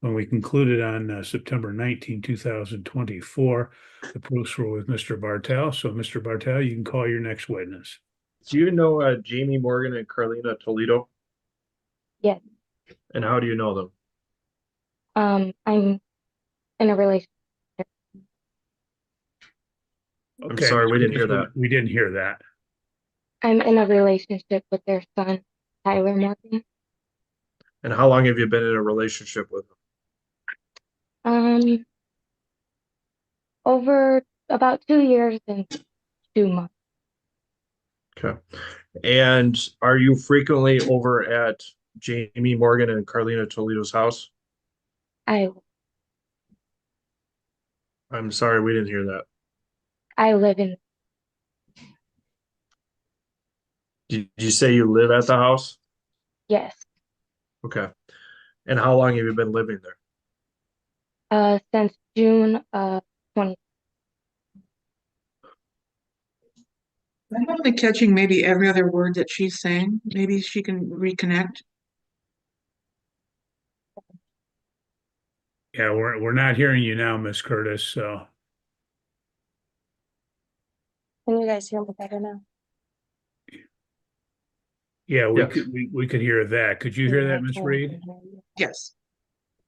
when we concluded on September 19, 2024. The proofs were with Mr. Bartel. So, Mr. Bartel, you can call your next witness. Do you know Jamie Morgan and Carlena Toledo? Yes. And how do you know them? I'm in a relationship. I'm Okay, sorry, Ms. we didn't Reed, hear that. we didn't hear that. I'm in a relationship with their son, Tyler Morgan. And how long have you been in a relationship with them? Um, over about 2 years and 2 months. Okay. And are you frequently over at Jamie Morgan and Carlena Toledo's house? I I'm sorry, we didn't hear that. I live in Did you say you live at the house? yes. Okay. And how long have you been living there? Since June of 20. I'm only catching maybe every other word that she's saying. Maybe she can reconnect. Yeah, we're not hearing you now, Miss Curtis. So, Can you guys hear me better now? yeah, Yes. we could hear that. Could you hear Yeah, I that, Miss can Reed? hear you. Yes.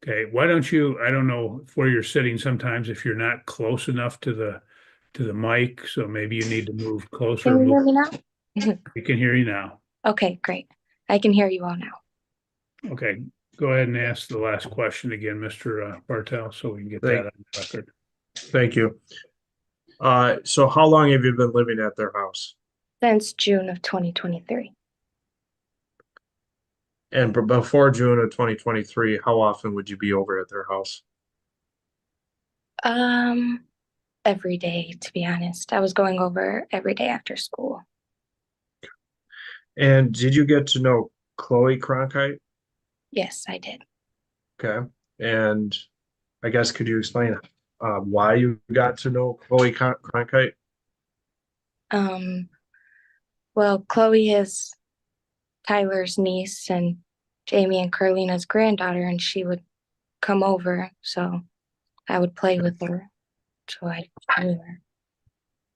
Okay, why don't you, I don't know where you're sitting sometimes if you're not close enough to the mic, so maybe you need to move closer. Can you hear me now? We can hear you now. Okay, great. I can hear you all now. Okay, go ahead and ask the last question again, Mr. Bartel, so we can get that on the record. Thank you. So how long have you been living at their house? Since June of 2023. And before June of 2023, how often would you be over at their house? Um, every day, to be honest. I was going over every day after school. And did you get to know Chloe Cronkhite? Yes, I did. Okay. And I guess could you explain why you got to know Chloe Cronkhite? Um, well, Chloe is Tyler's niece and Jamie and Carlena's granddaughter, and she would come over, so I would play with her. So I knew her.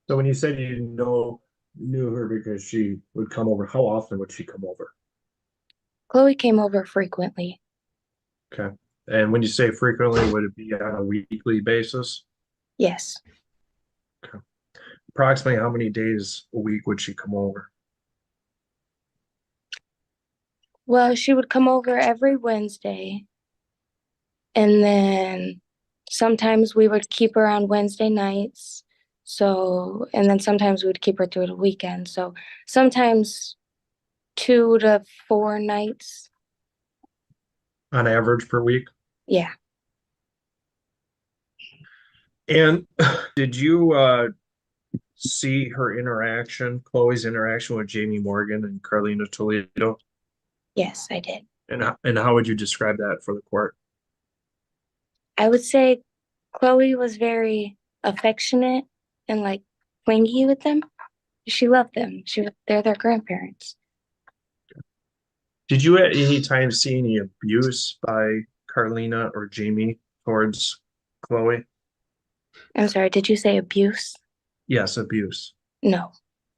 So when you said you knew her because she would come over, how often would she come over? Chloe came over frequently. Okay. And when you say frequently, would it be on a weekly basis? Yes. Okay. Approximately how many days a week would she come over? Well, she would come over every Wednesday, and then sometimes we would keep her on Wednesday nights. So, and then sometimes we would keep her through the weekend. So sometimes 2 to 4 nights. On average per week? Yeah. And did you see her interaction, Chloe's interaction with Jamie Morgan and Carlena Toledo? Yes, I did. And how would you describe that for the court? I would say Chloe was very affectionate and like clingy with them. She loved them. They're their grandparents. Did you at any time see any abuse by Carlena or Jamie towards Chloe? I'm sorry, did you say abuse? Yes, abuse. No,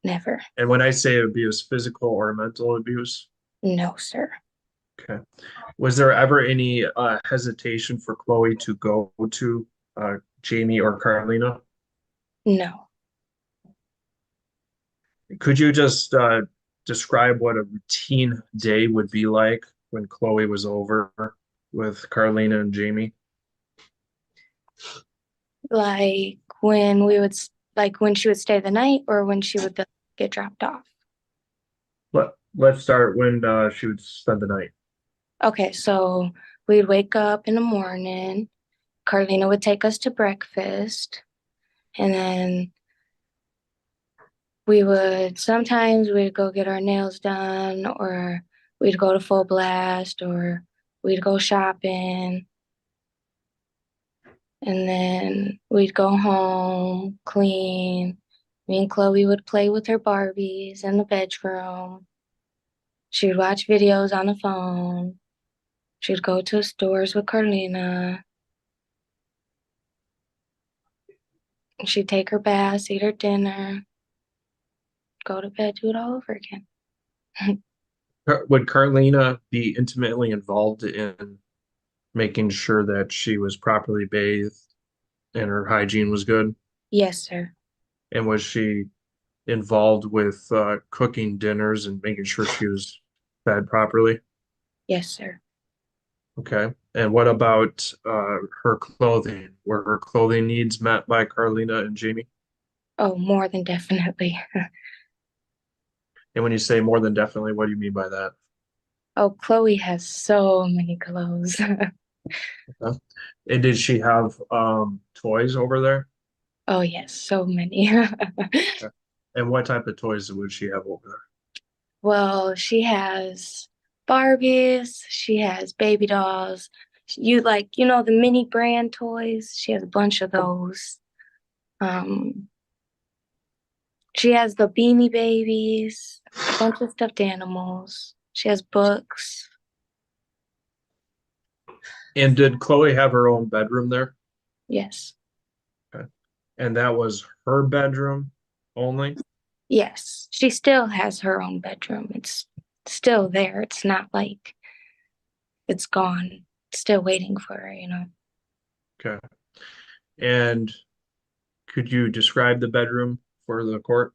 never. And when I say abuse, physical or mental abuse? No, sir. Okay. Was there ever any hesitation for Chloe to go to Jamie or Carlena? No. Could you just describe what a routine day would be like when Chloe was over with Carlena and Jamie? Like when we would, like when she would stay the night or when she would get dropped off. Let's start when she would spend the night. Okay, so we'd wake up in the morning. Carlena would take us to breakfast. And then sometimes we'd go get our nails done, or we'd go to Full Blast, or we'd go shopping. And then we'd go home, clean. Me and Chloe would play with her Barbies in the bedroom. She'd watch videos on the phone. She'd go to stores with Carlena. She'd take her baths, eat her dinner, go to bed, do it all over again. Would Carlena be intimately involved in making sure that she was properly bathed and her hygiene was good? Yes, sir. And was she involved with cooking dinners and making sure she was fed properly? Yes, sir. Okay. And what about her clothing? Were her clothing needs met by Carlena and Jamie? Oh, more than definitely. And when you say more than definitely, what do you mean by that? Oh, Chloe has so many clothes. Okay. And did she have toys over there? Oh, yes, so many. Okay. And what type of toys would she have over there? Well, she has Barbies, she has baby dolls. You like, the mini brand toys. She has a bunch of those. Um, she has the Beanie Babies, a bunch of stuffed animals. She has books. And did Chloe have her own bedroom there? Yes. Okay. And that was her bedroom only? Yes. She still has her own bedroom. It's still there. It's not like it's gone. It's still waiting for her. Okay. And could you describe the bedroom for the court?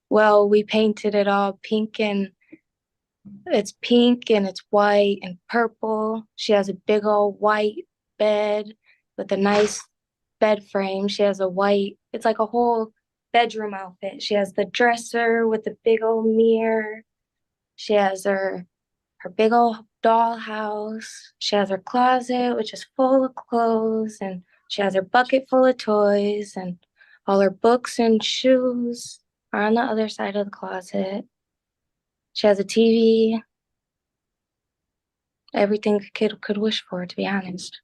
Well, we painted it all pink and it's white and purple. She has a big old white bed with a nice bed frame. She has it's like a whole bedroom outfit. She has the dresser with the big old mirror. She has her big old dollhouse. She has her closet, which is full of clothes, and she has her bucket full of toys, and all her books and shoes are on the other side of the closet. She has a TV, everything a kid could wish for, to be honest.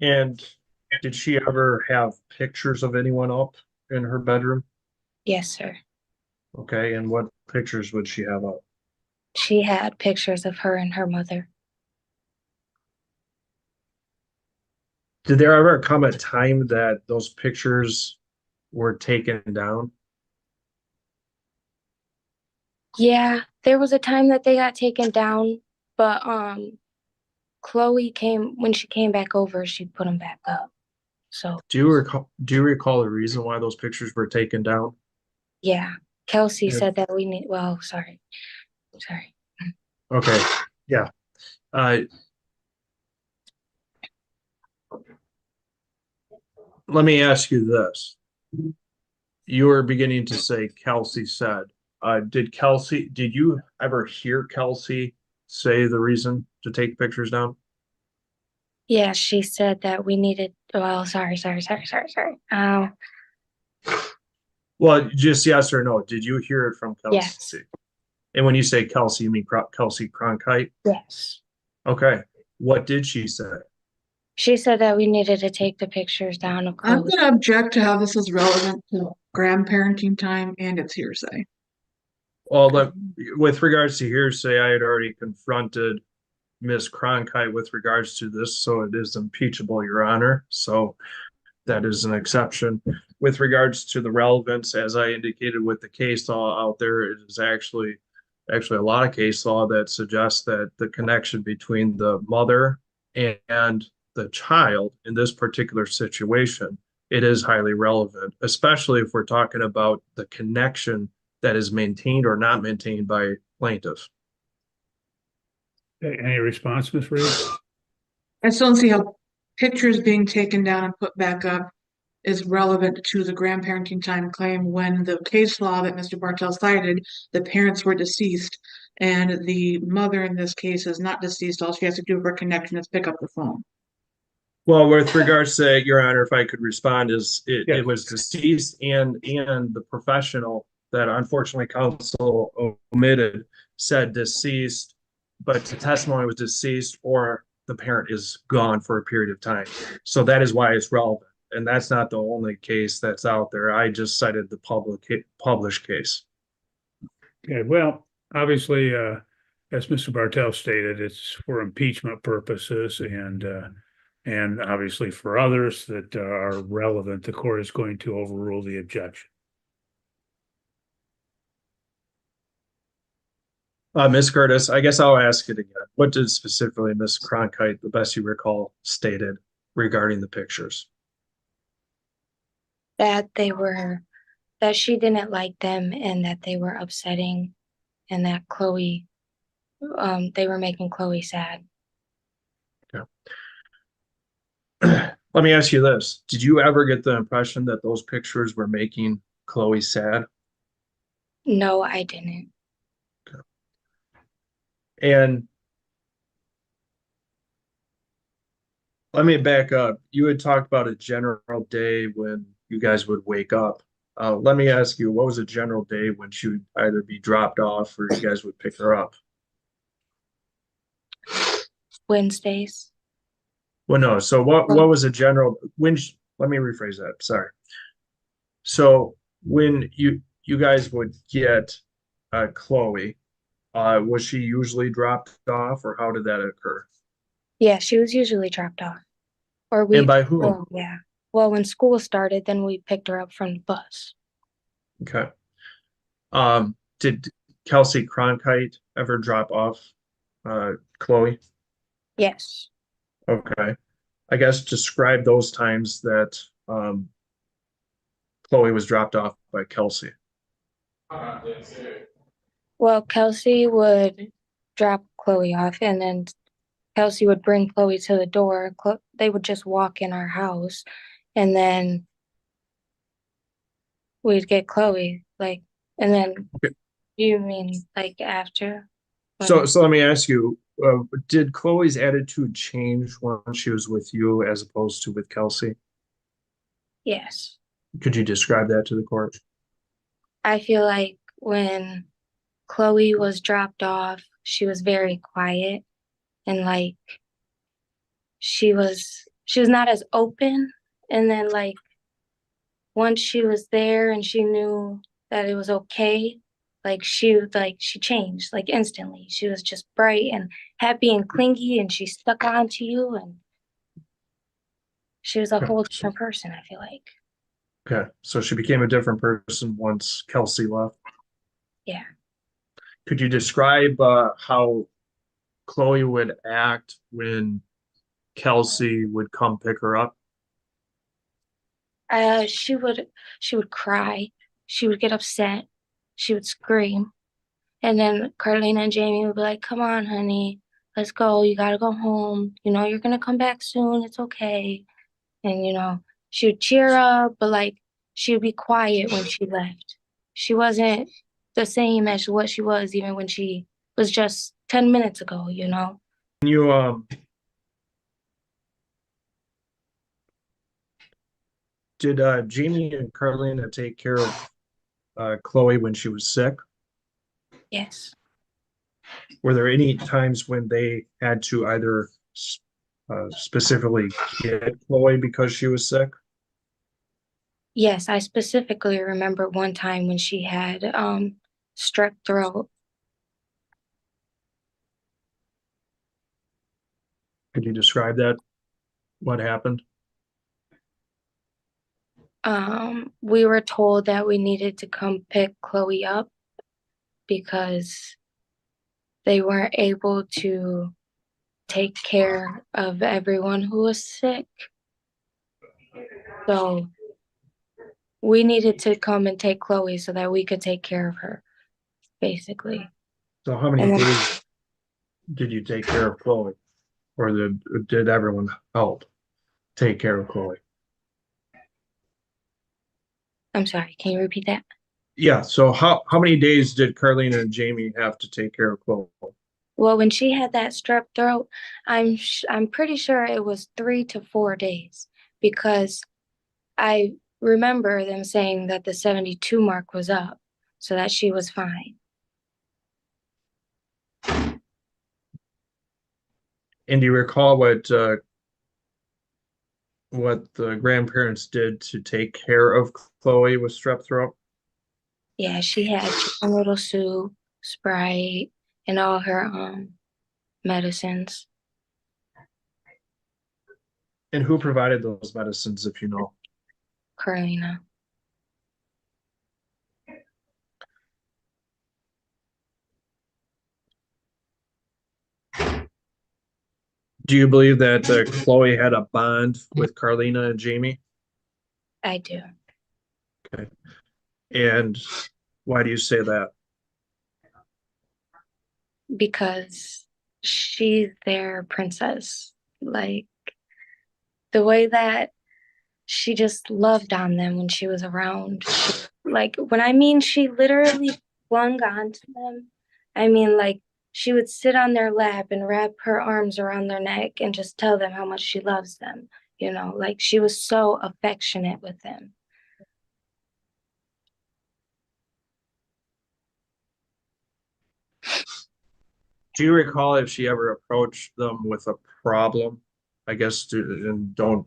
And did she ever have pictures of anyone up in her bedroom? Yes, sir. Okay. And what pictures would she have up? She had pictures of her and her mother. Did there ever come a time that those pictures were taken down? Yeah, there was a time that they got taken down, but when she came back over, she put them back up. So Do you recall the reason why those pictures were taken down? yeah, Kelsey Yeah. said that sorry. Okay. Yeah. Let me ask you this. You were beginning to say Kelsey said. Did you ever hear Kelsey say the reason to take pictures down? Yeah, she said that we needed, well, sorry. Well, just yes or no. Did you hear it from Kelsey? Yes. And when you say Kelsey, you mean Kelsey Cronkhite? Yes. Okay. What did she say? She said that we needed to take the pictures down of I'm Chloe. gonna object to how this is relevant to grandparenting time and it's hearsay. Well, with regards to hearsay, I had already confronted Miss Cronkite with regards to this, so it is impeachable, Your Honor. So that is an exception. With regards to the relevance, as I indicated with the case law out there, it is actually a lot of case law that suggests that the connection between the mother and the child in this particular situation, it is highly relevant, especially if we're talking about the connection that is maintained or not maintained by plaintiffs. Okay, any response, Ms. Reed? I still don't see how pictures being taken down and put back up is relevant to the grandparenting time claim when the case law that Mr. Bartel cited, the parents were deceased and the mother in this case is not deceased. All she has to do for connection is pick up the phone. Well, with regards to Your Honor, if I could respond, is Yes. it was deceased and the professional that unfortunately counsel omitted said deceased, but the testimony was deceased or the parent is gone for a period of time. So that is why it's relevant. And that's not the only case that's out there. I just cited the published case. Okay, well, obviously, as Mr. Bartel stated, it's for impeachment purposes and obviously for others that are relevant, the court is going to overrule the objection. Ms. Curtis, I guess I'll ask it again. What did specifically Ms. Cronkhite, the best you recall, stated regarding the pictures? That she didn't like them and that they were upsetting and that they were making Chloe sad. Let me ask you this. Did you ever get the impression that those pictures were making Chloe sad? No, I didn't. And let me back up. You had talked about a general day when you guys would wake up. Let me ask you, what was a general day when she would either be dropped off or you guys would pick her up? Wednesdays. Well, no. So what was a general let me rephrase that. Sorry. So when you guys would get Chloe, was she usually dropped off, or how did that occur? Yeah, she was usually dropped off. Or And by whom? Oh, yeah. Well, when school started, then we picked her up from the bus. Okay. Did Kelsey Cronkite ever drop off Chloe? Yes. Okay. I guess describe those times that Chloe was dropped off by Kelsey. Well, Kelsey would drop Chloe off, and then Kelsey would bring Chloe to the door. They would just walk in our house, and then we'd get Chloe. And then Okay. you mean after? So let me ask you, did Chloe's attitude change when she was with you as opposed to with Kelsey? Yes. Could you describe that to the court? I feel like when Chloe was dropped off, she was very quiet and she was not as open. And then once she was there and she knew that it was okay, she changed instantly. She was just bright and happy and clingy, and she stuck on to you, and she was a whole different person, I feel like. Okay, so she became a different person once Kelsey left. Yeah. Could you describe how Chloe would act when Kelsey would come pick her up? She would cry. She would get upset. She would scream. And then Carlena and Jamie would be like, "Come on, honey, let's go. You gotta go home. You're gonna come back soon. It's okay." And she would cheer up, but she would be quiet when she left. She wasn't the same as what she was even when she was just 10 minutes ago. Can you did Jamie and Carlena take care of Chloe when she was sick? Yes. Were there any times when they had to either specifically get Chloe because she was sick? Yes, I specifically remember one time when she had strep throat. Could you describe that? What happened? We were told that we needed to come pick Chloe up because they weren't able to take care of everyone who was sick. So we needed to come and take Chloe so that we could take care of her, basically. So how many days did you take care of Chloe? Or did everyone help take care of Chloe? I'm sorry, can you repeat that? Yeah, so how many days did Carlena and Jamie have to take care of Chloe? Well, when she had that strep throat, I'm pretty sure it was 3 to 4 days, because I remember them saying that the 72 mark was up, so that she was fine. And do you recall what the grandparents did to take care of Chloe with strep throat? Yeah, she had chicken noodle soup, Sprite, and all her medicines. And who provided those medicines, if you know? Carlena. Do you believe that Chloe had a bond with Carlena and Jamie? I do. And why do you say that? Because she's their princess. Like the way that she just loved on them when she was around. Like when I mean she literally clung on to them, I mean like she would sit on their lap and wrap her arms around their neck and just tell them how much she loves them. You know, like she was so affectionate with them. Do you recall if she ever approached them with a problem? I guess, and don't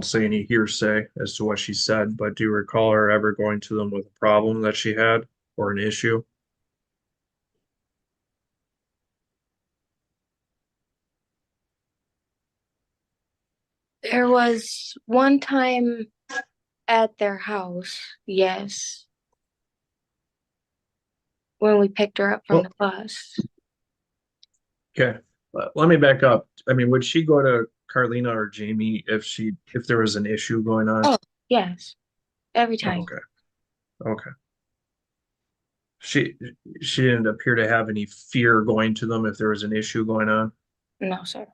say any hearsay as to what she said, but do you recall her ever going to them with a problem that she had or an issue? There was one time at their house, yes, when we picked her up from Well- the bus. Okay, let me back up. I mean, would she go to Carlena or Jamie if there was an issue going on? Oh, yes, every time. Okay, okay. She didn't appear to have any fear going to them if there was an issue going on. No, sir.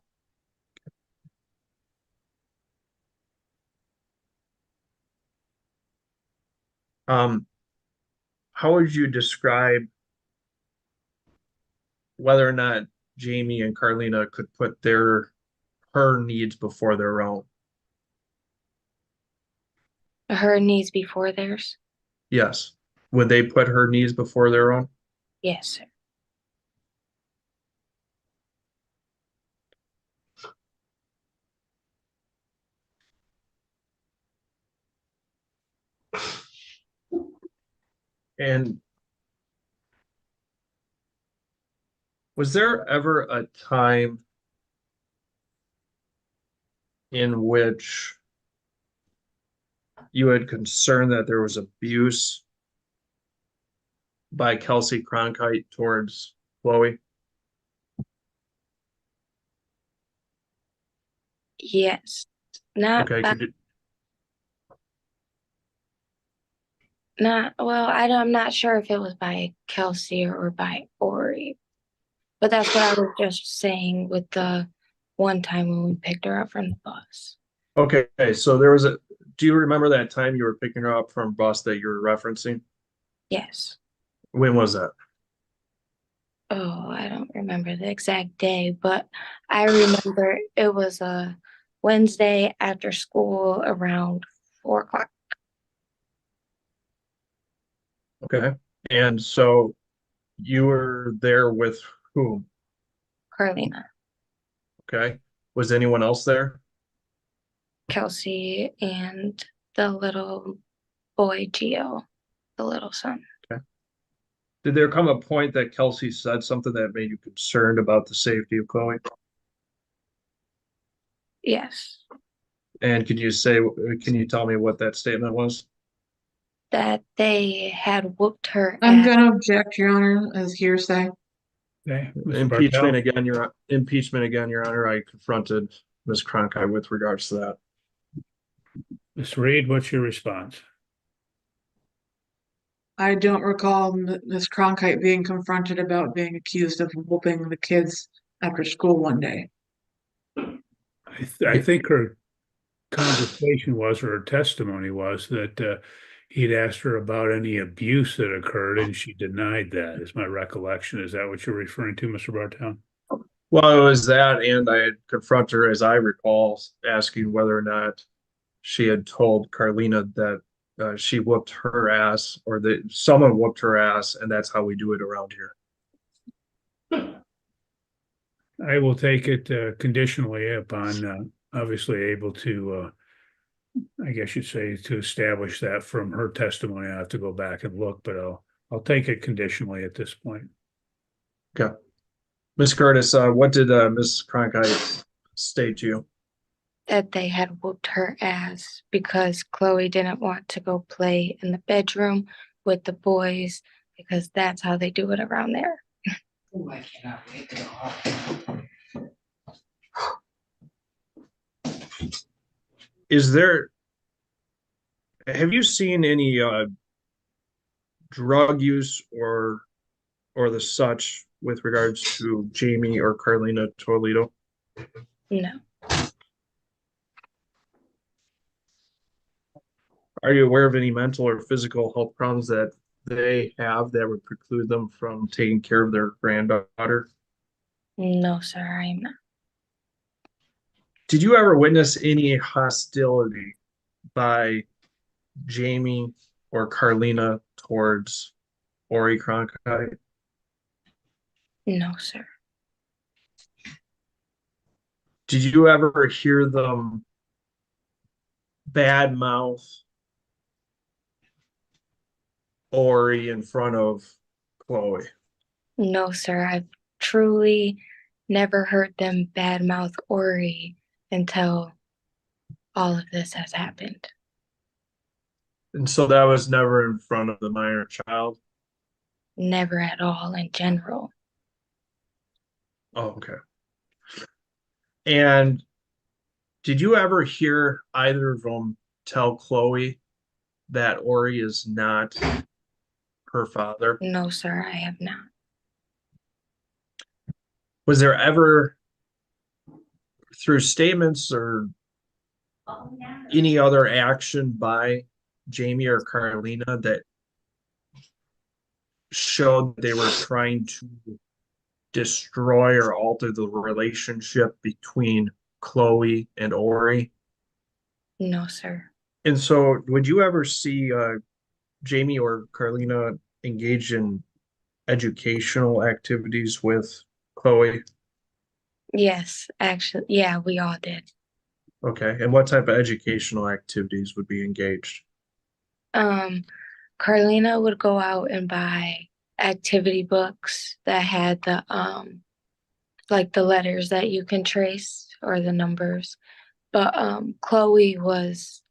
Um, how would you describe whether or not Jamie and Carlena could put her needs before their own? Her needs before theirs? Yes. Would they put her needs before their own? Yes, sir. And was there ever a time in which you had concern that there was abuse by Kelsey Cronkite towards Chloe? Yes. Not Okay, by, not well, I'm not sure if it was by Kelsey or by Ori. But that's what I was just saying with the one time when we picked her up from the bus. okay, so do you remember that time you were picking her up from bus that you were referencing? Yes. When was that? Oh, I don't remember the exact day, but I remember it was a Wednesday after school around 4 o'clock. Okay. And so you were there with whom? Carlena, Okay. Was anyone else there? Kelsey, and the little boy Gio, the little son. Did there come a point that Kelsey said something that made you concerned about the safety of Chloe? Yes. And can you tell me what that statement was? That they had whooped her I'm ass. gonna object, Your Honor, as hearsay. Okay, Mr. Impeachment Bartel? again, Your Honor. I confronted Ms. Cronkite with regards to that. Ms. Reed, what's your response? I don't recall Ms. Cronkite being confronted about being accused of whooping the kids after school one day. I think her conversation was, or her testimony was that he'd asked her about any abuse that occurred and she denied that, is my recollection. Is that what you're referring to, Mr. Bartel? Well, it was that, and I had confronted her, as I recall, asking whether or not she had told Carlena that she whooped her ass, or that someone whooped her ass, and that's how we do it around here. I will take it conditionally upon obviously able to, I guess you'd say, to establish that from her testimony. I have to go back and look, but I'll take it conditionally at this point. Okay. Ms. Curtis, what did Ms. Cronkhite state to you? That they had whooped her ass because Chloe didn't want to go play in the bedroom with the boys because that's how they do it around there. Oh, I cannot wait to go. Have you seen any drug use or the such with regards to Jamie or Carlena Toledo? No, Are you aware of any mental or physical health problems that they have that would preclude them from taking care of their granddaughter? no, sir, I'm not. Did you ever witness any hostility by Jamie or Carlena towards Ori Cronkite? No, sir. Did you ever hear them badmouth Ori in front of Chloe? No, sir. I've truly never heard them badmouth Ori until all of this has happened. And so that was never in front of the minor child? Never at all in general. Oh, okay. And did you ever hear either of them tell Chloe that Ori is not her father? No, sir, I have not. Was there ever, through statements or any other action by Jamie or Carlena, that showed they were trying to destroy or alter the relationship between Chloe and Ori? No, sir. And so would you ever see Jamie or Carlena engage in educational activities with Chloe? Yes, actually, yeah, we all did. Okay. And what type of educational activities would be engaged? Carlena would go out and buy activity books that had the like the letters that you can trace or the numbers. But Chloe was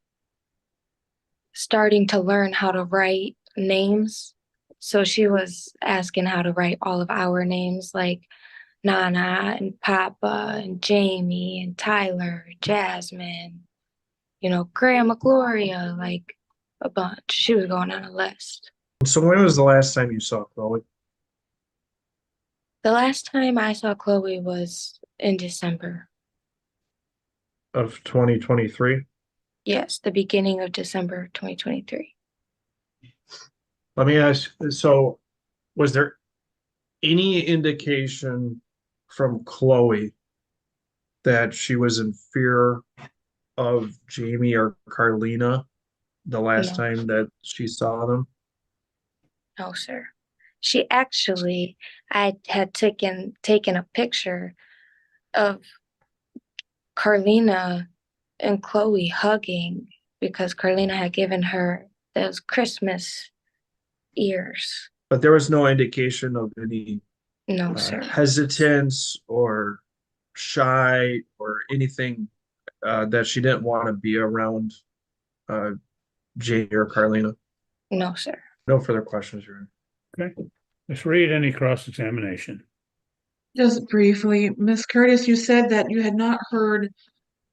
starting to learn how to write names. So she was asking how to write all of our names, like Nana and Papa and Jamie and Tyler, Jasmine, Grandma Gloria, like a bunch. She was going on a list. So when was the last time you saw Chloe? The last time I saw Chloe was in December. Of 2023? Yes, the beginning of December 2023. Let me ask, so was there any indication from Chloe that she was in fear of Jamie or Carlena the last No. time that she saw them? No, sir. She actually, I had taken a picture of Carlena and Chloe hugging because Carlena had given her those Christmas ears. But there was no indication of any No, sir. hesitance or shy or anything that she didn't want to be around Jamie or Carlena. No, sir. No further questions, Your Honor. Okay. Let's read any cross-examination. Just briefly, Miss Curtis, you said that you had not heard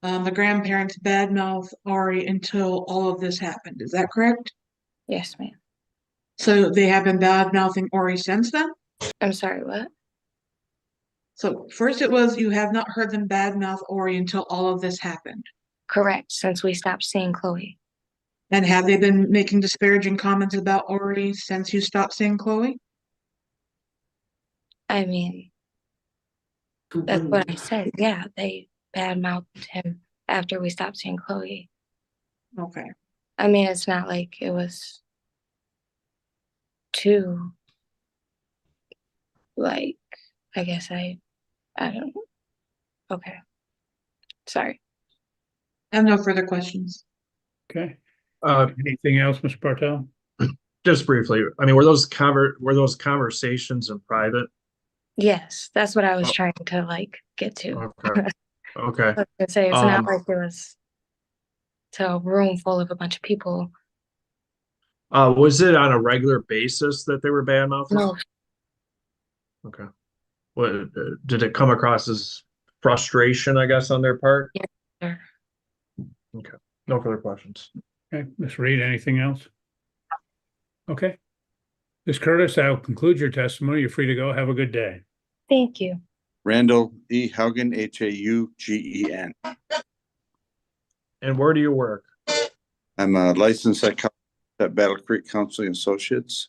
the grandparents badmouth Ari until all of this happened. Is that correct? Yes, ma'am. So they have been badmouthing Ori since then? I'm sorry, what? So first it was you have not heard them badmouth Ori until all of this happened. Correct, since we stopped seeing Chloe. And have they been making disparaging comments about Ori since you stopped seeing Chloe? I mean, that's what I said. Yeah, they badmouthed him after we stopped seeing Chloe. Okay. I mean, it's not like it was too, like, I guess I don't know. Okay. Sorry. I have no further questions. Okay. Uh, Anything else, Mr. Bartel? just briefly, I mean, were those conversations in private? Yes, that's what I was Oh. trying to like get to. Okay. Okay. I was gonna say it's not Um, like it was to a room full of a bunch of people. Was it on a regular basis that they were bad mouthing? No, Okay. What did it come across as frustration, I guess, on their part? sir. Okay. No further questions. Okay, Ms. Reed, anything else? Okay. Ms. Curtis, I'll conclude your testimony. You're free to go. Have a good day. Thank you. Randall E. Haugen, Haugen. And where do you work? I'm a licensed psychologist at Battle Creek Counseling Associates.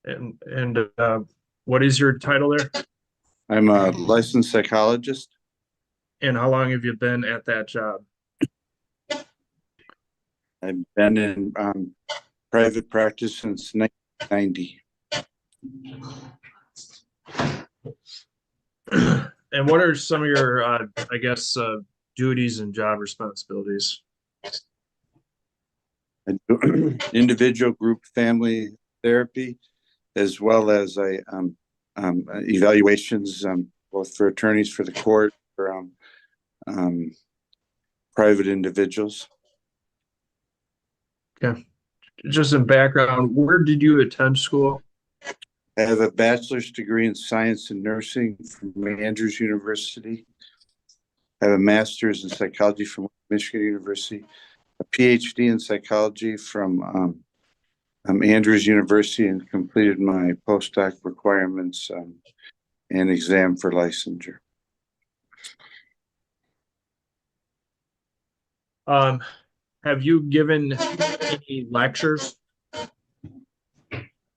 And what is your title there? I'm a licensed psychologist. And how long have you been at that job? I've been in private practice since 1990. And what are some of your, I guess, duties and job responsibilities? I do individual, group, family therapy, as well as evaluations, both for attorneys for the court, for private individuals. Okay. Just in background, where did you attend school? I have a bachelor's degree in science and nursing from Andrews University. I have a master's in psychology from Michigan University, a PhD in psychology from Andrews University, and completed my postdoc requirements and exam for licensure. Have you given any lectures?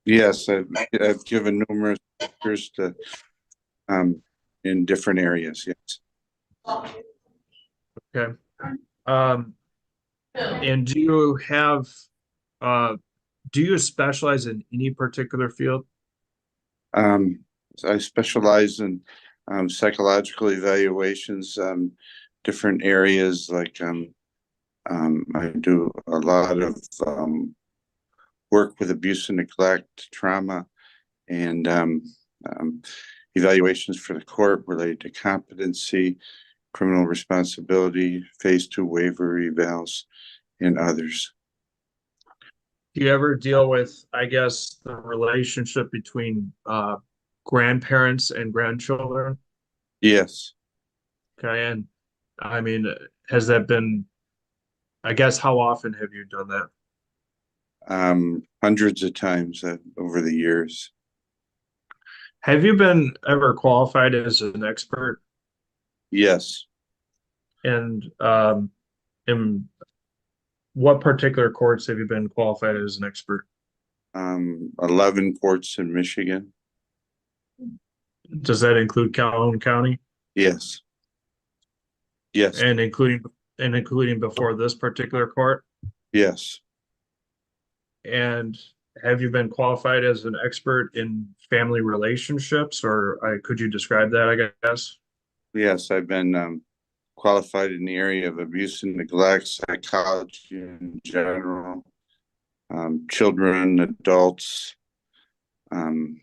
Yes, I've given numerous lectures to in different areas. Yes. Okay. And do you specialize in any particular field? I specialize in psychological evaluations, different areas like I do a lot of work with abuse and neglect, trauma, and evaluations for the court related to competency, criminal responsibility, phase 2 waiver evals, and others. Do you ever deal with, I guess, the relationship between grandparents and grandchildren? Yes. Okay, and I mean, has that been, I guess, how often have you done that? Hundreds of times over the years. Have you been ever qualified as an expert? Yes. And in what particular courts have you been qualified as an expert? 11 courts in Michigan. Does that include Calhoun County? Yes. Yes. And including before this particular court? Yes. And have you been qualified as an expert in family relationships, or could you describe that, I guess? Yes, I've been qualified in the area of abuse and neglect, psychology in general, children, adults. I've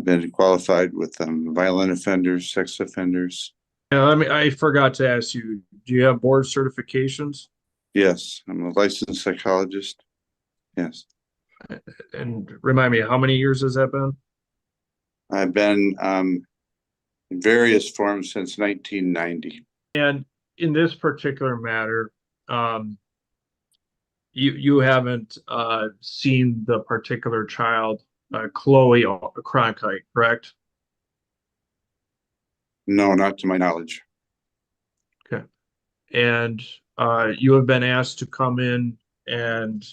been qualified with violent offenders, sex offenders. Yeah, I forgot to ask you, do you have board certifications? Yes, I'm a licensed psychologist. Yes. And remind me, how many years has that been? I've been in various forms since 1990. And in this particular matter, you haven't seen the particular child, Chloe Cronkhite, correct? No, not to my knowledge. Okay. And you have been asked to come in and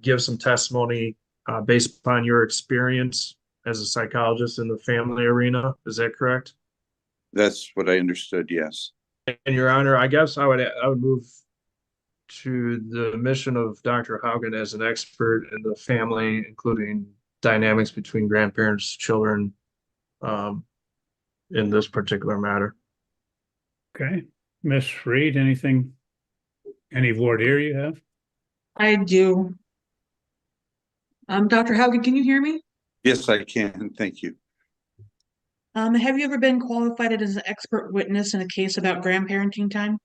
give some testimony based upon your experience as a psychologist in the family arena. Is that correct? That's what I understood. Yes. And Your Honor, I guess I would move to the mission of Dr. Haugen as an expert in the family, including dynamics between grandparents, children, in this particular matter. Okay. Ms. Reed, anything, any voir dire you have? I do. Dr. Haugen, can you hear me? Yes, I can. Thank you. Have you ever been qualified as an expert witness in a case about grandparenting time?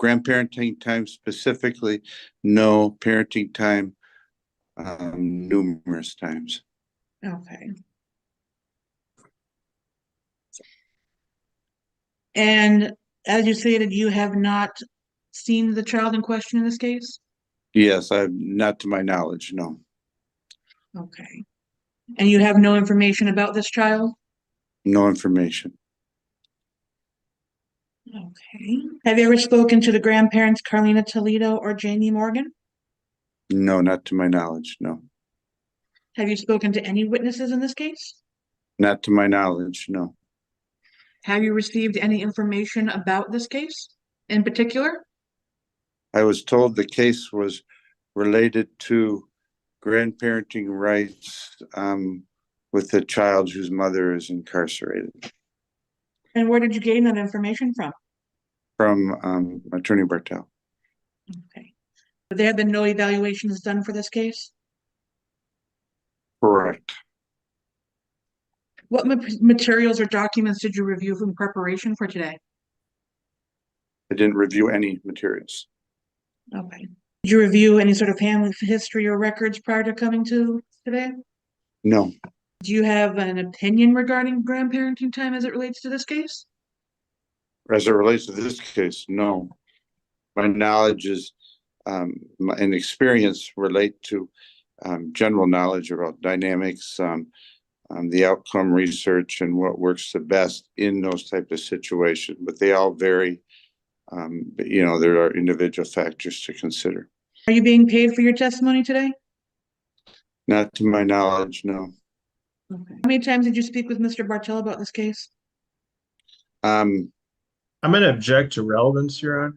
Grandparenting time specifically, no. Parenting time, numerous times. Okay. And as you stated, you have not seen the child in question in this case? Yes, not to my knowledge, no. Okay. And you have no information about this child? No information. Okay. Have you ever spoken to the grandparents, Carlena Toledo or Jamie Morgan? No, not to my knowledge, no. Have you spoken to any witnesses in this case? Not to my knowledge, no. Have you received any information about this case in particular? I was told the case was related to grandparenting rights with a child whose mother is incarcerated. And where did you gain that information from? From Attorney Bartel. Okay. But there have been no evaluations done for this case? Correct. What materials or documents did you review in preparation for today? I didn't review any materials. Okay. Did you review any sort of family history or records prior to coming to today? No. Do you have an opinion regarding grandparenting time as it relates to this case? As it relates to this case, no. My knowledge is and experience relate to general knowledge about dynamics, the outcome research, and what works the best in those types of situations. But they all vary. There are individual factors to consider. Are you being paid for your testimony today? Not to my knowledge, no. Okay. How many times did you speak with Mr. Bartel about this case? Um, I'm going to object to relevance, Your Honor.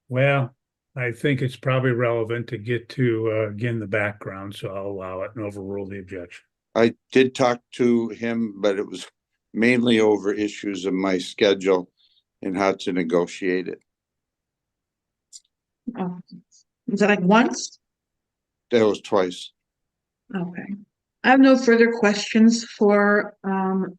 Well, I think it's probably relevant to get to, again, the background, so I'll allow it and overrule the objection. I did talk to him, but it was mainly over issues of my schedule and how to negotiate it. Oh, was it like once? That was twice. Okay. I have no further questions for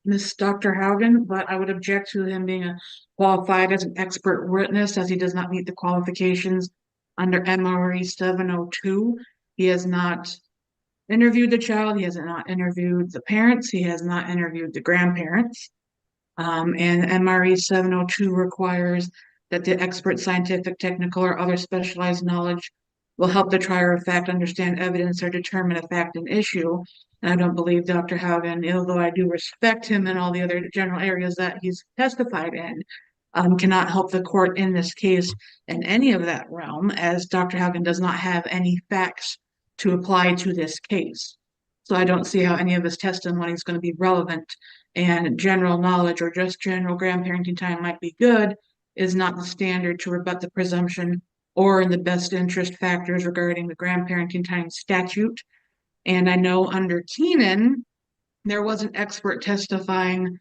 Miss Dr. Haugen, but I would object to him being qualified as an expert witness as he does not meet the qualifications under MRE 702. He has not interviewed the child. He has not interviewed the parents. He has not interviewed the grandparents. And MRE 702 requires that the expert scientific, technical, or other specialized knowledge will help the trier of fact understand evidence or determine a fact and issue. And I don't believe Dr. Haugen, although I do respect him in all the other general areas that he's testified in, cannot help the court in this case in any of that realm, as Dr. Haugen does not have any facts to apply to this case. So I don't see how any of his testimony is going to be relevant, and general knowledge or just general grandparenting time might be good is not the standard to rebut the presumption or in the best interest factors regarding the grandparenting time statute. And I know under Keenan, there was an expert testifying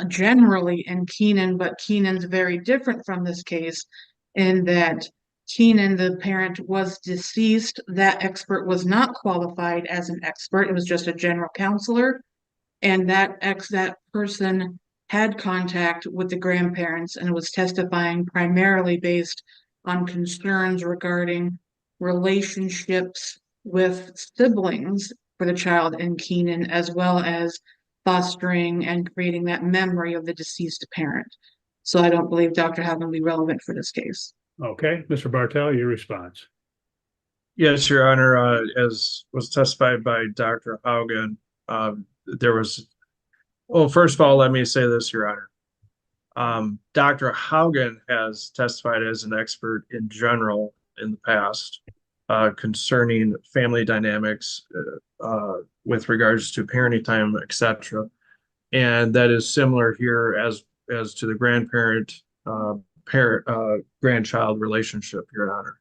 generally in Keenan, but Keenan's very different from this case in that Keenan, the parent, was deceased. That expert was not qualified as an expert. It was just a general counselor. And that person had contact with the grandparents and was testifying primarily based on concerns regarding relationships with siblings for the child in Keenan, as well as fostering and creating that memory of the deceased parent. So I don't believe Dr. Haugen will be relevant for this case. Okay, Mr. Bartel, your response. Yes, Your Honor. As was testified by Dr. Haugen, well, first of all, let me say this, Your Honor. Dr. Haugen has testified as an expert in general in the past concerning family dynamics with regards to parenting time, etc. And that is similar here as to the grandparent grandchild relationship, Your Honor.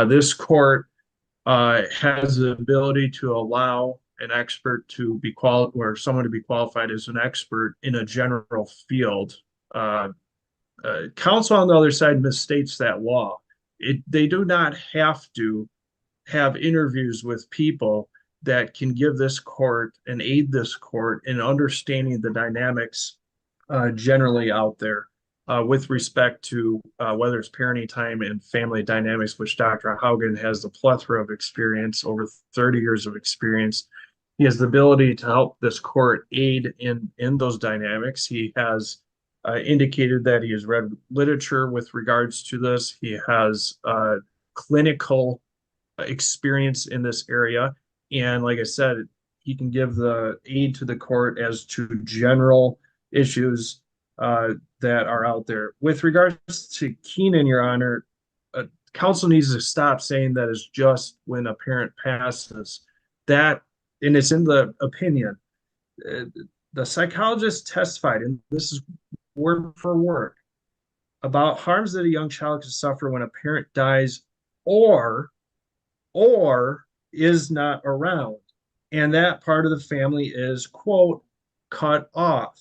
This court has the ability to allow an expert to be or someone to be qualified as an expert in a general field. Counsel on the other side misstates that law. They do not have to have interviews with people that can give this court and aid this court in understanding the dynamics generally out there with respect to whether it's parenting time and family dynamics, which Dr. Haugen has a plethora of experience, over 30 years of experience. He has the ability to help this court aid in those dynamics. He has indicated that he has read literature with regards to this. He has clinical experience in this area. And like I said, he can give the aid to the court as to general issues that are out there. With regards to Keenan, Your Honor, counsel needs to stop saying that it's just when a parent passes. That, and it's in the opinion, the psychologist testified, and this is word for word, about harms that a young child can suffer when a parent dies or is not around. And that part of the family is, quote, cut off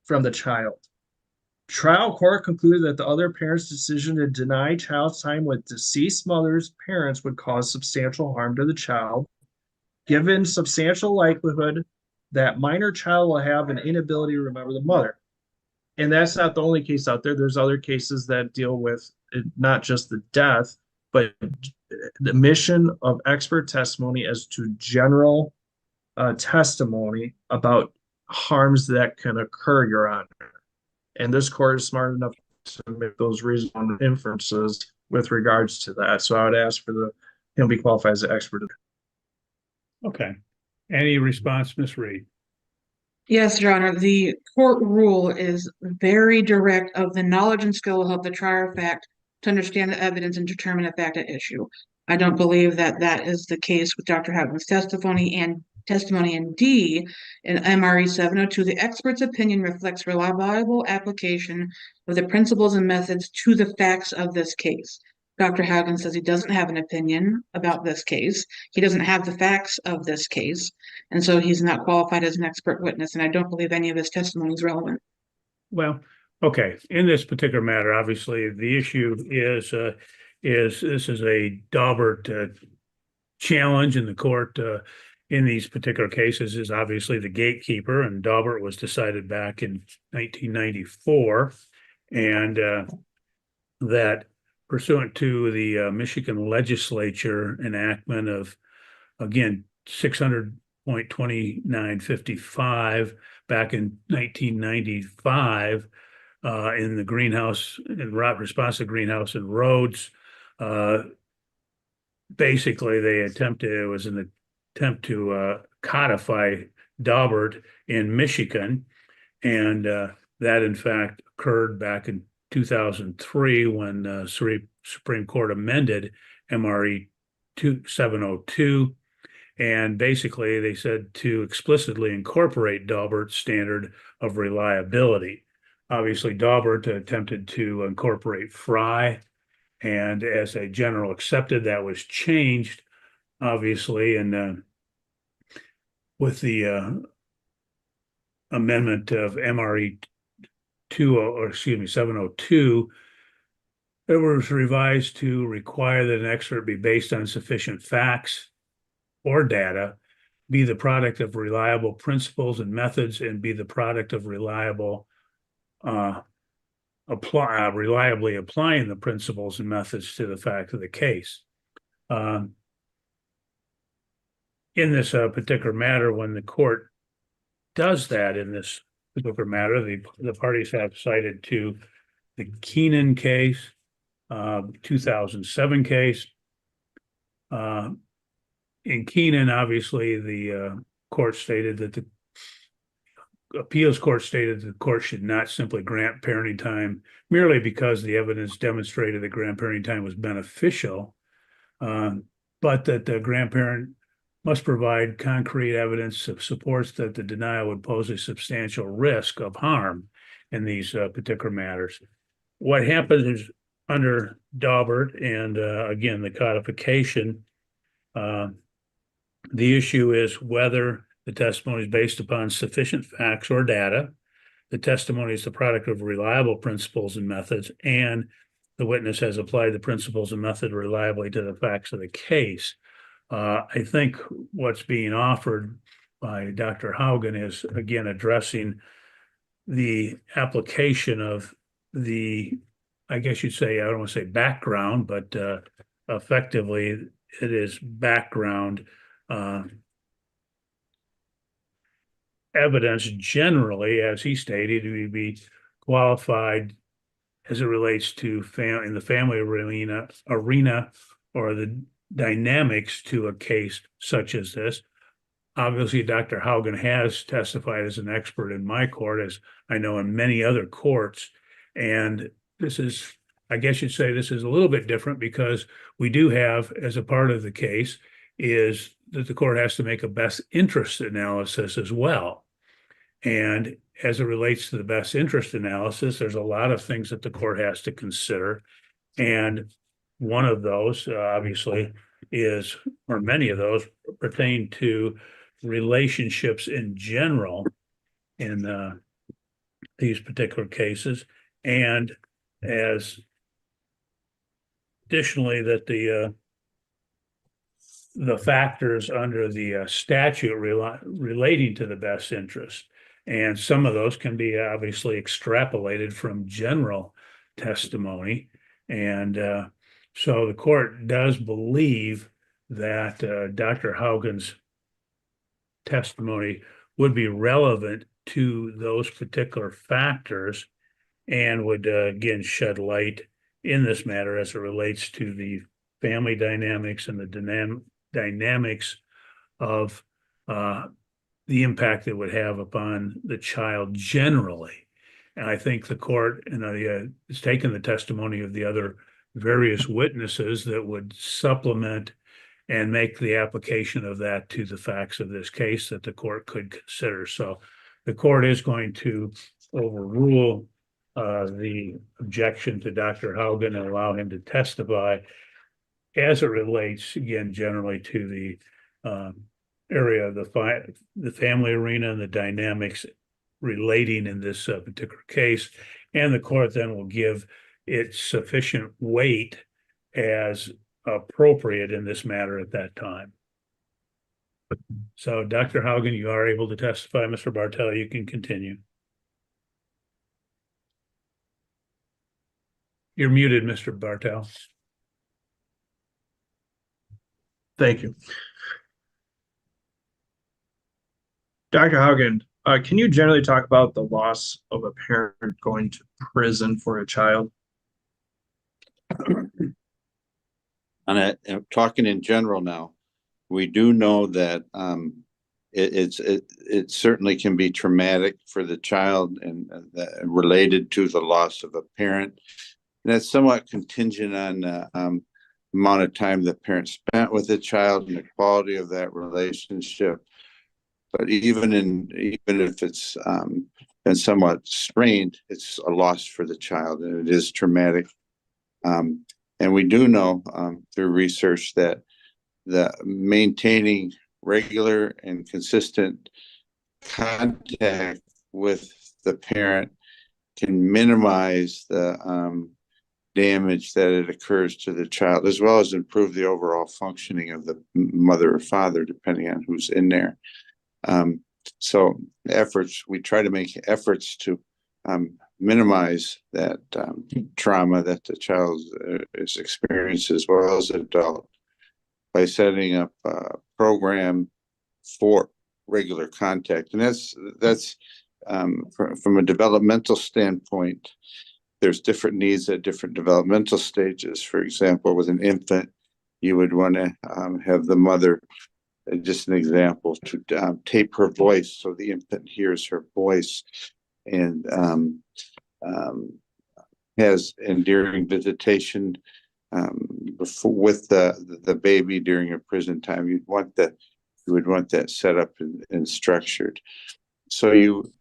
from the child. Trial court concluded that the other parent's decision to deny child's time with deceased mother's parents would cause substantial harm to the child, given substantial likelihood that minor child will have an inability to remember the mother. And that's not the only case out there. There's other cases that deal with not just the death, but the mission of expert testimony as to general testimony about harms that can occur, Your Honor. And this court is smart enough to make those reasonable inferences with regards to that. So I would ask for him to be qualified as an expert. Okay. Any response, Ms. Reed? Yes, Your Honor, the court rule is very direct of the knowledge and skill of the trier of fact to understand the evidence and determine a fact at issue. I don't believe that that is the case with Dr. Houghton's testimony and D in MRE 702. The expert's opinion reflects reliable application of the principles and methods to the facts of this case. Dr. Haugen says he doesn't have an opinion about this case. He doesn't have the facts of this case. And so he's not qualified as an expert witness. And I don't believe any of his testimony is relevant. Well, okay. In this particular matter, obviously, the issue is this is a Daubert challenge, in the court in these particular cases is obviously the gatekeeper, and Daubert was decided back in 1994, and that pursuant to the Michigan legislature enactment of, again, 600.2955 back in 1995 in the greenhouse, in response to greenhouse and roads. Basically, it was an attempt to codify Daubert in Michigan, and that in fact occurred back in 2003 when Supreme Court amended MRE 702, and basically they said to explicitly incorporate Daubert's standard of reliability. Obviously, Daubert attempted to incorporate Fry, and as a general accepted, that was changed, obviously, and with the amendment of MRE 702, it was revised to require that an expert be based on sufficient facts or data, be the product of reliable principles and methods, and be the product of reliably applying the principles and methods to the fact of the case. In this particular matter, when the court does that in this particular matter, the parties have cited to the Keenan case, 2007 case. In Keenan, obviously, the court stated that the appeals court stated that the court should not simply grant parenting time merely because the evidence demonstrated that grandparenting time was beneficial, but that the grandparent must provide concrete evidence that supports that the denial would pose a substantial risk of harm in these particular matters. What happens is under Daubert and again, the codification, the issue is whether the testimony is based upon sufficient facts or data. The testimony is the product of reliable principles and methods, and the witness has applied the principles and method reliably to the facts of the case. I think what's being offered by Dr. Haugen is, again, addressing the application of the, I guess you'd say, I don't want to say background, but effectively it is background evidence generally, as he stated, to be qualified as it relates to in the family arena or the dynamics to a case such as this. Obviously, Dr. Haugen has testified as an expert in my court, as I know in many other courts. And this is, I guess you'd say this is a little bit different because we do have, as a part of the case, is that the court has to make a best interest analysis as well. And as it relates to the best interest analysis, there's a lot of things that the court has to consider. And one of those, obviously, is, or many of those pertain to relationships in general in these particular cases. And as additionally, that the factors under the statute relating to the best interest. And some of those can be obviously extrapolated from general testimony. And so the court does believe that Dr. Haugen's testimony would be relevant to those particular factors and would again shed light in this matter as it relates to the family dynamics and the dynamics of the impact it would have upon the child generally. And I think the court has taken the testimony of the other various witnesses that would supplement and make the application of that to the facts of this case that the court could consider. So the court is going to overrule the objection to Dr. Haugen and allow him to testify as it relates, again, generally to the area of the family arena and the dynamics relating in this particular case. And the court then will give it sufficient weight as appropriate in this matter at that time. So, Dr. Haugen, you are able to testify. Mr. Bartel, you can continue. You're muted, Mr. Bartel. Thank you. Dr. Haugen, can you generally talk about the loss of a parent going to prison for a child? And talking in general now, we do know that it certainly can be traumatic for the child and related to the loss of a parent. And that's somewhat contingent on the amount of time the parent spent with the child and the quality of that relationship. But even if it's been somewhat strained, it's a loss for the child, and it is traumatic. And we do know through research that the maintaining regular and consistent contact with the parent can minimize the damage that it occurs to the child, as well as improve the overall functioning of the mother or father, depending on who's in there. So we try to make efforts to minimize that trauma that the child is experiencing, as well as adult, by setting up a program for regular contact. And that's from a developmental standpoint, there's different needs at different developmental stages. For example, with an infant, you would want to have the mother, just an example, to tape her voice so the infant hears her voice, and has enduring visitation with the baby during a prison time. You would want that set up and structured. So you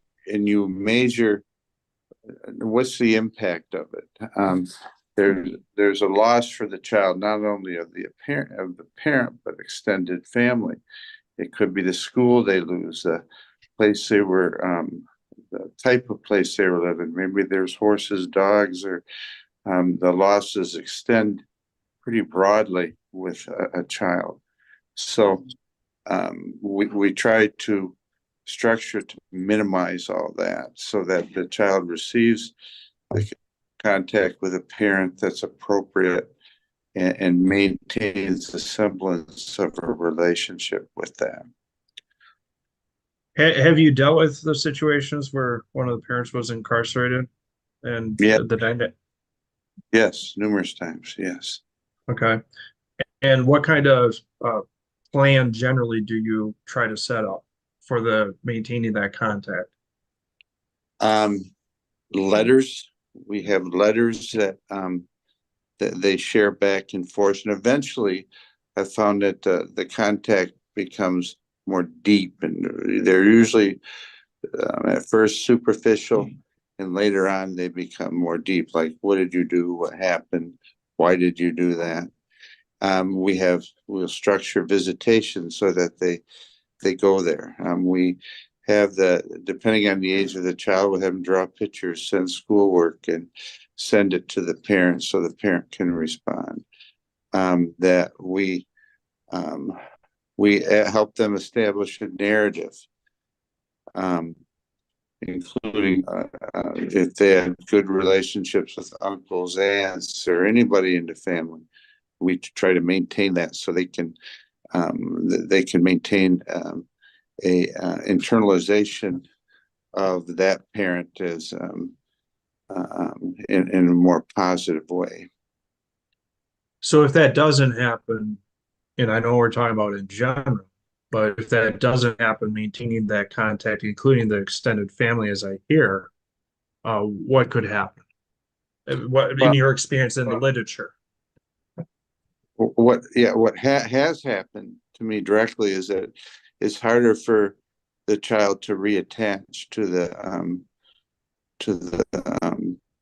measure what's the impact of it. There's a loss for the child, not only of the parent, but extended family. It could be the school they lose, the place they were, the type of place they were living. Maybe there's horses, dogs, or the losses extend pretty broadly with a child. So we tried to structure to minimize all that so that the child receives the contact with a parent that's appropriate and maintains a semblance of a relationship with them. Have you dealt with the situations where one of the parents was incarcerated and Yeah. the dynamic? Yes, numerous times. Yes. Okay. And what kind of plan generally do you try to set up for the maintaining that contact? Letters. We have letters that they share back and forth, and eventually, I found that the contact becomes more deep, and they're usually at first superficial, and later on they become more deep. Like, what did you do? What happened? Why did you do that? We'll structure visitation so that they go there. We have depending on the age of the child, we'll have them draw pictures, send schoolwork, and send it to the parent so the parent can respond. That we help them establish a narrative, including if they have good relationships with uncles, aunts, or anybody in the family. We try to maintain that so they can maintain a internalization of that parent as in a more positive way. So if that doesn't happen, and I know we're talking about in general, but if that doesn't happen, maintaining that contact, including the extended family, as I hear, what could happen? What in your experience in the literature? What has happened to me directly is that it's harder for the child to reattach to the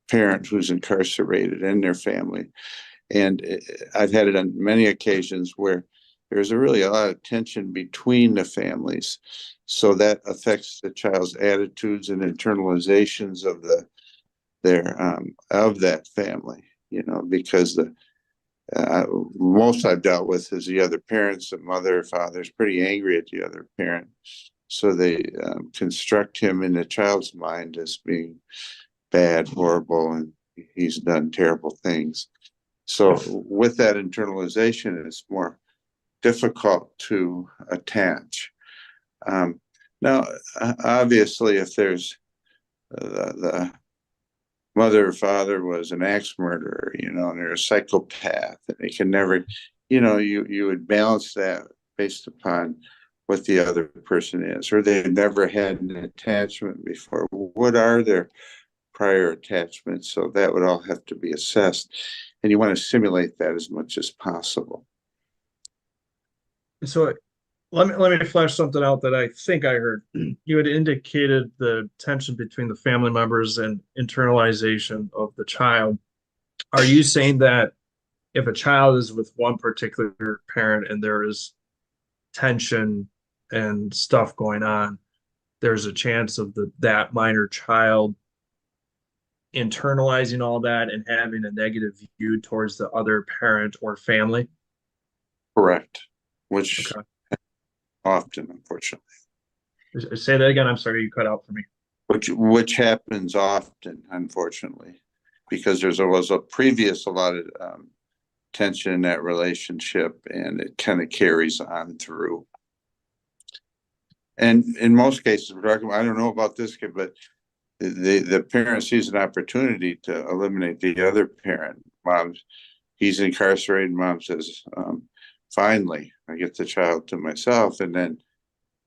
parent who's incarcerated in their family. And I've had it on many occasions where there's really a lot of tension between the families. So that affects the child's attitudes and internalizations of that family, because the most I've dealt with is the other parents, the mother or father is pretty angry at the other parent. So they construct him in the child's mind as being bad, horrible, and he's done terrible things. So with that internalization, it's more difficult to attach. Now, obviously, if there's the mother or father was an axe murderer, and they're a psychopath, and they can never, you would balance that based upon what the other person is, or they've never had an attachment before. What are their prior attachments? So that would all have to be assessed, and you want to simulate that as much as possible. So let me flesh something out that I think I heard. You had indicated the tension between the family members and internalization of the child. Are you saying that if a child is with one particular parent and there is tension and stuff going on, there's a chance of that minor child internalizing all that and having a negative view towards the other parent or family? Correct. Which Okay. often, unfortunately. Say that again. I'm sorry, you cut out for me. Which happens often, unfortunately, because there was a lot of tension in that relationship, and it kind of carries on through. And in most cases, I don't know about this kid, but the parent sees an opportunity to eliminate the other parent. He's incarcerated. Mom says, finally, I get the child to myself. And then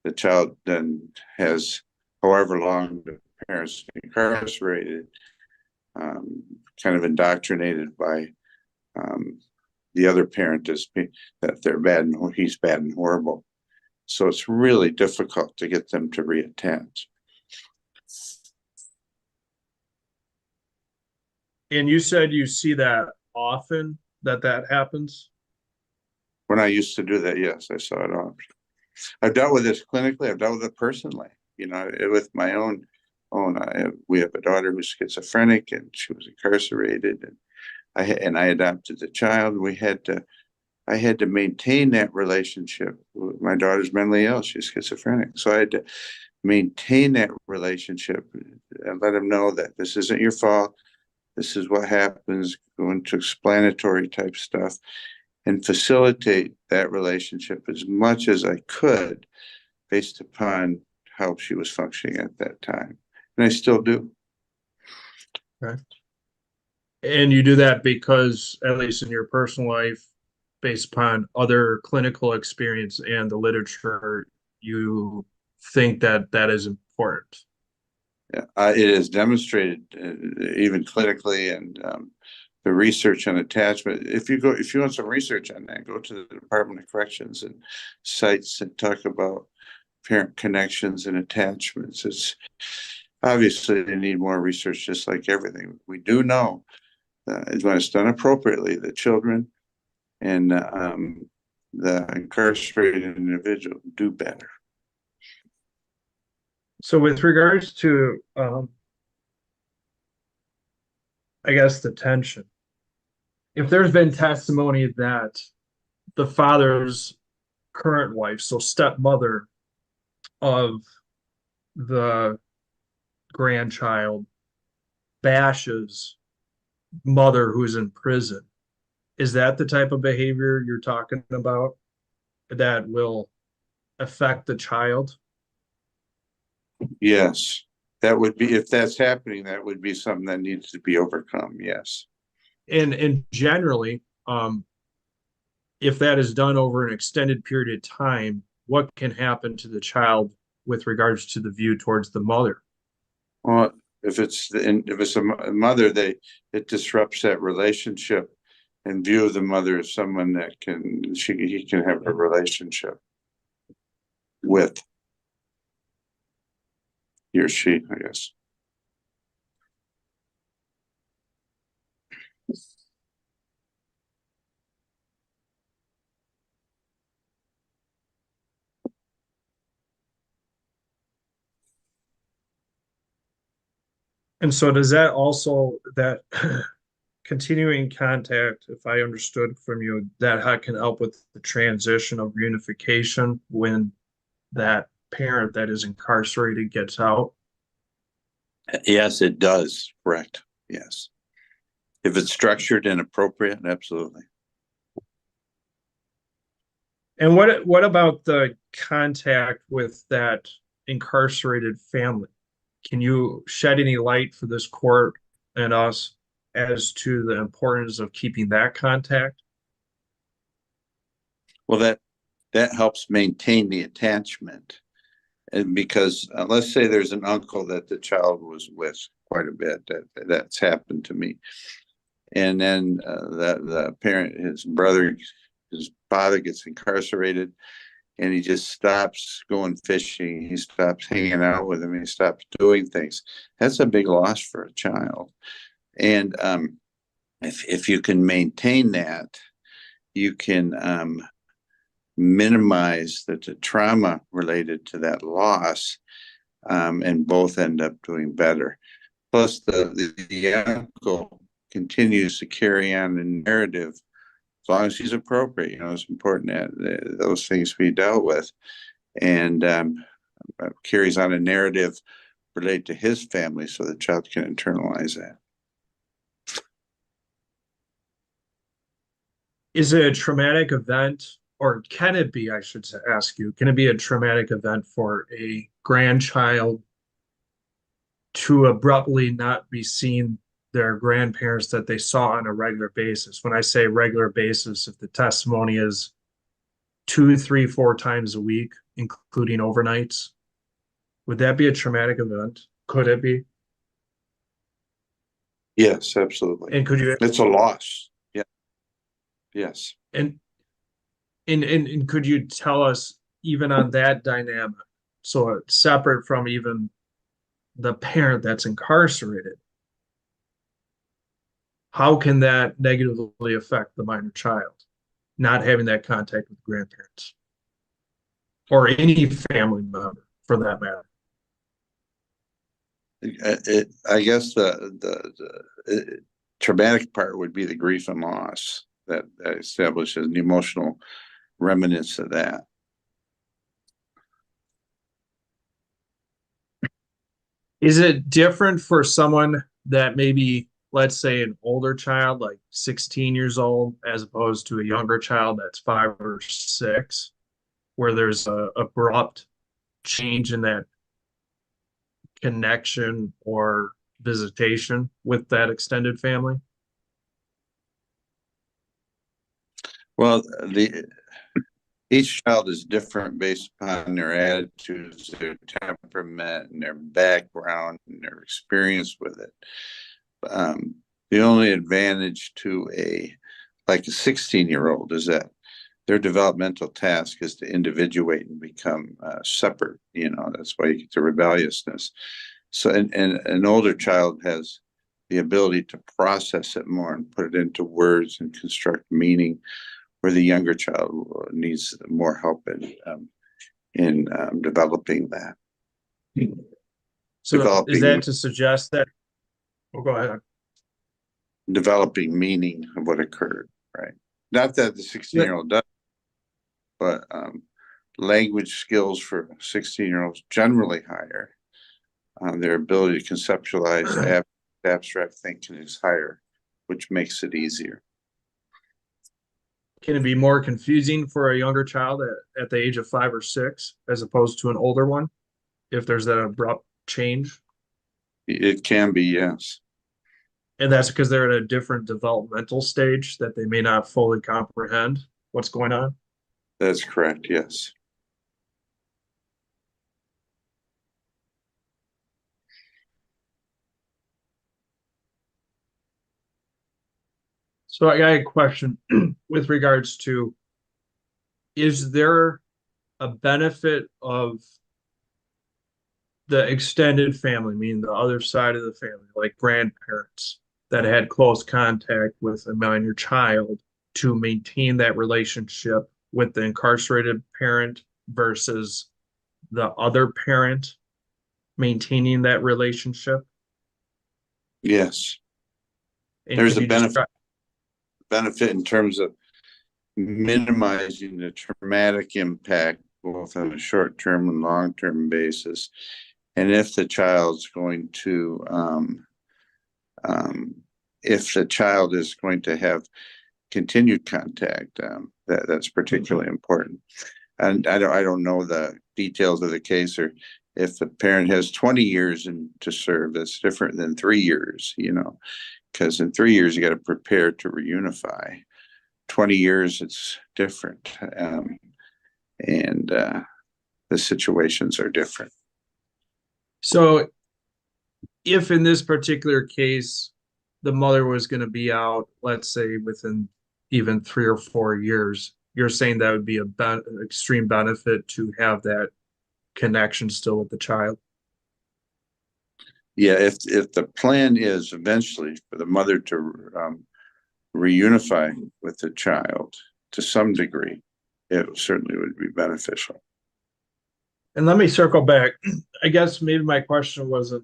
the child then has however long the parents incarcerated, kind of indoctrinated by the other parent that they're bad and he's bad and horrible. So it's really difficult to get them to reattach. And you said you see that often, that happens? When I used to do that, yes, I saw it often. I've dealt with this clinically. I've dealt with it personally. With my own. We have a daughter who's schizophrenic, and she was incarcerated, and I adopted the child. I had to maintain that relationship. My daughter's mentally ill. She's schizophrenic. So I had to maintain that relationship and let them know that this isn't your fault. This is what happens, go into explanatory type stuff and facilitate that relationship as much as I could based upon how she was functioning at that time. And I still do. Right. And you do that because, at least in your personal life, based upon other clinical experience and the literature, you think that that is important. Yeah, it is demonstrated even clinically and the research on attachment. If you want some research on that, go to the Department of Corrections and sites that talk about parent connections and attachments. It's obviously they need more research, just like everything. We do know that when it's done appropriately, the children and the incarcerated individual do better. So with regards to, I guess, the tension, if there's been testimony that the father's current wife, so stepmother of the grandchild, bashes mother who's in prison, is that the type of behavior you're talking about that will affect the child? Yes, that would be, if that's happening, that would be something that needs to be overcome. Yes. And generally, if that is done over an extended period of time, what can happen to the child with regards to the view towards the mother? Well, if it's a mother, it disrupts that relationship and view of the mother as someone that he can have a relationship with. He or she, I guess. And so does that also, that continuing contact, if I understood from you, that can help with the transition of reunification when that parent that is incarcerated gets out? Yes, it does. Correct. Yes. If it's structured and appropriate, absolutely. And what about the contact with that incarcerated family? Can you shed any light for this court and us as to the importance of keeping that contact? Well, that helps maintain the attachment. And because let's say there's an uncle that the child was with quite a bit, that's happened to me. And then the parent, his father gets incarcerated and he just stops going fishing. He stops hanging out with him. He stops doing things. That's a big loss for a child. And if you can maintain that, you can minimize the trauma related to that loss, and both end up doing better. Plus, the uncle continues to carry on the narrative as long as he's appropriate. It's important that those things be dealt with, and carries on a narrative related to his family so the child can internalize that. Is it a traumatic event, or can it be, I should ask you, can it be a traumatic event for a grandchild to abruptly not be seeing their grandparents that they saw on a regular basis? When I say regular basis, if the testimony is 2, 3, 4 times a week, including overnights, would that be a traumatic event? Could it be? Yes, absolutely. And could you? It's a loss. Yeah. Yes. And could you tell us even on that dynamic, so separate from even the parent that's incarcerated, how can that negatively affect the minor child, not having that contact with grandparents or any family member for that matter? I guess the traumatic part would be the grief and loss that establishes an emotional remnants of that. Is it different for someone that maybe, let's say, an older child, like 16 years old, as opposed to a younger child that's 5 or 6, where there's a abrupt change in that connection or visitation with that extended family? Well, each child is different based upon their attitudes, their temperament, and their background and their experience with it. The only advantage to a 16-year-old is that their developmental task is to individuate and become separate. That's why you get the rebelliousness. So, and an older child has the ability to process it more and put it into words and construct meaning, where the younger child needs more help in developing that. So is that to suggest that? Oh, go ahead. Developing meaning of what occurred, right? Not that the 16-year-old does, but language skills for 16-year-olds generally higher. Their ability to conceptualize abstract thinking is higher, which makes it easier. Can it be more confusing for a younger child at the age of 5 or 6 as opposed to an older one if there's that abrupt change? It can be, yes. And that's because they're at a different developmental stage that they may not fully comprehend what's going on? That's correct, yes. So I got a question with regards to, is there a benefit of the extended family, meaning the other side of the family, like grandparents that had close contact with a minor child, to maintain that relationship with the incarcerated parent versus the other parent maintaining that relationship? Yes. And There's could a you benefit in terms of minimizing the traumatic impact, both on a short-term and long-term basis. And if the child's going to, if the child is going to have continued contact, that's particularly important. And I don't know the details of the case, or if the parent has 20 years to serve, that's different than 3 years, because in 3 years you got to prepare to reunify. 20 years, it's different. And the situations are different. So if in this particular case, the mother was going to be out, let's say within even 3 or 4 years, you're saying that would be an extreme benefit to have that connection still with the child? Yeah, if the plan is eventually for the mother to reunify with the child to some degree, it certainly would be beneficial. And let me circle back. I guess maybe my question wasn't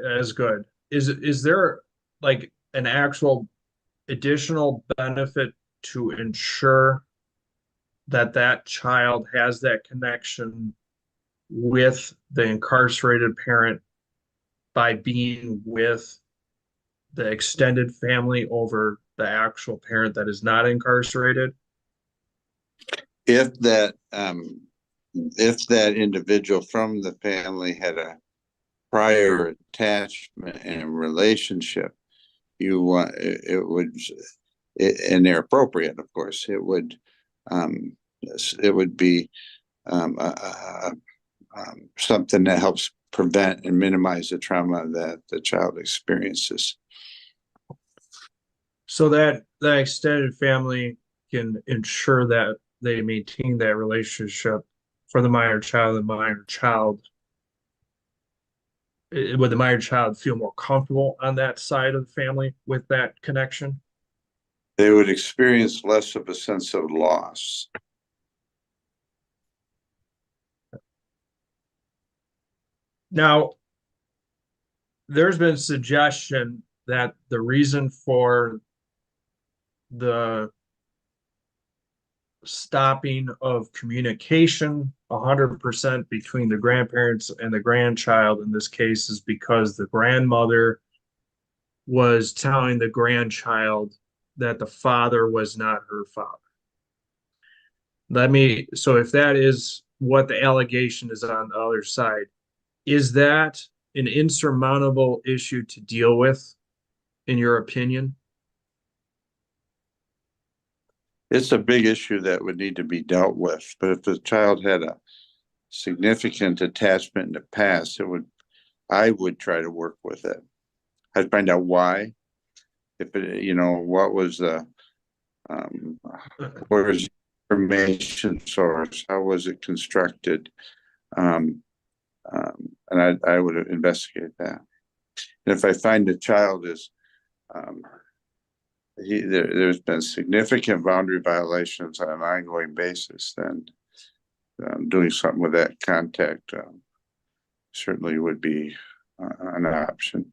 as good. Is there like an actual additional benefit to ensure that that child has that connection with the incarcerated parent by being with the extended family over the actual parent that is not incarcerated? If that individual from the family had a prior attachment and relationship, and they're appropriate, of course, it would be something that helps prevent and minimize the trauma that the child experiences. So that extended family can ensure that they maintain that relationship for the minor child. Would the minor child feel more comfortable on that side of the family with that connection? They would experience less of a sense of loss. Now, there's been suggestion that the reason for the stopping of communication 100% between the grandparents and the grandchild in this case is because the grandmother was telling the grandchild that the father was not her father. So if that is what the allegation is on the other side, is that an insurmountable issue to deal with, in your opinion? It's a big issue that would need to be dealt with, but if the child had a significant attachment in the past, I would try to work with it. I'd find out why. If it, what was the, where is the information source? How was it constructed? And I would investigate that. And if I find the child is, there's been significant boundary violations on an ongoing basis, then doing something with that contact certainly would be an option.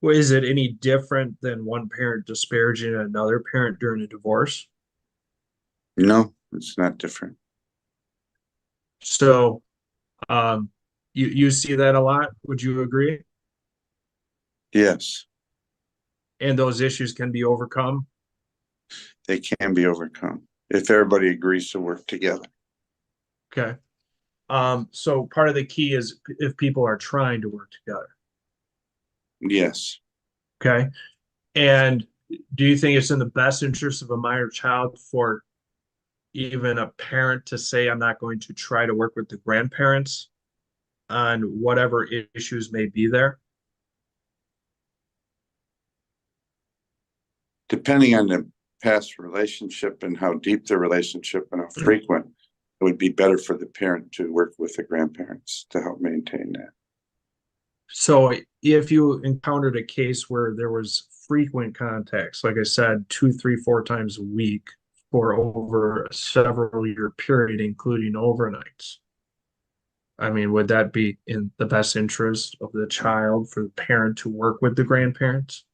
Well, is it any different than one parent disparaging another parent during a divorce? No, it's not different. So, you see that a lot. Would you agree? Yes, And those issues can be overcome. they can be overcome if everybody agrees to work together. Okay. So part of the key is if people are trying to work together. Yes, Okay. And do you think it's in the best interest of a minor child for even a parent to say, I'm not going to try to work with the grandparents on whatever issues may be there? depending on the past relationship and how deep the relationship and how frequent, it would be better for the parent to work with the grandparents to help maintain that. So if you encountered a case where there was frequent contacts, like I said, 2, 3, 4 times a week for over a several year period, including overnights, I mean, would that be in the best interest of the child for the parent to work with the grandparents?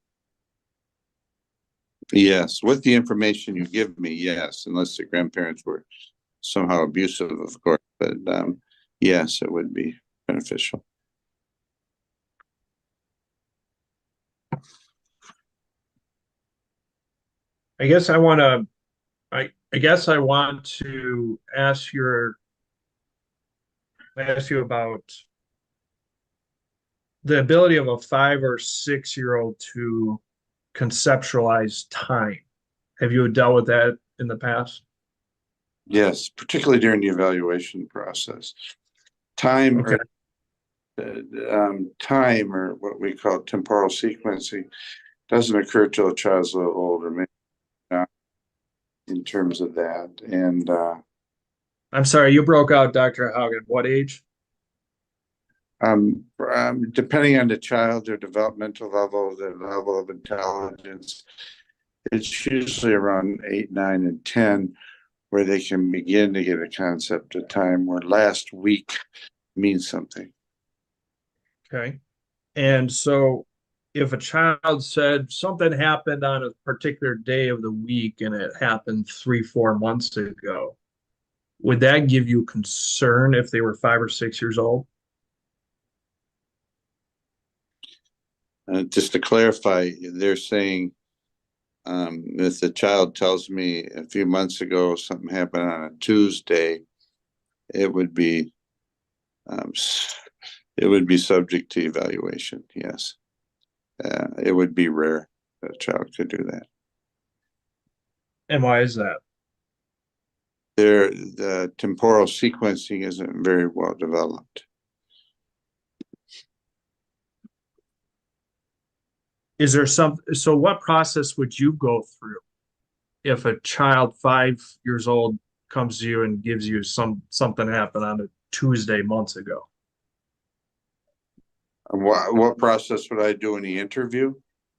Yes, with the information you give me, yes, unless the grandparents were somehow abusive, of course, but yes, it would be beneficial. I guess I want to, I guess I want to ask you about the ability of a 5 or 6-year-old to conceptualize time. Have you dealt with that in the past? Yes, particularly during the evaluation process. Time Okay. time, or what we call temporal sequencing, doesn't occur till a child's a little older, maybe not in terms of that. And I'm sorry, you broke out, Dr. Haugen. What age? depending on the child, their developmental level, their level of intelligence, it's usually around 8, 9, and 10 where they can begin to get a concept of time, where last week means something. Okay. And so if a child said something happened on a particular day of the week and it happened 3, 4 months ago, would that give you concern if they were 5 or 6 years old? Just to clarify, they're saying if the child tells me a few months ago something happened on a Tuesday, it would be subject to evaluation. Yes, it would be rare that a child could do that. And why is that? The temporal sequencing isn't very well developed. Is there so what process would you go through if a child 5 years old comes to you and gives you something happened on a Tuesday months ago? What process would I do in the interview?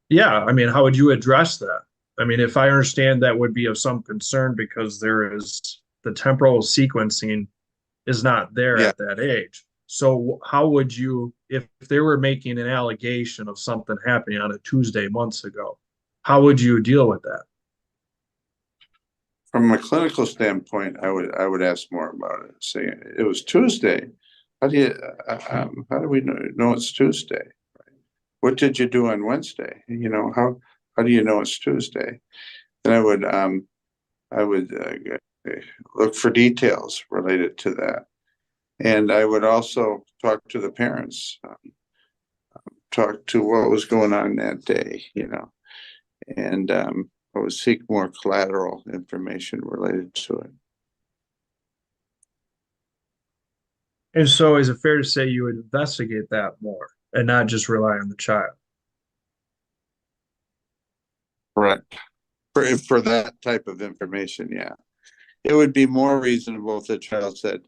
Yeah, I mean, how would you address that? I mean, if I understand that would be of some concern because the temporal sequencing is not there Yeah. at that age. So how would you if they were making an allegation of something happening on a Tuesday months ago, how would you deal with that? From a clinical standpoint, I would ask more about it. Say it was Tuesday. How do you how do we know it's Tuesday? What did you do on Wednesday? You know, how do you know it's Tuesday? Then I would look for details related to that, and I would also talk to the parents, talk to what was going on that day. You know, and I would seek more collateral information related to it. And so is it fair to say you would investigate that more and not just rely on the child? Correct. For that type of information, yeah. It would be more reasonable if the child said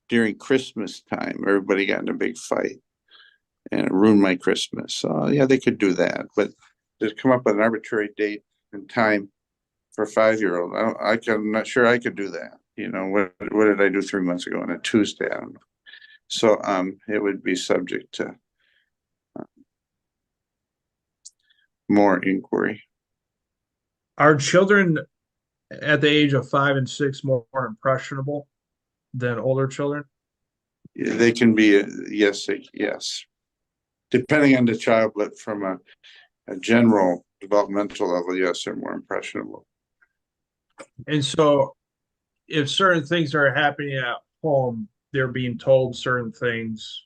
during Christmas time, everybody got in a big fight and it ruined my Christmas. So yeah, they could do that, but to come up with an arbitrary date and time for a 5-year-old, I'm not sure I could do that. You know, what did I do 3 months ago on a Tuesday? I don't know. So it would be subject to more inquiry. Are children at the age of 5 and 6 more impressionable than older children? They can be, yes, yes, depending on the child, but from a general developmental level, yes, they're more impressionable. And so if certain things are happening at home, they're being told certain things,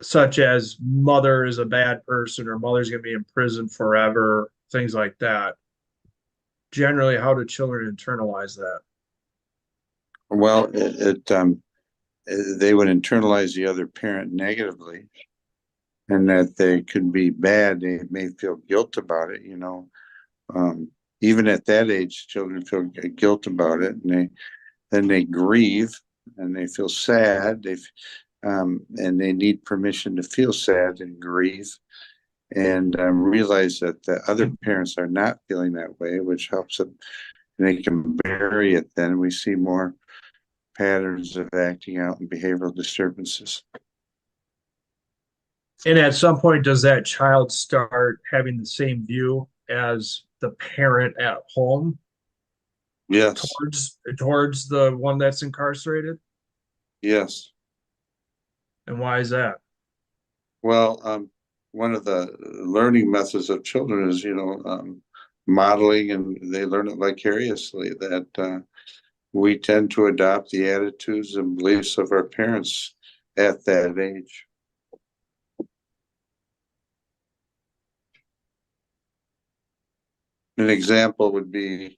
such as mother is a bad person or mother's going to be in prison forever, things like that. Generally, how do children internalize that? Well, they would internalize the other parent negatively, and that they could be bad. They may feel guilt about it, you know. Even at that age, children feel guilt about it, and they grieve and they feel sad. And they need permission to feel sad and grieve, and realize that the other parents are not feeling that way, which helps them. They can bury it. Then we see more patterns of acting out and behavioral disturbances. And at some point, does that child start having the same view as the parent at home Yes. towards the one that's incarcerated? Yes. And why is that? Well, one of the learning methods of children is, modeling, and they learn it vicariously, that we tend to adopt the attitudes and beliefs of our parents at that age. An example would be,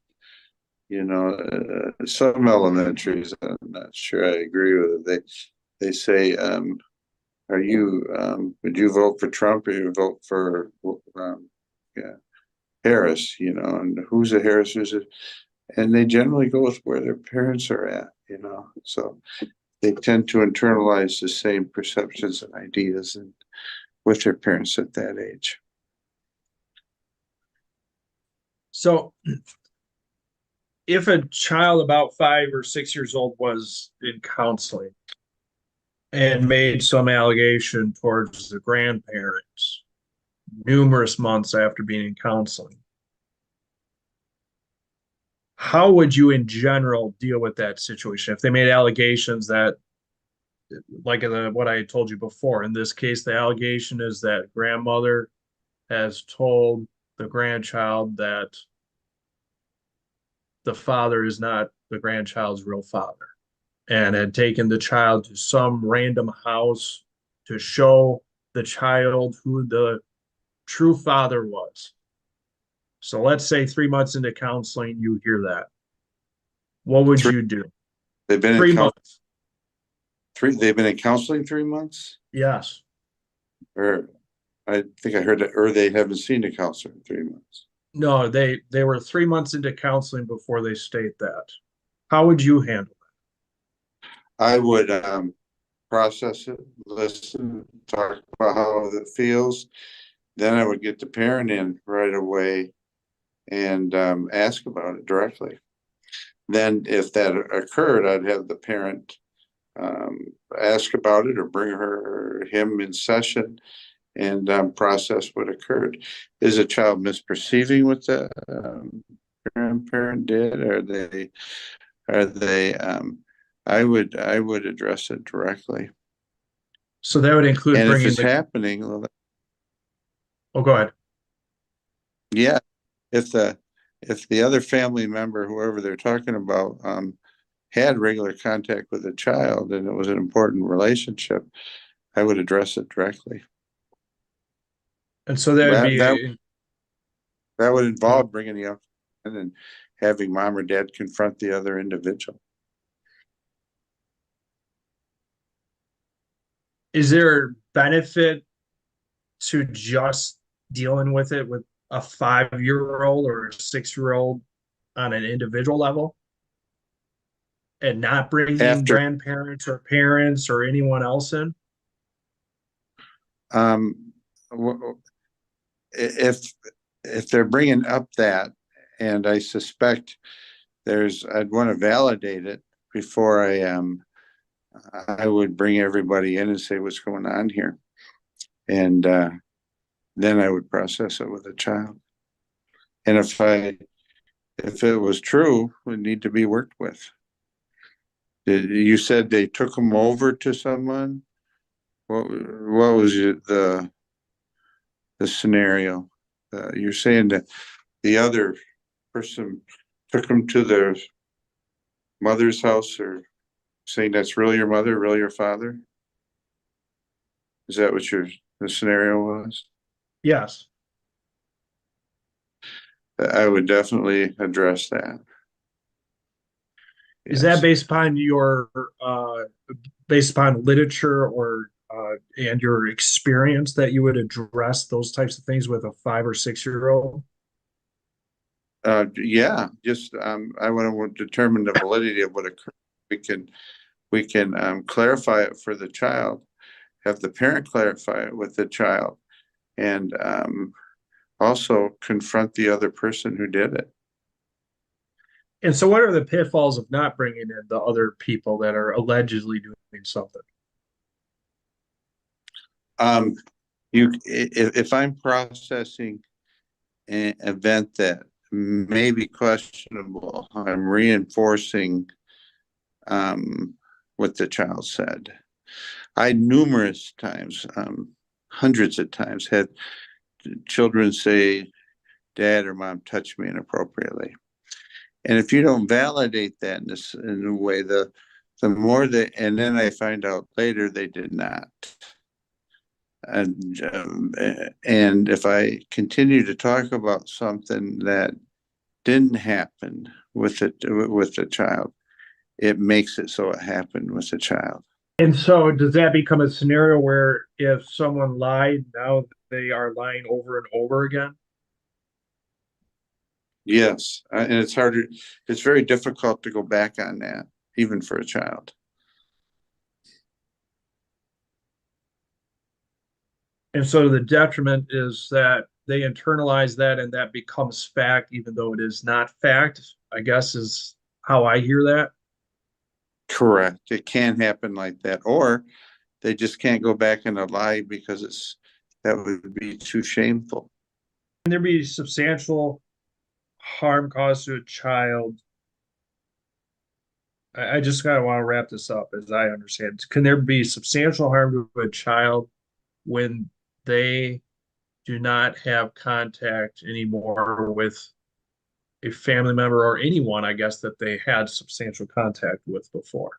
some elementaries, I'm not sure I agree with it. They say, would you vote for Trump or you vote for Harris, and who's a Harris, who's a, and they generally go with where their parents are at, so they tend to internalize the same perceptions and ideas and with their parents at that age. So if a child about 5 or 6 years old was in counseling and made some allegation towards the grandparents numerous months after being in counseling, how would you in general deal with that situation? If they made allegations that, like what I told you before, in this case, the allegation is that grandmother has told the grandchild that the father is not the grandchild's real father, and had taken the child to some random house to show the child who the true father was. So let's say 3 months into counseling, you hear that. What would you do? They've been 3 months. They've been in counseling 3 months? Yes. Or I think I heard that, or they haven't seen a counselor in 3 months. No, they were 3 months into counseling before they state that. How would you handle it? I would process it, listen, talk about how it feels. Then I would get the parent in right away and ask about it directly. Then if that occurred, I'd have the parent ask about it or bring him in session and process what occurred. Is a child misperceiving what the grandparent did? Are they I would address it directly. So that would include And if bringing it's the, happening, well, oh, go ahead. yeah, if the other family member, whoever they're talking about, had regular contact with the child and it was an important relationship, I would address it directly. And so that would That be, that would involve bringing the young in and having mom or dad confront the other individual. is there benefit to just dealing with it with a 5-year-old or a 6-year-old on an individual level? And not bringing After grandparents or parents or anyone else in? um, if they're bringing up that, and I suspect I'd want to validate it before I would bring everybody in and say what's going on here, and then I would process it with a child. And if it was true, it would need to be worked with. You said they took them over to someone? What was the scenario? You're saying that the other person took them to their mother's house, or saying that's really your mother, really your father? Is that what the scenario was? Yes. I would definitely address that. Is that Yes. based upon based upon literature or and your experience that you would address those types of things with a 5 or 6-year-old? Yeah, just I want to determine the validity of what occurred. We can clarify it for the child, have the parent clarify it with the child, and also confront the other person who did it. And so, what are the pitfalls of not bringing in the other people that are allegedly doing something? If I'm processing an event that may be questionable, I'm reinforcing what the child said. I numerous times, hundreds of times, had children say, "Dad or Mom touched me inappropriately," and if you don't validate that in a way, the more and then I find out later they did not. And if I continue to talk about something that didn't happen with the child, it makes it so it happened with the child. And so, does that become a scenario where if someone lied, now they are lying over and over again? Yes, and it's harder. It's very difficult to go back on that, even for a child. And so the detriment is that they internalize that and that becomes fact, even though it is not fact, I guess is how I hear that. Correct. It can happen like that, or they just can't go back and lie because that would be too shameful. Can there be substantial harm caused to a child? I just kind of want to wrap this up as I understand. Can there be substantial harm to a child when they do not have contact anymore with a family member or anyone, I guess, that they had substantial contact with before?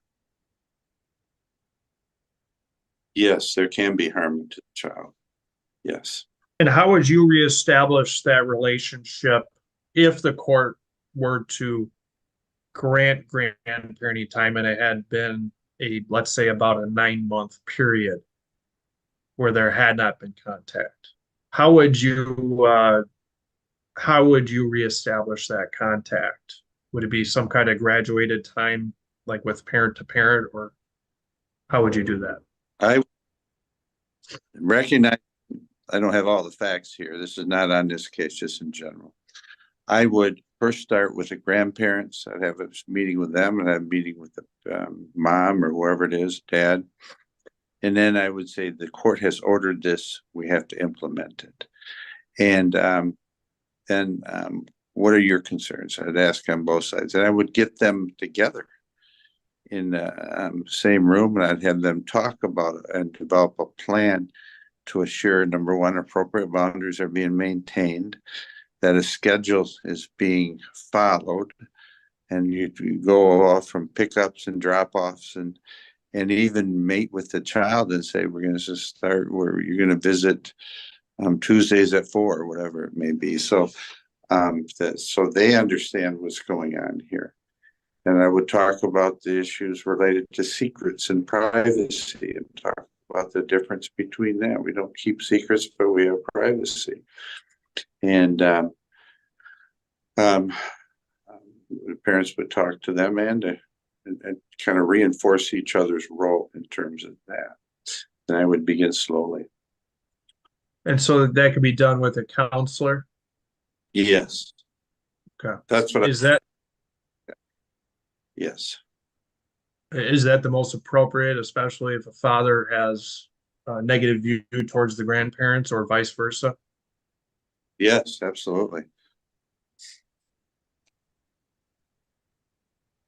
Yes, there can be harm to the child. Yes. And how would you reestablish that relationship if the court were to grant grandparenting time and it had been let's say, about a 9-month period where there had not been contact? How would you reestablish that contact? Would it be some kind of graduated time, like with parent to parent, or how would you do that? I recognize I don't have all the facts here. This is not on this case, just in general. I would first start with the grandparents. I'd have a meeting with them, and I'd have a meeting with the mom or whoever it is, dad. And then I would say the court has ordered this, we have to implement it. And then what are your concerns? I'd ask on both sides, and I would get them together in the same room, and I'd have them talk about it and develop a plan to assure, number one, appropriate boundaries are being maintained, that a schedule is being followed, and you go off from pickups and drop-offs, and even meet with the child and say, we're going to just start where you're going to visit Tuesdays at 4 or whatever it may be. So so they understand what's going on here. And I would talk about the issues related to secrets and privacy, and talk about the difference between that. We don't keep secrets, but we have privacy. And the parents would talk to them and kind of reinforce each other's role in terms of that. And I would begin slowly. And so that could be done with a counselor? Yes. Okay. That's what yes. Is that the most appropriate, especially if a father has a negative view towards the grandparents or vice versa? Yes, absolutely.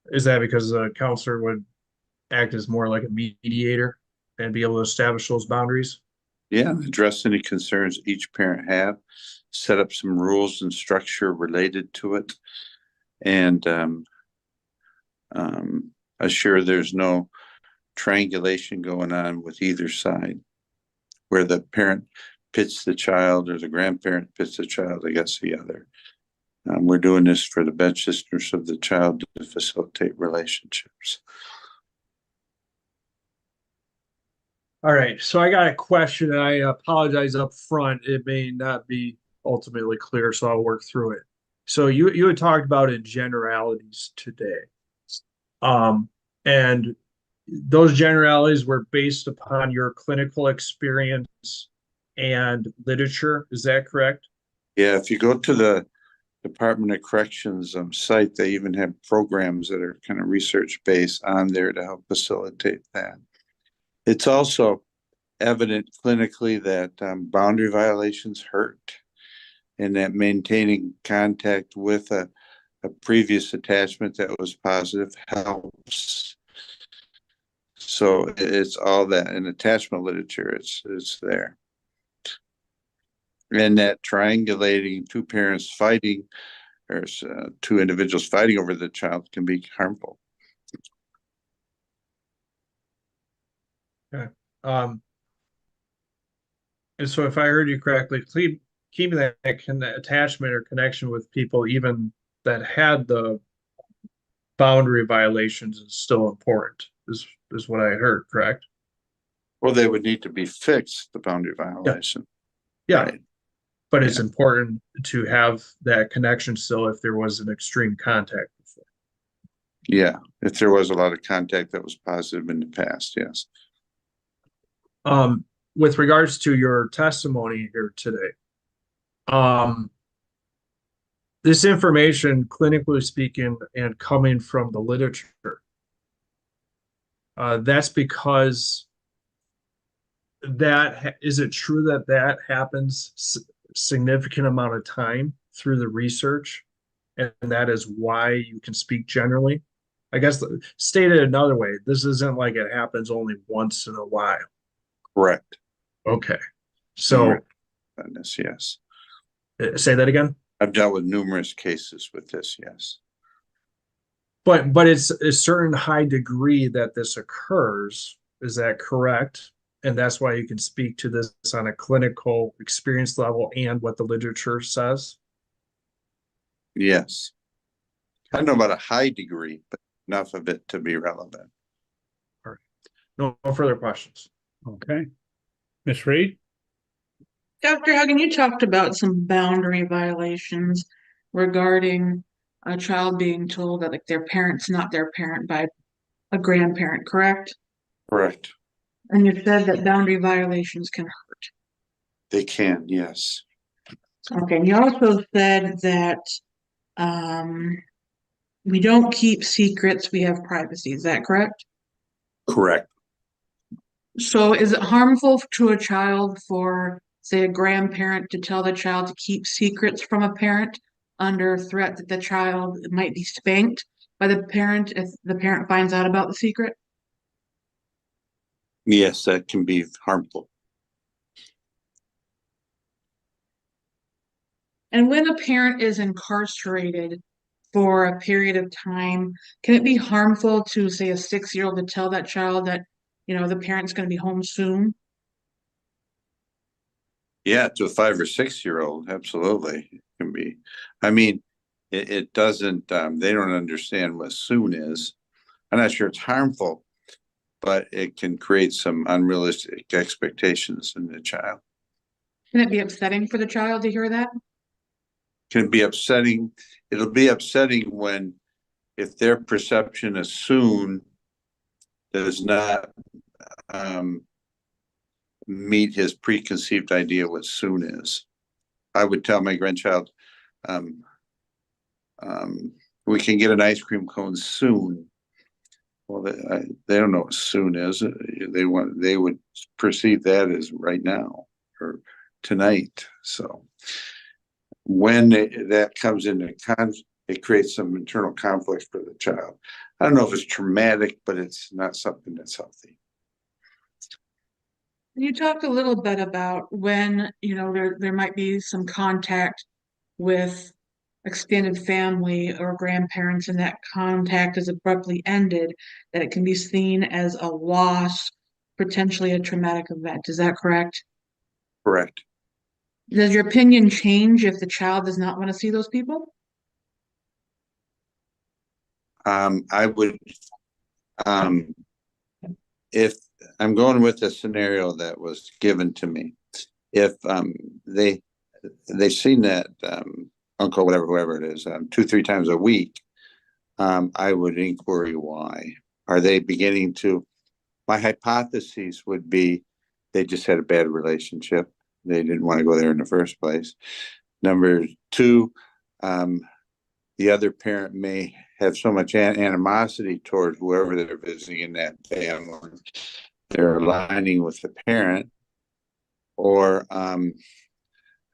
Is that because a counselor would act as more like a mediator and be able to establish those boundaries? Yeah, address any concerns each parent have, set up some rules and structure related to it, and assure there's no triangulation going on with either side, where the parent pits the child or the grandparent pits the child against the other. We're doing this for the best interest of the child to facilitate relationships. All right, so I got a question, and I apologize up front. It may not be ultimately clear, so I'll work through it. So you had talked about in generalities today. And those generalities were based upon your clinical experience and literature. Is that correct? Yeah, if you go to the Department of Corrections site, they even have programs that are kind of research-based on there to help facilitate that. It's also evident clinically that boundary violations hurt, and that maintaining contact with a previous attachment that was positive helps. So it's all that in attachment literature, it's there. And that triangulating two parents fighting or two individuals fighting over the child can be harmful. Okay. And so if I heard you correctly, keeping that attachment or connection with people, even that had the boundary violations, is still important, is what I heard, correct? Well, they would need to be fixed, the boundary violation. Yeah. Right. But it's important to have that connection still if there was an extreme contact before. Yeah, if there was a lot of contact that was positive in the past, yes. With regards to your testimony here today, this information, clinically speaking, and coming from the literature, that's because is it true that happens significant amount of time through the research, and that is why you can speak generally? I guess stated another way, this isn't like it happens only once in a while. Correct. Okay. So yes. Say that again. I've dealt with numerous cases with this, yes. But it's a certain high degree that this occurs. Is that correct? And that's why you can speak to this on a clinical experience level and what the literature says? Yes. I don't know about a high degree, but enough of it to be relevant. All right. No further questions. Okay. Ms. Reed? Dr. Huggin, you talked about some boundary violations regarding a child being told that like their parent's not their parent by a grandparent, correct? Correct. And you said that boundary violations can hurt. They can, yes. Okay, and you also said that We don't keep secrets, we have privacy, is that correct? Correct. So is it harmful to a child for, say, a grandparent to tell the child to keep secrets from a parent under threat that the child might be spanked by the parent if the parent finds out about the secret? Yes, that can be harmful. And when a parent is incarcerated for a period of time, can it be harmful to, say, a 6-year-old to tell that child that, the parent's going to be home soon? Yeah, to a 5 or 6-year-old, absolutely. It can be. I mean, it doesn't, they don't understand what soon is. I'm not sure it's harmful, but it can create some unrealistic expectations in the child. Can it be upsetting for the child to hear that? Can be upsetting. It'll be upsetting when, if their perception of soon does not meet his preconceived idea what soon is. I would tell my grandchild, we can get an ice cream cone soon. Well, they don't know what soon is. They would perceive that as right now or tonight. So when that comes into it creates some internal conflict for the child. I don't know if it's traumatic, but it's not something that's healthy. You talked a little bit about when, there might be some contact with extended family or grandparents and that contact is abruptly ended, that it can be seen as a loss, potentially a traumatic event. Is that correct? Correct. Does your opinion change if the child does not want to see those people? I would, if I'm going with the scenario that was given to me, if they've seen that uncle, whoever it is, 2-3 times a week, I would inquiry why. Are they beginning to? My hypotheses would be they just had a bad relationship. They didn't want to go there in the first place. Number two, the other parent may have so much animosity toward whoever they're visiting in that family. They're aligning with the parent. Or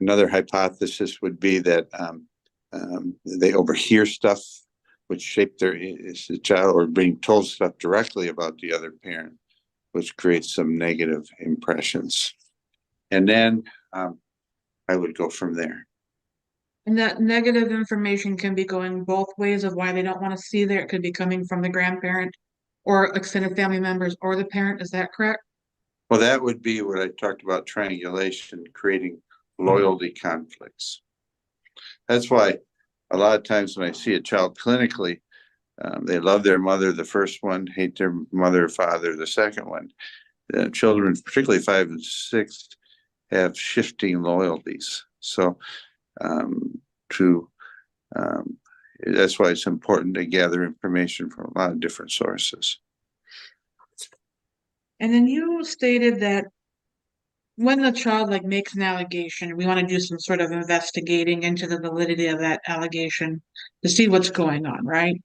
another hypothesis would be that they overhear stuff which shape their child, or being told stuff directly about the other parent, which creates some negative impressions. And then I would go from there. And that negative information can be going both ways of why they don't want to see there. It could be coming from the grandparent or extended family members or the parent. Is that correct? Well, that would be what I talked about, triangulation, creating loyalty conflicts. That's why a lot of times when I see a child clinically, they love their mother, the first one, hate their mother or father, the second one. Children, particularly 5 and 6, have shifting loyalties. So that's why it's important to gather information from a lot of different sources. And then you stated that when the child makes an allegation, we want to do some sort of investigating into the validity of that allegation to see what's going on, right?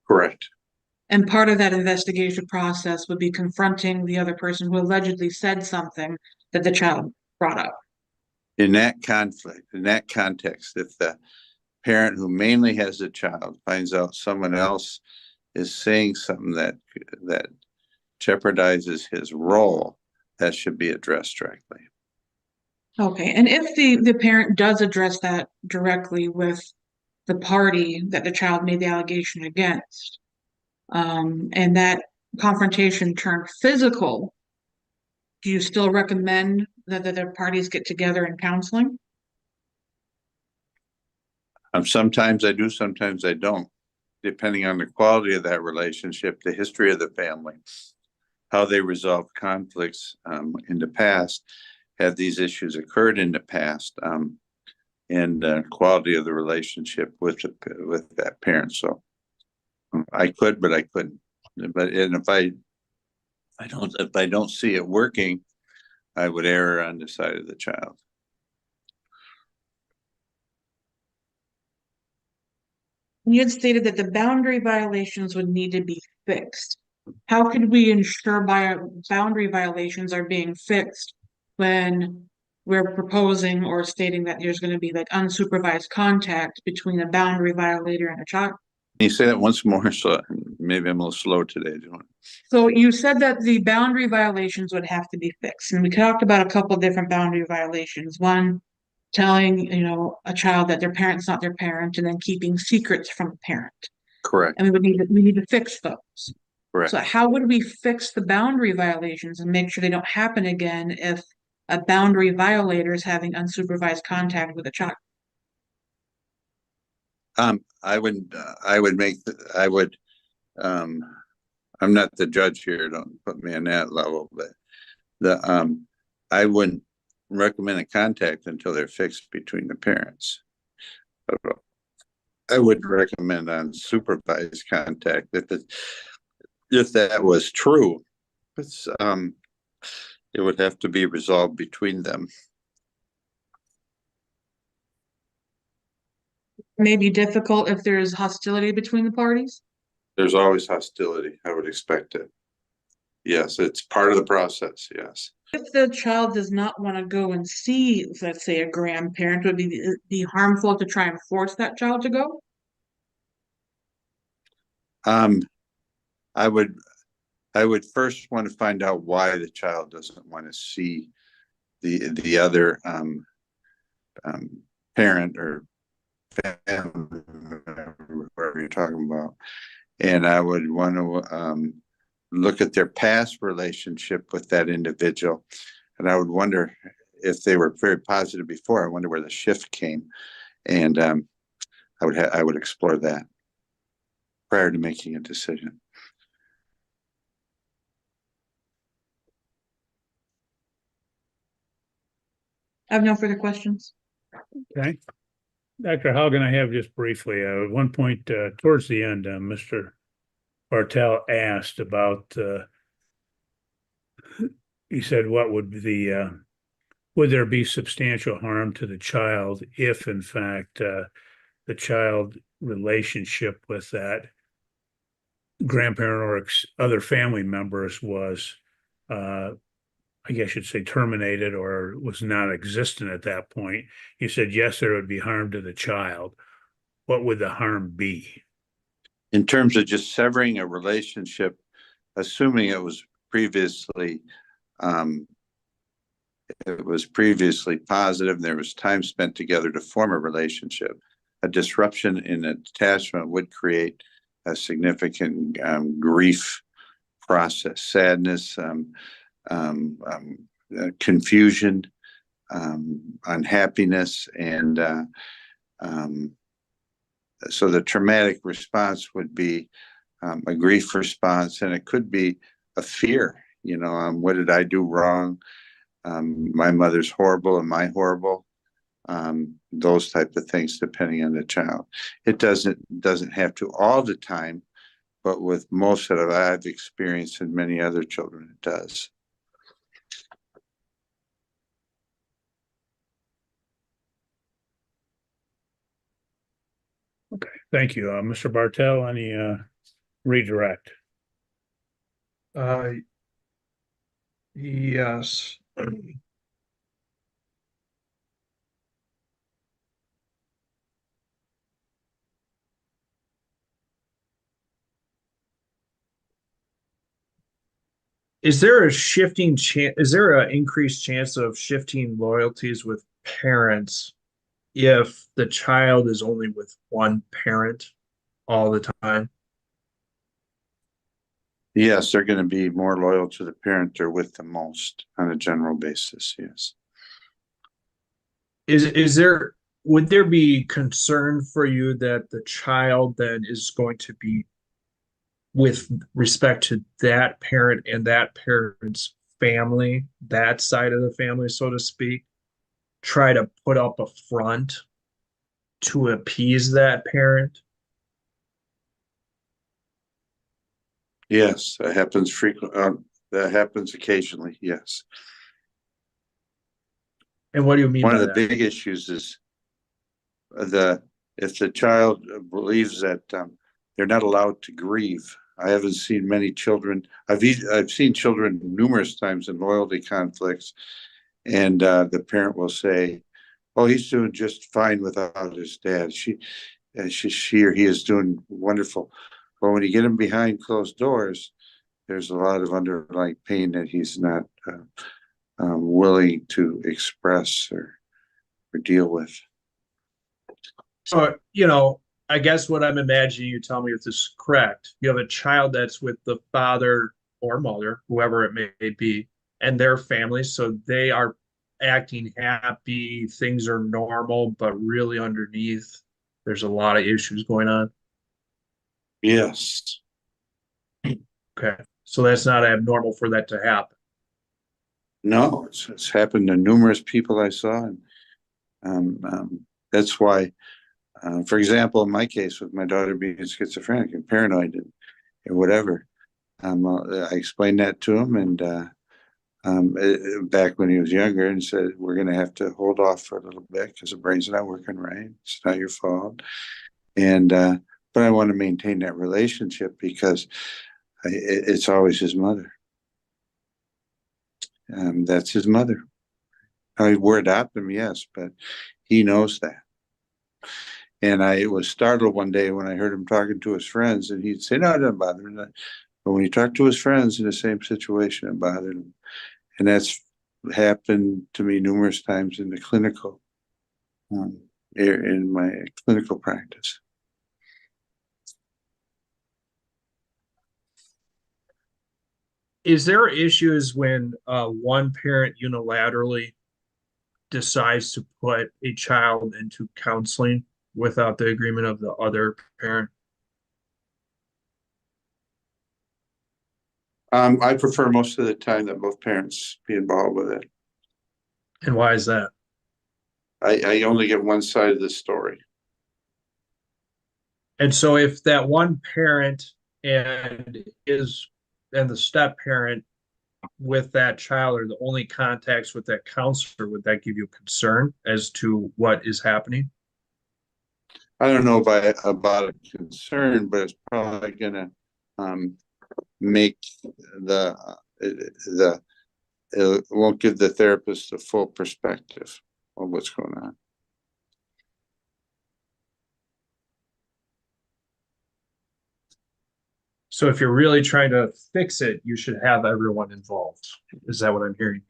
Correct. And part of that investigation process would be confronting the other person who allegedly said something that the child brought up. In that conflict, in that context, if the parent who mainly has a child finds out someone else is saying something that jeopardizes his role, that should be addressed directly. Okay, and if the parent does address that directly with the party that the child made the allegation against, and that confrontation turned physical, do you still recommend that the parties get together in counseling? Sometimes I do, sometimes I don't, depending on the quality of that relationship, the history of the family, how they resolve conflicts in the past, have these issues occurred in the past, and quality of the relationship with that parent. So I could, but I couldn't. But if I don't see it working, I would err on the side of the child. You had stated that the boundary violations would need to be fixed. How could we ensure boundary violations are being fixed when we're proposing or stating that there's going to be like unsupervised contact between a boundary violator and a child? Can you say that once more? So maybe I'm a little slow today. So you said that the boundary violations would have to be fixed, and we talked about a couple of different boundary violations. One, telling, a child that their parent's not their parent, and then keeping secrets from a parent. Correct. And we need to fix those. Correct. So how would we fix the boundary violations and make sure they don't happen again if a boundary violator is having unsupervised contact with a child? I would, I'm not the judge here, don't put me on that level, but I wouldn't recommend a contact until they're fixed between the parents. I would recommend unsupervised contact if that was true. It would have to be resolved between them. May be difficult if there's hostility between the parties. There's always hostility. I would expect it. Yes, it's part of the process. Yes. If the child does not want to go and see, let's say, a grandparent, would it be harmful to try and force that child to go? I would first want to find out why the child doesn't want to see the other parent or family member, whoever you're talking about, and I would want to look at their past relationship with that individual, and I would wonder if they were very positive before. I wonder where the shift came, and I would explore that prior to making a decision. I have no further questions. Okay. Dr. Haugen, I have just briefly, at one point towards the end, Mr. Bartel asked about, he said, what would would there be substantial harm to the child if, in fact, the child relationship with that grandparent or other family members was, I guess you'd say, terminated or was non-existent at that point? You said, yes, there would be harm to the child. What would the harm be? In terms of just severing a relationship, assuming it was previously positive, there was time spent together to form a relationship, a disruption in attachment would create a significant grief process, sadness, confusion, unhappiness, and so the traumatic response would be a grief response, and it could be a fear. What did I do wrong? My mother's horrible. Am I horrible? Those type of things, depending on the child. It doesn't have to all the time, but with most of it I've experienced and many other children, it does. Okay, thank you. Mr. Bartel, any redirect? Yes. Is there a shifting chance? Is there an increased chance of shifting loyalties with parents if the child is only with one parent all the time? Yes, they're going to be more loyal to the parent they're with the most on a general basis. Yes. Would there be concern for you that the child then is going to be, with respect to that parent and that parent's family, that side of the family, so to speak, try to put up a front to appease that parent? Yes, that happens frequently. That happens occasionally. Yes. And what do you mean One by of the that? big issues is the if the child believes that they're not allowed to grieve. I haven't seen many children. I've seen children numerous times in loyalty conflicts, and the parent will say, "Oh, he's doing just fine without his dad. She or he is doing wonderful." But when you get him behind closed doors, there's a lot of underlying pain that he's not willing to express or deal with. So, I guess what I'm imagining, you tell me if this is correct. You have a child that's with the father or mother, whoever it may be, and their family. So they are acting happy, things are normal, but really underneath, there's a lot of issues going on. Yes. Okay. So that's not abnormal for that to happen. No, it's happened to numerous people I saw, and that's why, for example, in my case with my daughter being schizophrenic and paranoid and whatever, I explained that to him, and back when he was younger, and said, "We're going to have to hold off for a little bit because the brain's not working right. It's not your fault." And but I want to maintain that relationship because it's always his mother. That's his mother. We're adopting him, yes, but he knows that. And I was startled one day when I heard him talking to his friends, and he'd say, "No, it doesn't bother me." But when he talked to his friends in the same situation, it bothered him. And that's happened to me numerous times in the clinical, in my clinical practice. Is there issues when one parent unilaterally decides to put a child into counseling without the agreement of the other parent? I prefer most of the time that both parents be involved with it. And why is that? I only get one side of the story. And so if that one parent and the step parent with that child are the only contacts with that counselor, would that give you concern as to what is happening? I don't know about a concern, but it's probably gonna make it won't give the therapist a full perspective of what's going on. So if you're really trying to fix it, you should have everyone involved. Is that what I'm hearing?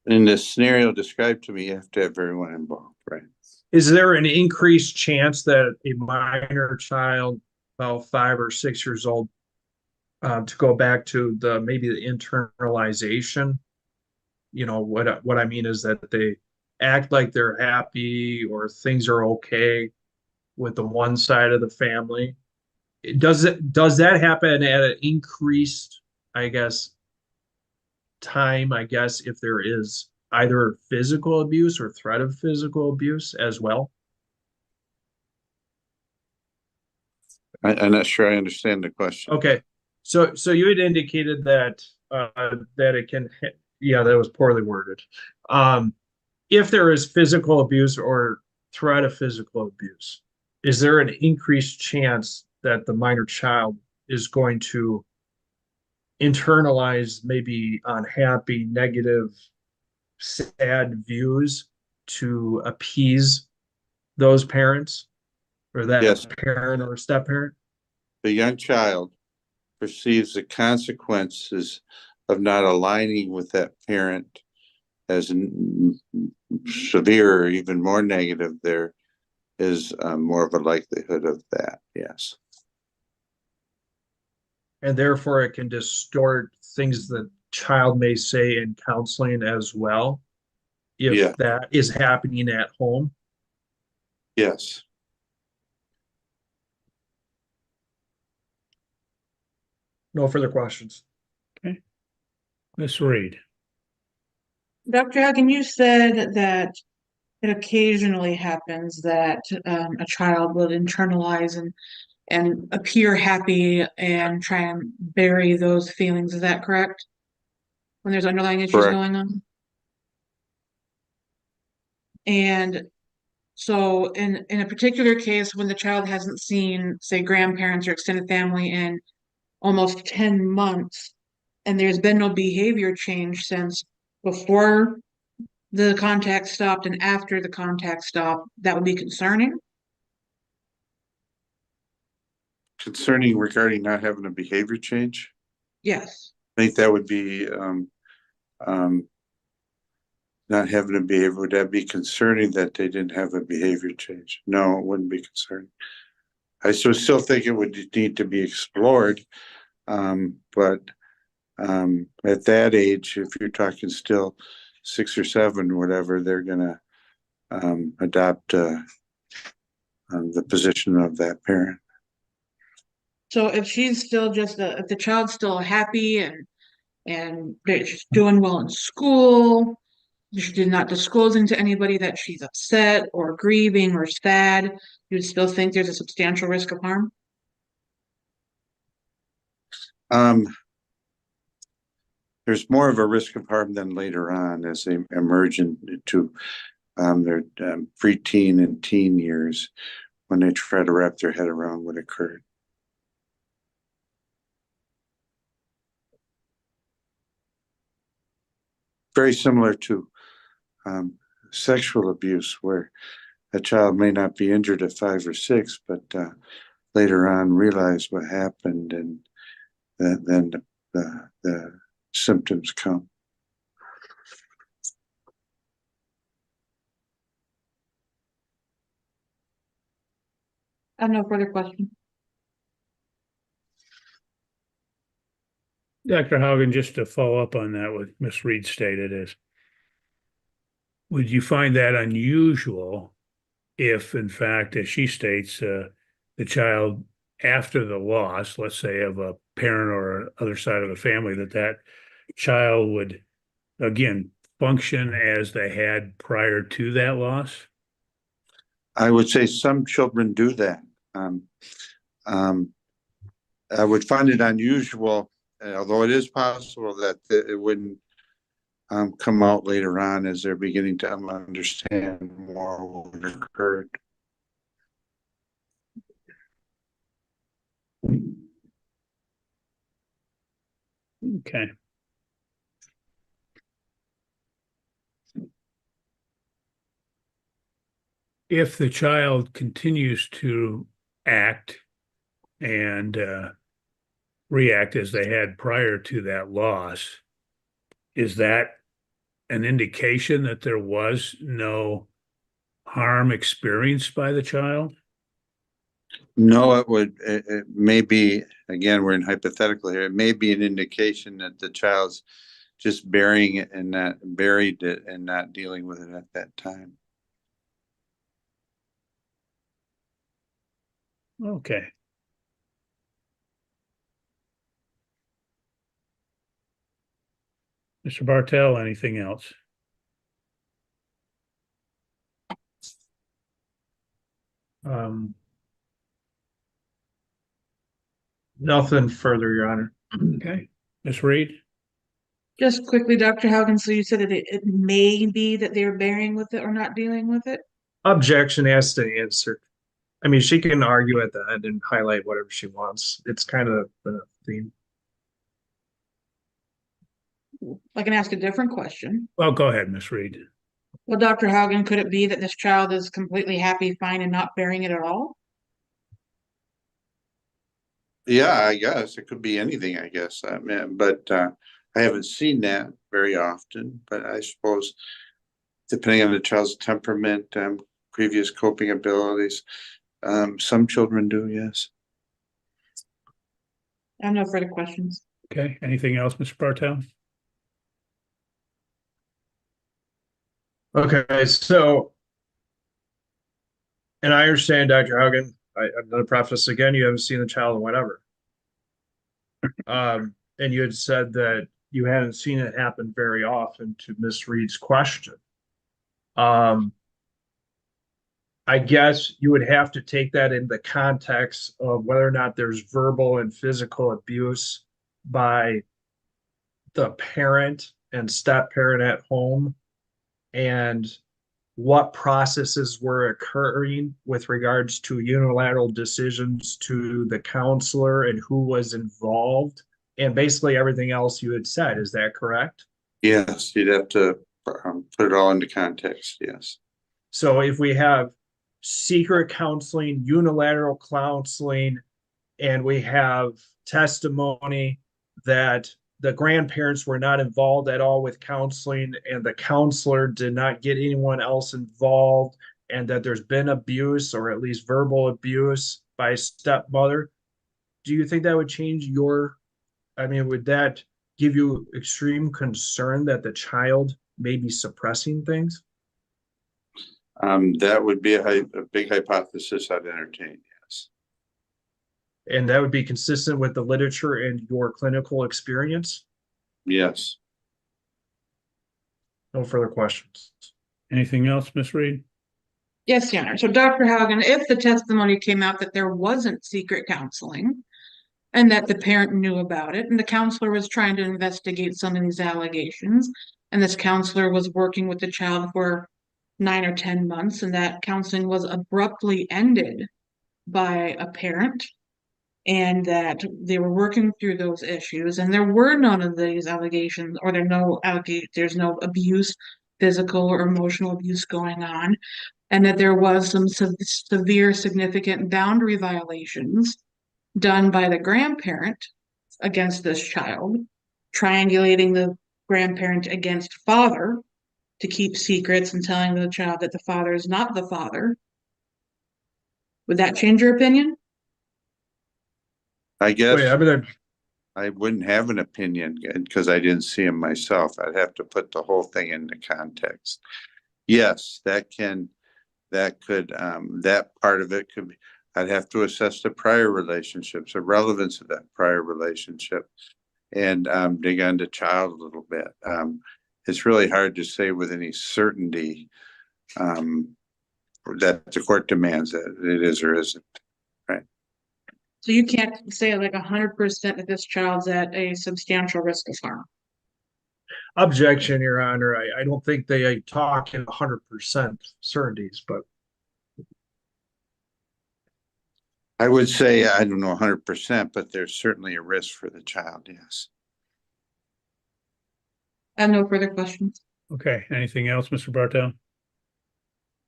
In the scenario described to me, you have to have everyone involved, right? Is there an increased chance that a minor child, about 5 or 6 years old, to go back to maybe the internalization? What I mean is that they act like they're happy or things are okay with the one side of the family. Does that happen at an increased, I guess, time, I guess, if there is either physical abuse or threat of physical abuse as well? I'm not sure I understand the question. Okay. So you had indicated that that it can, yeah, that was poorly worded. If there is physical abuse or threat of physical abuse, is there an increased chance that the minor child is going to internalize maybe unhappy, negative, sad views to appease those parents or that Yes. parent or step parent? The young child perceives the consequences of not aligning with that parent as severe or even more negative. There is more of a likelihood of that, yes. And therefore it can distort things that child may say in counseling as well, if Yeah. that is happening at home. Yes. No further questions. Miss Reed. Dr. Hagen, you said that it occasionally happens that a child will internalize and appear happy and try and bury those feelings. Is that correct? When there's underlying issues Correct. going on? And So in a particular case, when the child hasn't seen, say, grandparents or extended family in almost 10 months, and there's been no behavior change since before the contact stopped and after the contact stopped, that would be concerning. Concerning regarding not having a behavior change, Yes. I think that would be, um, not having a behavior, would that be concerning that they didn't have a behavior change? No, it wouldn't be concerning. I still think it would need to be explored. But at that age, if you're talking still 6 or 7, or whatever, they're gonna adopt the position of that parent. So if she's still if the child's still happy and she's doing well in school, she's not disclosing to anybody that she's upset or grieving or sad, you still think there's a substantial risk of harm? Um, there's more of a risk of harm than later on as they emerge into their preteen and teen years when they try to wrap their head around what occurred. Very similar to sexual abuse, where a child may not be injured at 5 or 6, but later on realize what happened, and then the symptoms come. I have no further questions. Dr. Haugen, just to follow up on that, what Ms. Reed stated is, would you find that unusual if, in fact, as she states, the child after the loss, let's say of a parent or other side of the family, that child would, again, function as they had prior to that loss? I would say some children do that. I would find it unusual, although it is possible that it wouldn't come out later on as they're beginning to understand more what occurred. Okay. If the child continues to act and react as they had prior to that loss, is that an indication that there was no harm experienced by the child? No, it may be, again, we're in hypothetical here, it may be an indication that the child's just burying it and not buried it and not dealing with it at that time. Okay. Mr. Bartell, anything else? Nothing further, Your Honor. Okay. Ms. Reed? Just quickly, Dr. Haugen, so you said that it may be that they're bearing with it or not dealing with it? Objection has to answer. I mean, she can argue at the end and highlight whatever she wants. It's kind of a theme. I can ask a different question. Well, go ahead, Ms. Reed. Well, Dr. Haugen, could it be that this child is completely happy, fine, and not bearing it at all? Yeah, I guess it could be anything, I guess. I mean, but I haven't seen that very often, but I suppose depending on the child's temperament, previous coping abilities, some children do, yes. I have no further questions. Okay. Anything else, Mr. Bartell? Okay, so, and I understand, Dr. Haugen, I'm going to preface again, you haven't seen the child or whatever. And you had said that you hadn't seen it happen very often, to Miss Reed's question. I guess you would have to take that in the context of whether or not there's verbal and physical abuse by the parent and step parent at home, and what processes were occurring with regards to unilateral decisions to the counselor and who was involved, and basically everything else you had said. Is that correct? Yes, you'd have to put it all into context. Yes. So if we have secret counseling, unilateral counseling, and we have testimony that the grandparents were not involved at all with counseling and the counselor did not get anyone else involved, and that there's been abuse or at least verbal abuse by a stepmother, do you think that would change your, I mean, would that give you extreme concern that the child may be suppressing things? That would be a big hypothesis I'd entertain. Yes. And that would be consistent with the literature and your clinical experience? Yes. No further questions. Anything else, Miss Reed? Yes, Your Honor. So Dr. Haugen, if the testimony came out that there wasn't secret counseling and that the parent knew about it and the counselor was trying to investigate some of these allegations and this counselor was working with the child for 9 or 10 months and that counseling was abruptly ended by a parent and that they were working through those issues and there were none of these allegations or there's no abuse, physical or emotional abuse going on, and that there was some severe significant boundary violations done by the grandparent against this child, triangulating the grandparent against father to keep secrets and telling the child that the father is not the father. Would that change your opinion? I guess Wait, I'm gonna, I wouldn't have an opinion because I didn't see him myself. I'd have to put the whole thing into context. Yes, that could, that part of it could be, I'd have to assess the prior relationships, the relevance of that prior relationship, and dig into child a little bit. It's really hard to say with any certainty that the court demands that it is or isn't. Right. So you can't say like 100% that this child's at a substantial risk of harm. objection, Your Honor. I don't think they talk in 100% certainties, but I would say, I don't know 100%, but there's certainly a risk for the child. Yes. I have no further questions. Okay, anything else, Mr. Bartel?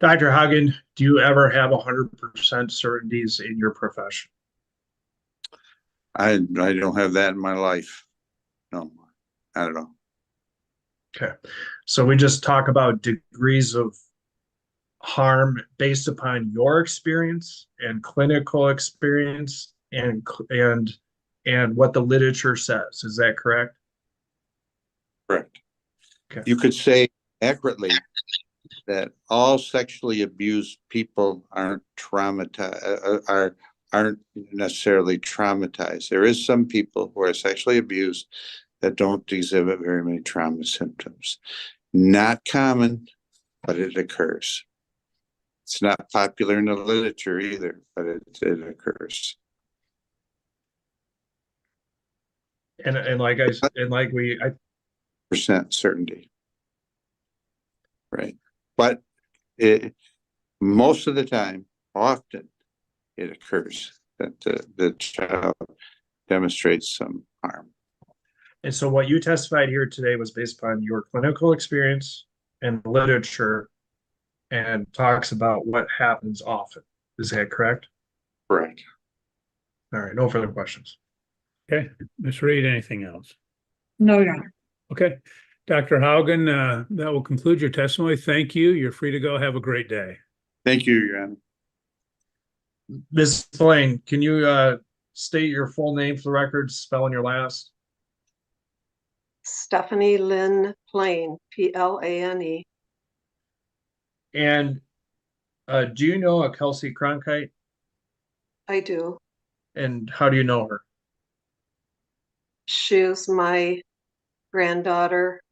Dr. Hagen, do you ever have 100% certainties in your profession? I don't have that in my life. No, not at all. Okay. So we just talk about degrees of harm based upon your experience and clinical experience and what the literature says. Is that correct? Correct. Okay. You could say accurately that all sexually abused people aren't traumatized, aren't necessarily traumatized. There is some people who are sexually abused that don't exhibit very many trauma symptoms. Not common, but it occurs. It's not popular in the literature either, but it occurs. And like I and like we I Percent certainty. Right. But most of the time, often it occurs that the child demonstrates some harm. and so what you testified here today was based upon your clinical experience and literature and talks about what happens often. Is that correct? Correct. All right, no further questions. Okay, Ms. Reed, anything else? No, Your Honor. Okay, Dr. Haugen, that will conclude your testimony. Thank you. You're free to go. Have a great day. Thank you, Your Honor. Ms. Blaine, can you state your full name for the record, spelling your last? Stephanie Lynn Plain, Plane. And do you know a Kelsey Cronkite? I do. And how do you know her? She was my granddaughter.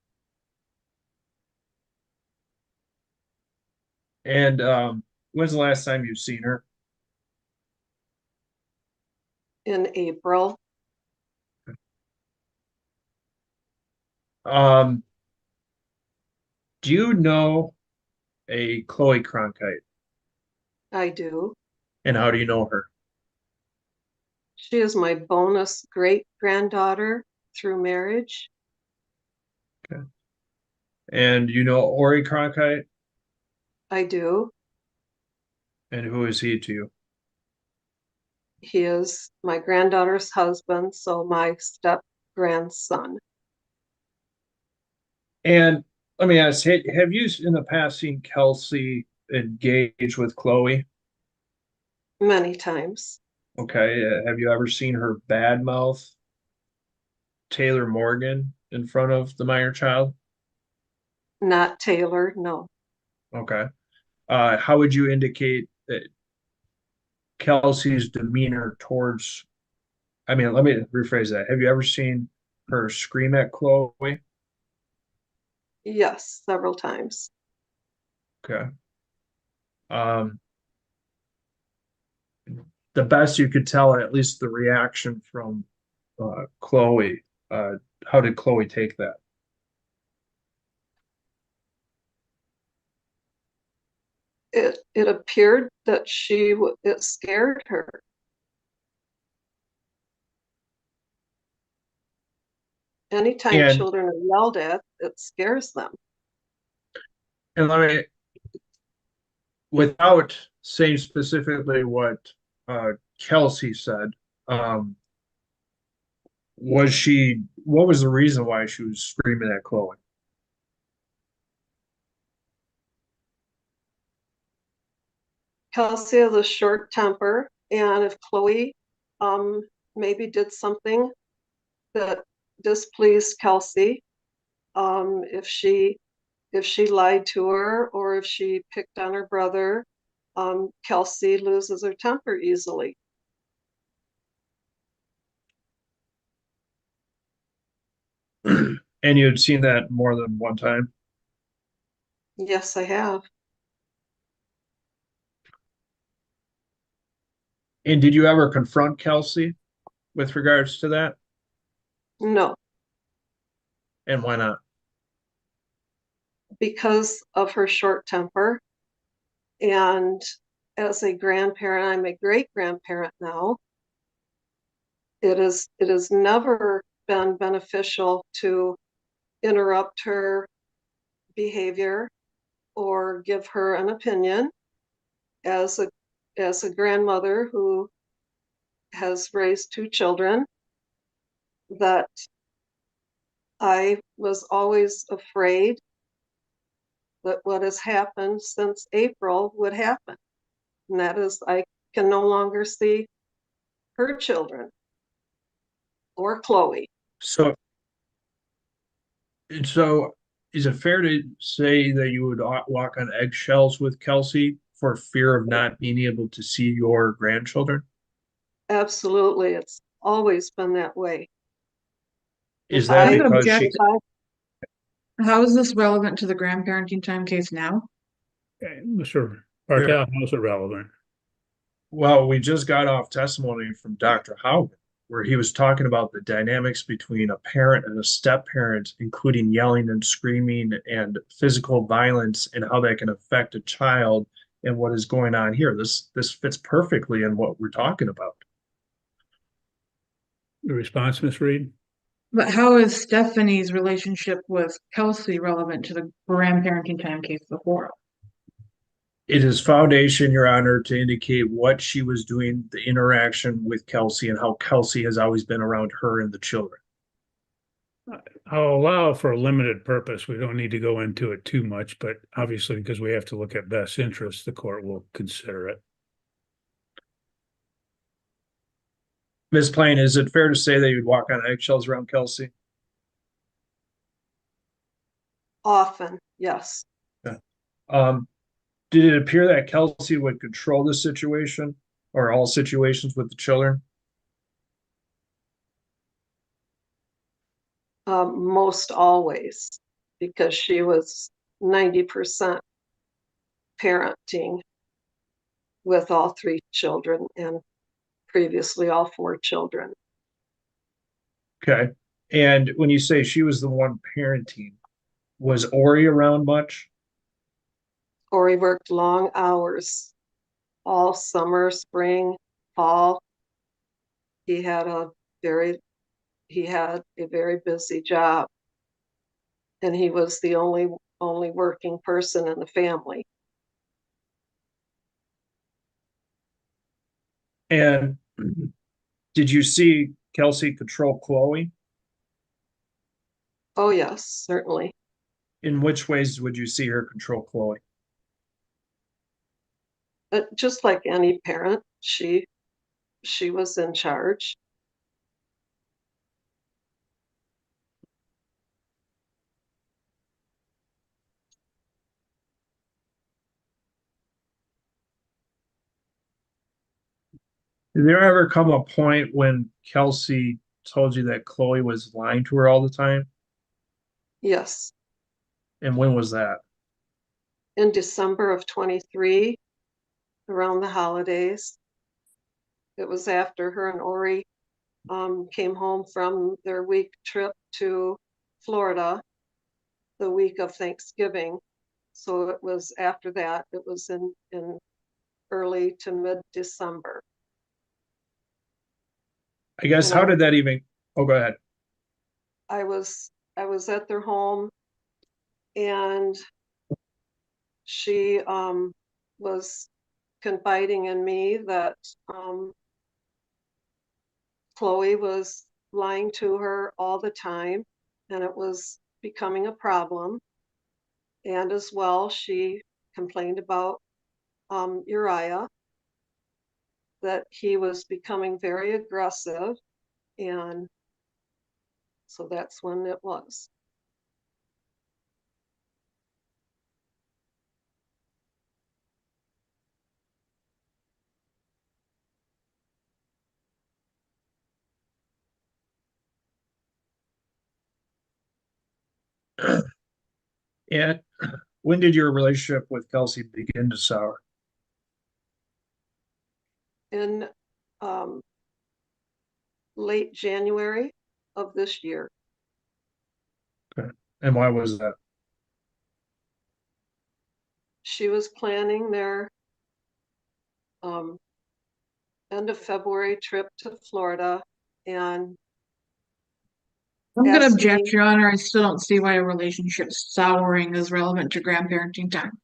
And when's the last time you've seen her? In April. Do you know a Chloe Cronkite? I do. And how do you know her? She is my bonus great granddaughter through marriage. And you know Ori Cronkite? I do. And who is he to you? He is my granddaughter's husband, so my step grandson. And let me ask, have you in the past seen Kelsey engage with Chloe? Many times. Okay. Have you ever seen her badmouth Taylor Morgan in front of the minor child? Not Taylor, no. Okay. How would you indicate that Kelsey's demeanor towards, I mean, let me rephrase that. Have you ever seen her scream at Chloe? Yes, several times. Okay. The best you could tell, at least the reaction from Chloe. How did Chloe take that? It appeared that it scared her. Anytime And children are yelled at, it scares them. and let me, without saying specifically what Kelsey said, um, what was the reason why she was screaming at Chloe? Kelsey has a short temper, and if Chloe maybe did something that displeased Kelsey, if she lied to her or if she picked on her brother, Kelsey loses her temper easily. And you had seen that more than one time. Yes, I have. And did you ever confront Kelsey with regards to that? No, And why not? because of her short temper. And as a grandparent, I'm a great grandparent now. It has never been beneficial to interrupt her behavior or give her an opinion. As a grandmother who has raised two children, that I was always afraid that what has happened since April would happen. And that is, I can no longer see her children or Chloe. So So is it fair to say that you would walk on eggshells with Kelsey for fear of not being able to see your grandchildren? Absolutely. It's always been that way. Is If that I I, would because she, object. How is this relevant to the grandparenting time case now? Okay, Mr. Bartel, how's it relevant? well, we just got off testimony from Dr. Haugen, where he was talking about the dynamics between a parent and a step parent, including yelling and screaming and physical violence, and how that can affect a child and what is going on here. This fits perfectly in what we're talking about. The response, Ms. Reed? But how is Stephanie's relationship with Kelsey relevant to the grandparenting time case before? It is foundation, Your Honor, to indicate what she was doing, the interaction with Kelsey, and how Kelsey has always been around her and the children. I'll allow for a limited purpose. We don't need to go into it too much, but obviously, because we have to look at best interests, the court will consider it. Ms. Plain, is it fair to say that you'd walk on eggshells around Kelsey? often, yes. Yeah. Did it appear that Kelsey would control the situation or all situations with the children? Most always, because she was 90% parenting with all three children and previously all four children. Okay. And when you say she was the one parenting, was Ori around much? or he worked long hours all summer, spring, fall. He had a very busy job, and he was the only working person in the family. And did you see Kelsey control Chloe? Oh yes, certainly. In which ways would you see her control Chloe? But just like any parent, she was in charge. Did there ever come a point when Kelsey told you that Chloe was lying to her all the time? Yes. And when was that? In December of 23, around the holidays. It was after her and Ori came home from their week trip to Florida, the week of Thanksgiving. So it was after that. It was in early to mid-December. I guess And how did that even, oh, go ahead. I was at their home, and she was confiding in me that Chloe was lying to her all the time, and it was becoming a problem. And as well, she complained about Uriah, that he was becoming very aggressive, and so that's when it was. And when did your relationship with Kelsey begin to sour? In late January of this year. Okay. And why was that? She was planning their end of February trip to Florida, and I'm gonna asked object, me, Your Honor. I still don't see why a relationship souring is relevant to grandparenting time.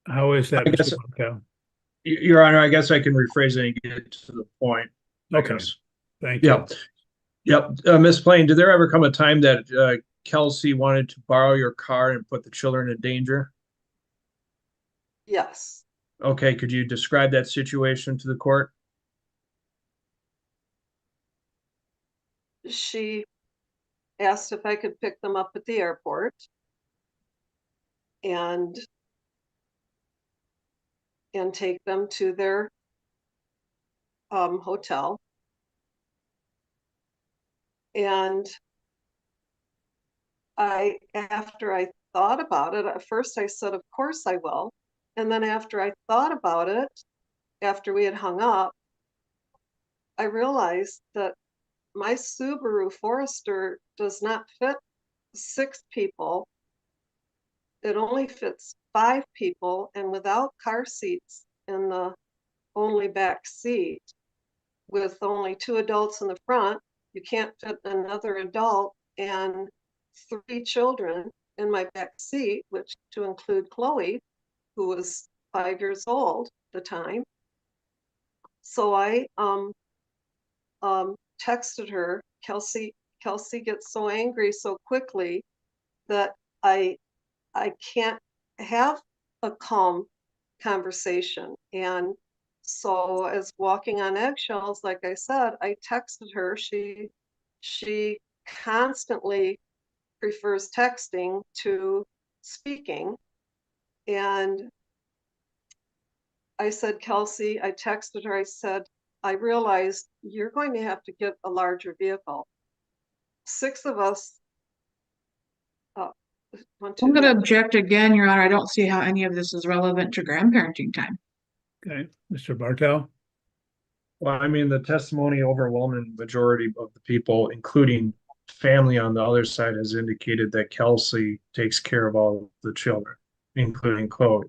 How is that, I guess- Mr. Martel? Your Honor, I guess I can rephrase it and get to the point. I Okay, guess. thank you. Yep. Yep. Miss Plain, did there ever come a time that Kelsey wanted to borrow your car and put the children in danger? yes. Okay, could you describe that situation to the court? She asked if I could pick them up at the airport, and take them to their hotel. And after I thought about it, at first I said, of course I will. And then after I thought about it, after we had hung up, I realized that my Subaru Forester does not fit 6 people. It only fits 5 people, and without car seats in the only back seat, with only 2 adults in the front, you can't fit another adult and 3 children in my back seat, which to include Chloe, who was 5 years old at the time. So I texted her. Kelsey gets so angry so quickly that I can't have a calm conversation. And so, as walking on eggshells, like I said, I texted her. She constantly prefers texting to speaking. And I said, Kelsey, I texted her, I said, I realized you're going to have to get a larger vehicle. 6 of us. I'm gonna object again, Your Honor. I don't see how any of this is relevant to grandparenting time. Okay, Mr. Bartel? Well, I mean, the testimony overwhelming majority of the people, including family on the other side, has indicated that Kelsey takes care of all of the children. including Chloe.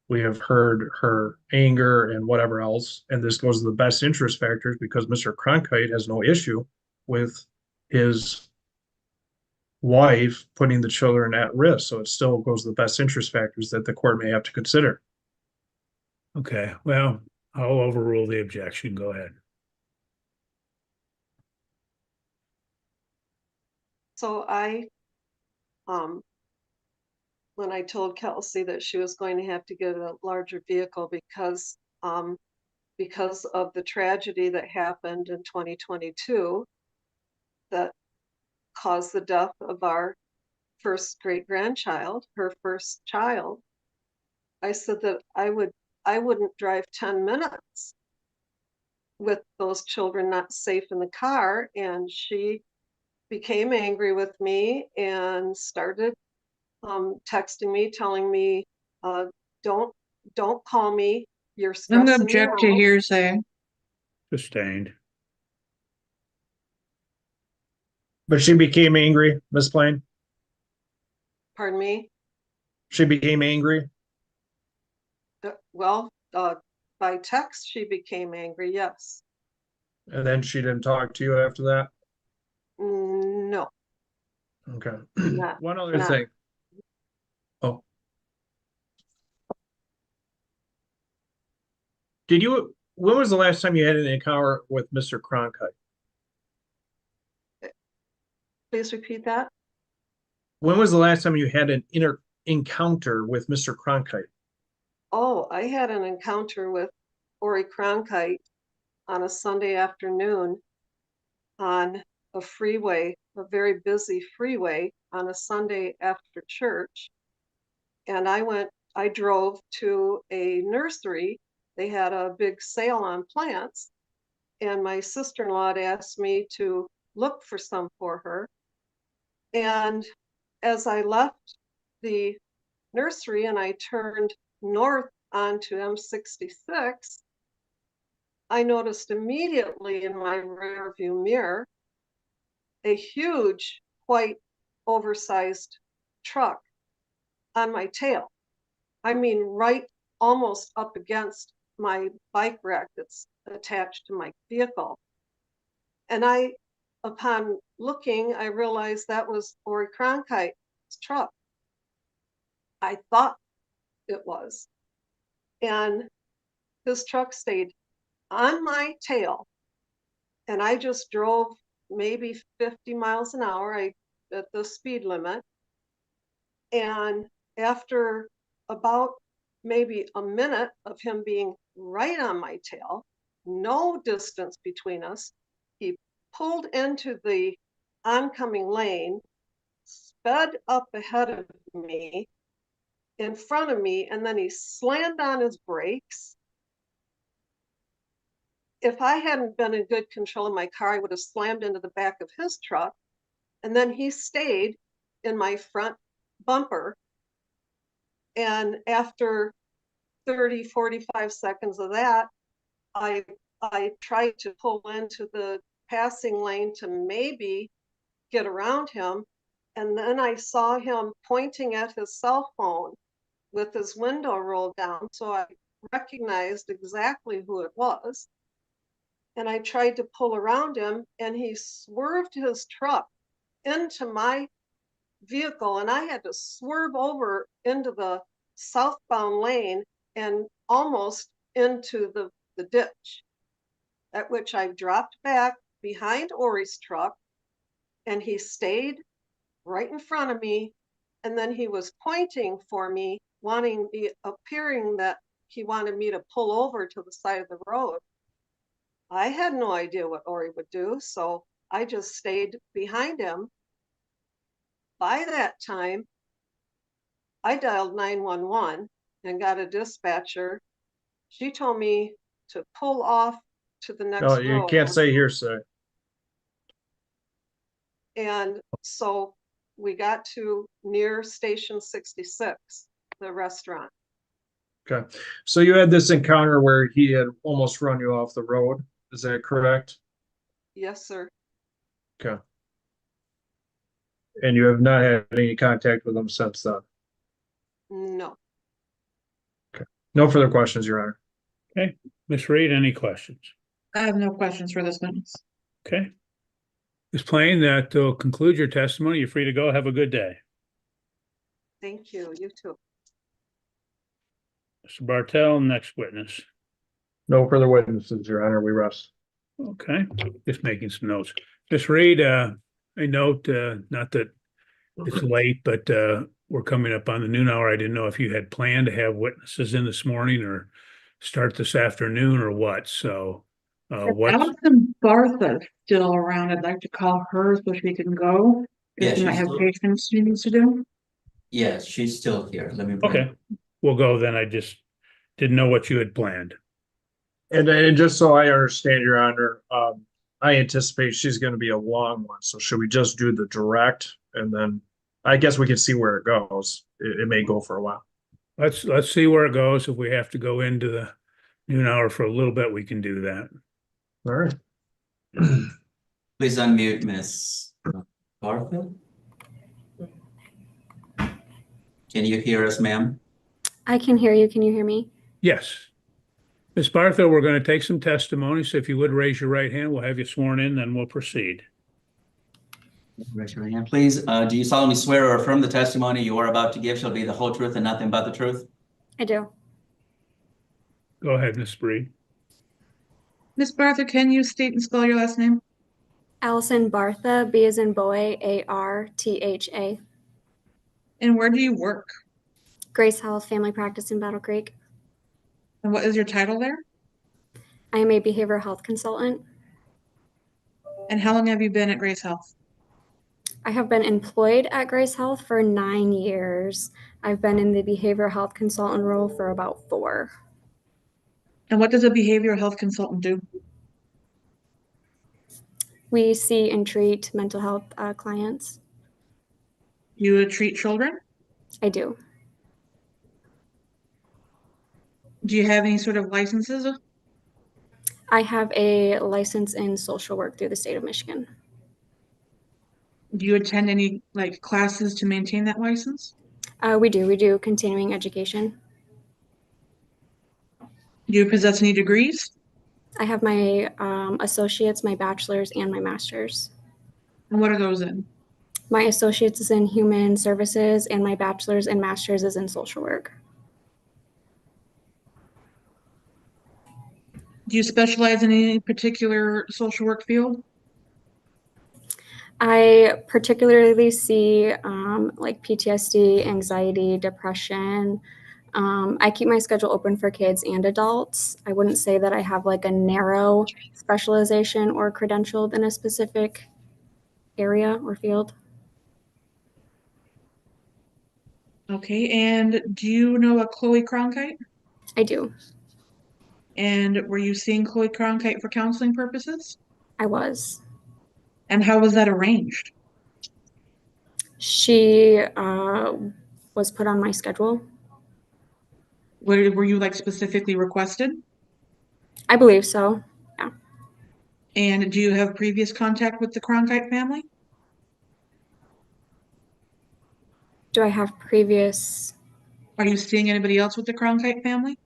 We have heard her anger and whatever else, and this goes to the best interest factors because Mr. Cronkite has no issue with his wife putting the children at risk. So it still goes to the best interest factors that the court may have to consider. Okay, well, I'll overrule the objection. Go ahead. So when I told Kelsey that she was going to have to get a larger vehicle because of the tragedy that happened in 2022 that caused the death of our first great-grandchild, her first child, I said that I wouldn't drive 10 minutes with those children not safe in the car. And she became angry with me and started texting me, telling me, don't call me. You're I'm gonna stressing me object to out. hearsay. Sustained. But she became angry, Miss Plain. Pardon me. She became angry. Well, by text, she became angry. Yes. And then she didn't talk to you after that. No, Okay. not, One other not thing. Oh. When was the last time you had an encounter with Mr. Cronkite? Please repeat that. When was the last time you had an encounter with Mr. Cronkite? Oh, I had an encounter with Ori Cronkite on a Sunday afternoon on a freeway, a very busy freeway on a Sunday after church. And I drove to a nursery. They had a big sale on plants. And my sister-in-law had asked me to look for some for her. And as I left the nursery and I turned north onto M66, I noticed immediately in my rear view mirror a huge white oversized truck on my tail. I mean, right almost up against my bike rack that's attached to my vehicle. And upon looking, I realized that was Ori Cronkite's truck. I thought it was. And his truck stayed on my tail. And I just drove maybe 50 miles an hour at the speed limit. And after about maybe a minute of him being right on my tail, no distance between us, he pulled into the oncoming lane, sped up ahead of me, in front of me, and then he slammed on his brakes. If I hadn't been in good control of my car, I would have slammed into the back of his truck. And then he stayed in my front bumper. And after 30, 45 seconds of that, I tried to pull into the passing lane to maybe get around him. And then I saw him pointing at his cell phone with his window rolled down. So I recognized exactly who it was. And I tried to pull around him, and he swerved his truck into my vehicle, and I had to swerve over into the southbound lane and almost into the ditch, at which I dropped back behind Ori's truck, and he stayed right in front of me. And then he was pointing for me, appearing that he wanted me to pull over to the side of the road. I had no idea what Ori would do, so I just stayed behind him. By that time, I dialed 911 and got a dispatcher. She told me to pull off to the next No, you road. can't say hearsay. And so we got to near Station 66, the restaurant. Okay. So you had this encounter where he had almost run you off the road. Is that correct? Yes, sir. Okay. And you have not had any contact with him since then? No. No further questions, Your Honor. Okay, Ms. Reed, any questions? I have no questions for this witness. Okay. Ms. Plain, that will conclude your testimony. You're free to go. Have a good day. Thank you. You too. Mr. Bartel, next witness. No further witnesses, Your Honor. We rest. Okay, just making some notes. Ms. Reed, I note, not that it's late, but we're coming up on the noon hour. I didn't know if you had planned to have witnesses in this morning or start this afternoon or what. So what's, Allison Bartha still around. I'd like to call her so she can go. Yeah, If she might she's have still- patients she needs to do. Yes, she's still here. Let me bring. okay, we'll go then. I just didn't know what you had planned. And just so I understand, Your Honor, I anticipate she's going to be a long one. So should we just do the direct and then I guess we can see where it goes. It may go for a while. Let's see where it goes. If we have to go into the noon hour for a little bit, we can do that. All right. Please unmute Miss Garfield. Can you hear us, ma'am? I can hear you. Can you hear me? Yes. Ms. Bartha, we're going to take some testimony. So if you would raise your right hand, we'll have you sworn in, then we'll proceed. Raise your hand, please. Do you solemnly swear or affirm the testimony you are about to give shall be the whole truth and nothing but the truth? I do. Go ahead, Ms. Reed. Miss Bartha, can you state and spell your last name? Allison Bartha, B as in boy, A-R-T-H-A. And where do you work? Grace Health Family Practice in Battle Creek. And what is your title there? I am a behavioral health consultant. And how long have you been at Grace Health? I have been employed at Grace Health for 9 years. I've been in the behavioral health consultant role for about 4. And what does a behavioral health consultant do? We see and treat mental health clients. You treat children? I do. Do you have any sort of licenses? I have a license in social work through the state of Michigan. Do you attend any classes to maintain that license? We do continuing education. Do you possess any degrees? I have my associates, my bachelor's, and my master's. And what are those in? My associate's is in human services, and my bachelor's and master's is in social work. Do you specialize in any particular social work field? I particularly see like PTSD, anxiety, depression. I keep my schedule open for kids and adults. I wouldn't say that I have like a narrow specialization or credentialed in a specific area or field. Okay, and do you know a Chloe Cronkhite? I do. And were you seeing Chloe Cronkhite for counseling purposes? I was. And how was that arranged? She was put on my schedule. Were you specifically requested? I believe so. And do you have previous contact with the Cronkhite family? Do I have previous? Are you seeing anybody else with the Cronkhite family?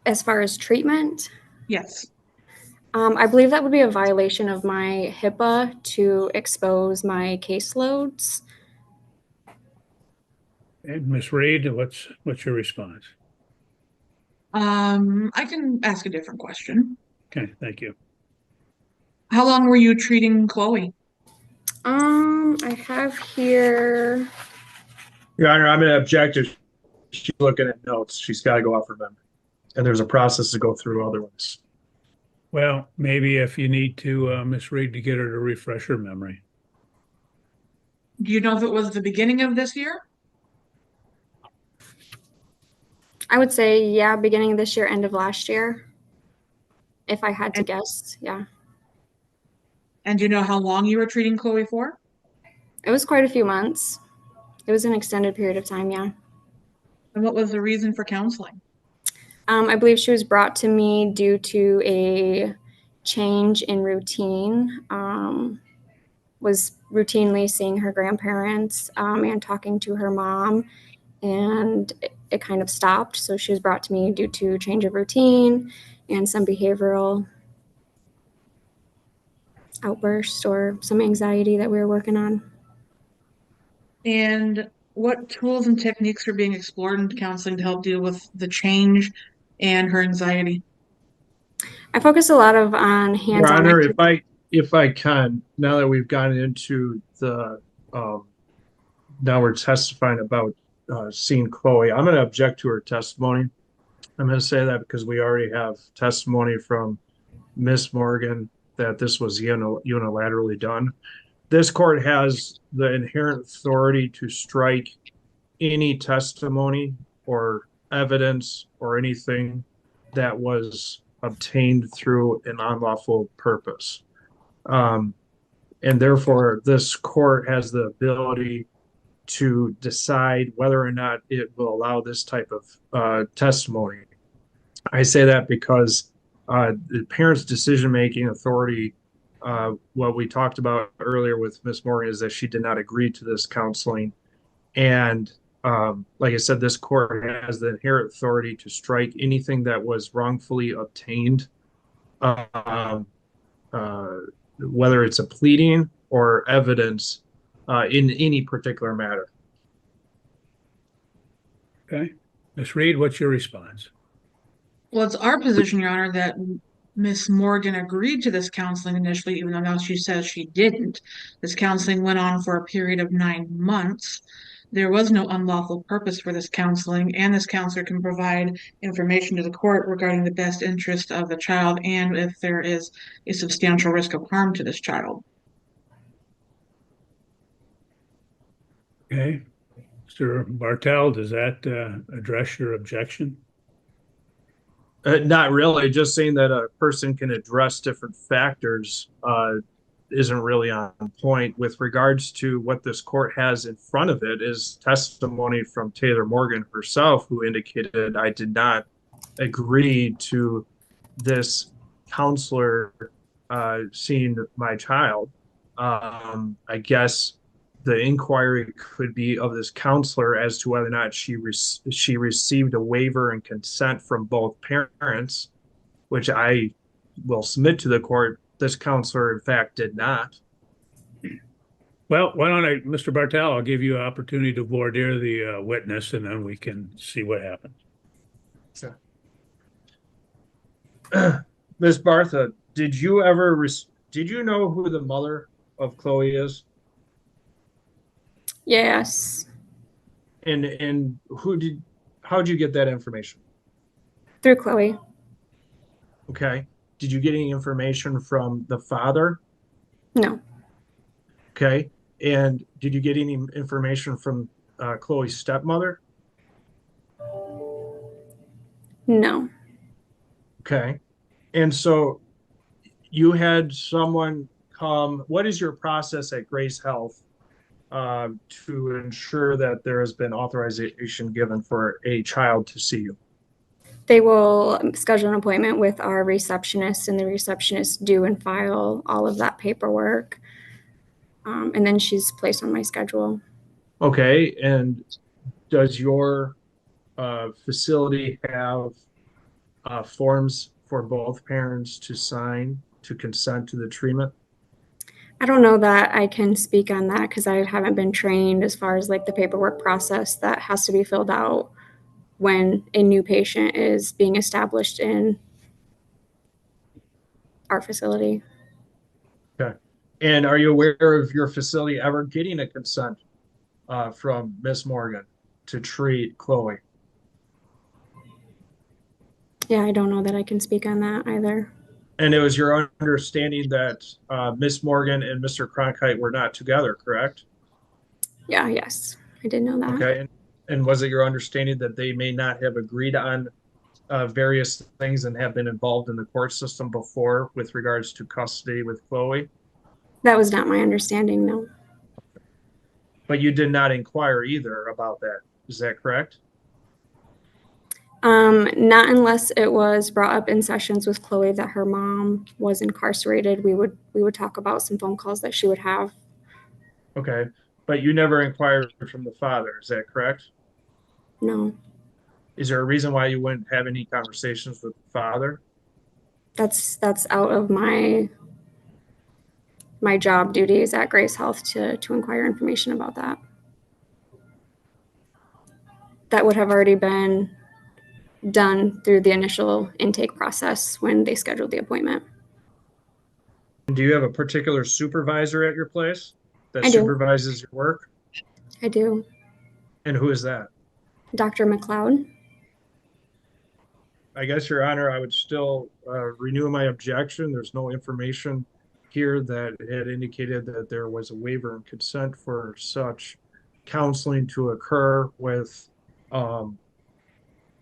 As far as treatment? Yes. I believe that would be a violation of my HIPAA to expose my caseloads. And Ms. Reed, what's your response? I can ask a different question. Okay, thank you. How long were you treating Chloe? I have here. Your Honor, I'm going to object if she's looking at notes. She's got to go off her memory. And there's a process to go through otherwise. Well, maybe if you need to, Ms. Reed, to get her to refresh her memory. Do you know if it was the beginning of this year? I would say, yeah, beginning of this year, end of last year. If I had to guess, yeah. And do you know how long you were treating Chloe for? It was quite a few months. It was an extended period of time, yeah. And what was the reason for counseling? I believe she was brought to me due to a change in routine. was routinely seeing her grandparents and talking to her mom, and it kind of stopped. So she was brought to me due to change of routine and some behavioral outbursts or some anxiety that we were working on. And what tools and techniques are being explored in counseling to help deal with the change and her anxiety? I focus a lot of on Your hands-on Honor, activities. if I can, now that we've gotten into the, now we're testifying about seeing Chloe, I'm going to object to her testimony. I'm going to say that because we already have testimony from Miss Morgan that this was unilaterally done. This court has the inherent authority to strike any testimony or evidence or anything that was obtained through an unlawful purpose. And therefore, this court has the ability to decide whether or not it will allow this type of testimony. I say that because the parents' decision-making authority, what we talked about earlier with Ms. Morgan, is that she did not agree to this counseling. And like I said, this court has the inherent authority to strike anything that was wrongfully obtained, whether it's a pleading or evidence in any particular matter. Okay. Ms. Reed, what's your response? Well, it's our position, Your Honor, that Miss Morgan agreed to this counseling initially, even though now she says she didn't. This counseling went on for a period of 9 months. There was no unlawful purpose for this counseling, and this counselor can provide information to the court regarding the best interest of the child and if there is a substantial risk of harm to this child. Okay. Mr. Bartel, does that address your objection? Not really. Just saying that a person can address different factors isn't really on point. With regards to what this court has in front of it is testimony from Taylor Morgan herself, who indicated, I did not agree to this counselor seeing my child. I guess the inquiry could be of this counselor as to whether or not she received a waiver and consent from both parents, which I will submit to the court. This counselor, in fact, did not. Well, why don't Mr. Bartel, I'll give you an opportunity to voir dire the witness, and then we can see what happens. Sure. Ms. Bartha, did you know who the mother of Chloe is? Yes. And how'd you get that information? Through Chloe. Okay. Did you get any information from the father? No. Okay. And did you get any information from Chloe's stepmother? No. Okay. And so you had someone come, what is your process at Grace Health to ensure that there has been authorization given for a child to see you? They will schedule an appointment with our receptionist, and the receptionist do and file all of that paperwork. And then she's placed on my schedule. Okay. And does your facility have forms for both parents to sign to consent to the treatment? I don't know that I can speak on that because I haven't been trained as far as like the paperwork process that has to be filled out when a new patient is being established in our facility. Okay. And are you aware of your facility ever getting a consent from Miss Morgan to treat Chloe? Yeah, I don't know that I can speak on that either. And it was your understanding that Miss Morgan and Mr. Cronkhite were not together, correct? Yeah, yes, I did know that. Okay. And was it your understanding that they may not have agreed on various things and have been involved in the court system before with regards to custody with Chloe? That was not my understanding, no. But you did not inquire either about that. Is that correct? Not unless it was brought up in sessions with Chloe that her mom was incarcerated. We would talk about some phone calls that she would have Okay, but you never inquired from the father, is that correct? No, Is there a reason why you wouldn't have any conversations with the father? that's out of my job duties at Grace Health to inquire information about that. That would have already been done through the initial intake process when they scheduled the appointment. Do you have a particular supervisor at your place that I do. supervises your work? I do. And who is that? Dr. McLeod. I guess, Your Honor, I would still renew my objection. There's no information here that had indicated that there was a waiver and consent for such counseling to occur with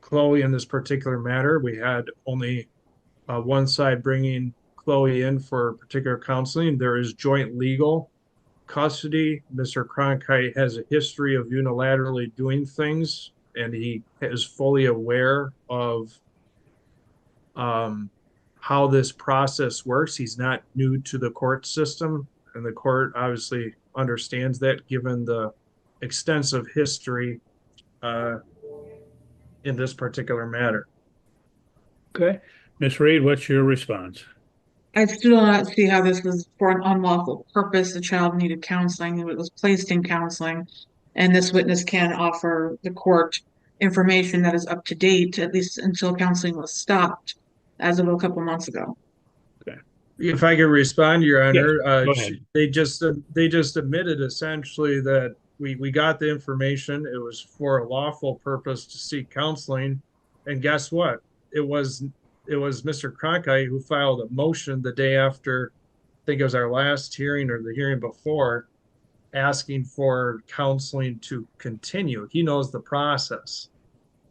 Chloe in this particular matter. We had only one side bringing Chloe in for particular counseling. There is joint legal custody. Mr. Cronkhite has a history of unilaterally doing things, and he is fully aware of how this process works. He's not new to the court system, and the court obviously understands that given the extensive history in this particular matter. Okay. Ms. Reed, what's your response? I still do not see how this was for an unlawful purpose. The child needed counseling. It was placed in counseling. And this witness can offer the court information that is up to date, at least until counseling was stopped as of a couple months ago. If I could respond, Your Honor, go ahead. they just admitted essentially that we got the information. It was for a lawful purpose to seek counseling, and guess what? It was Mr. Cronkite who filed a motion the day after. I think it was our last hearing or the hearing before, asking for counseling to continue. He knows the process,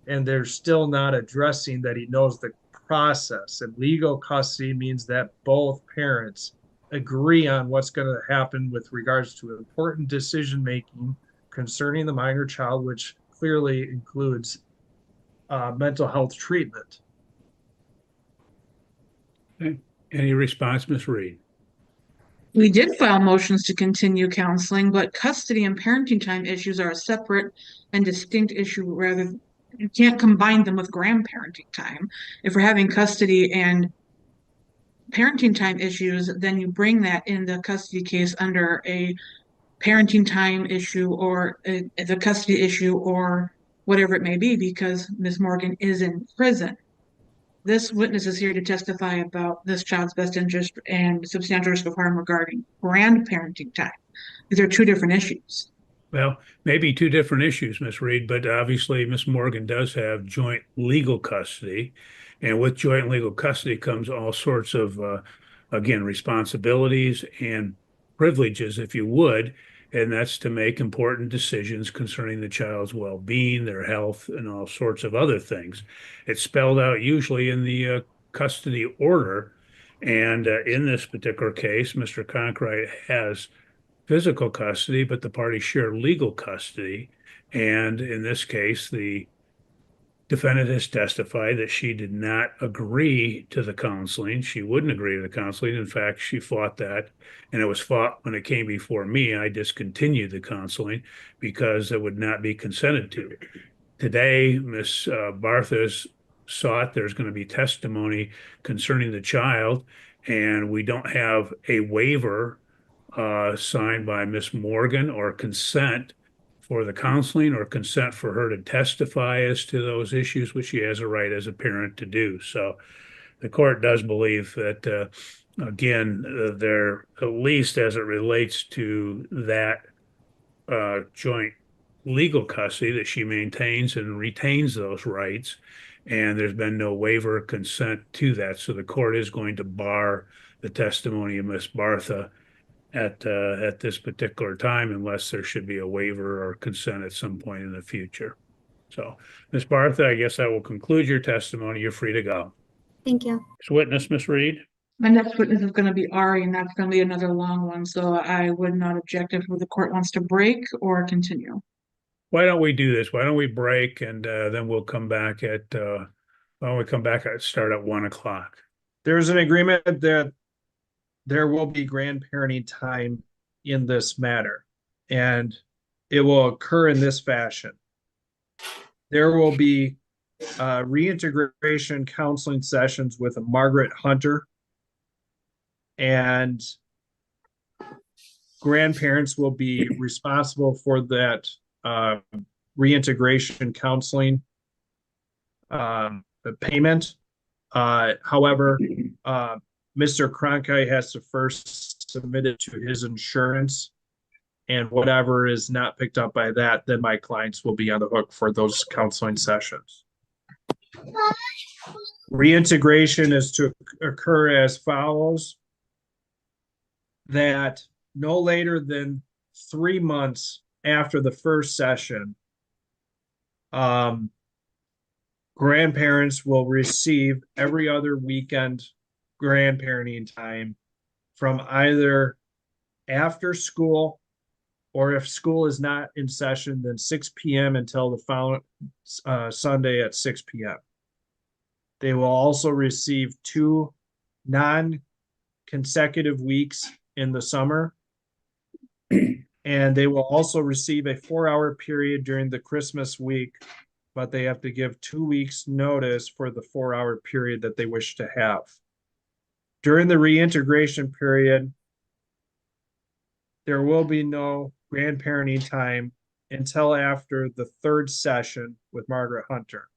and they're still not addressing that he knows the process. And legal custody means that both parents agree on what's going to happen with regards to important decision making concerning the minor child, which clearly includes mental health treatment. Okay. Any response, Ms. Reed? We did file motions to continue counseling, but custody and parenting time issues are a separate and distinct issue. Rather, you can't combine them with grandparenting time. If we're having custody and parenting time issues, then you bring that in the custody case under a parenting time issue or the custody issue or whatever it may be, because Ms. Morgan is in prison. This witness is here to testify about this child's best interest and substantial risk of harm regarding grandparenting time. These are two different issues. Well, maybe two different issues, Ms. Reed, but obviously Ms. Morgan does have joint legal custody. And with joint legal custody comes all sorts of, again, responsibilities and privileges, if you would, and that's to make important decisions concerning the child's well-being, their health, and all sorts of other things. It's spelled out usually in the custody order. And in this particular case, Mr. Cronkhite has physical custody, but the parties share legal custody. And in this case, the defendant has testified that she did not agree to the counseling. She wouldn't agree to the counseling. In fact, she fought that, and it was fought when it came before me. I discontinued the counseling because it would not be consented to. Today, Ms. Bartha's sought there's going to be testimony concerning the child, and we don't have a waiver signed by Ms. Morgan or consent for the counseling or consent for her to testify as to those issues, which she has a right as a parent to do. So the court does believe that, again, there, at least as it relates to that joint legal custody, that she maintains and retains those rights. And there's been no waiver or consent to that. So the court is going to bar the testimony of Ms. Bartha at this particular time, unless there should be a waiver or consent at some point in the future. So, Ms. Bartha, I guess I will conclude your testimony. You're free to go. Thank you. Next witness, Ms. Reed. My next witness is going to be Ari, and that's going to be another long one, so I would not object if the court wants to break or continue. Why don't we do this? Why don't we break and then we'll come back at why don't we come back at start at 1 o'clock? There's an agreement that there will be grandparenting time in this matter. And it will occur in this fashion. There will be reintegration counseling sessions with Margaret Hunter, and grandparents will be responsible for that reintegration counseling payment. However, Mr. Cronkhite has to first submit it to his insurance, and whatever is not picked up by that, then my clients will be on the hook for those counseling sessions. Reintegration is to occur as follows: that no later than 3 months after the first session, grandparents will receive every other weekend grandparenting time from either after school, or if school is not in session, then 6 p.m. until the following Sunday at 6 p.m. They will also receive 2 non-consecutive weeks in the summer, and they will also receive a 4-hour period during the Christmas week, but they have to give 2 weeks notice for the 4-hour period that they wish to have. During the reintegration period, there will be no grandparenting time until after the 3rd session with Margaret Hunter.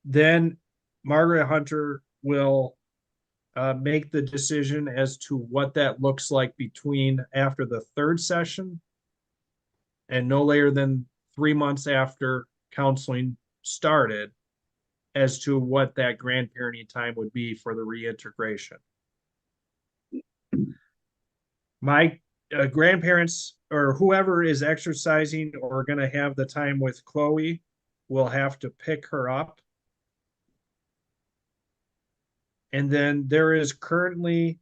Then Margaret Hunter will make the decision as to what that looks like between after the 3rd session and no later than 3 months after counseling started, as to what that grandparenting time would be for the reintegration. My grandparents, or whoever is exercising or going to have the time with Chloe, will have to pick her up. And then there is currently,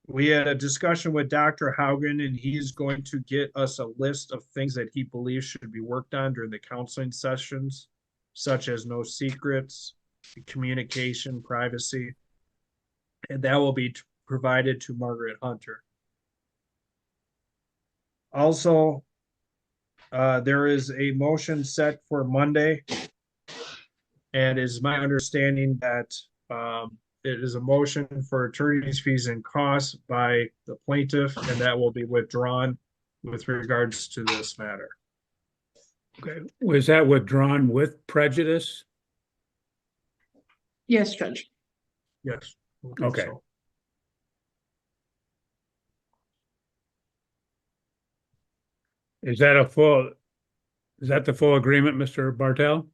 we had a discussion with Dr. Haugen, and he's going to get us a list of things that he believes should be worked on during the counseling sessions, such as no secrets, communication, privacy, and that will be provided to Margaret Hunter. Also, there is a motion set for Monday, and it is my understanding that it is a motion for attorney's fees and costs by the plaintiff, and that will be withdrawn with regards to this matter. Okay, was that withdrawn with prejudice? Yes, Judge. Yes. Okay. So, Is that the full agreement, Mr. Bartel?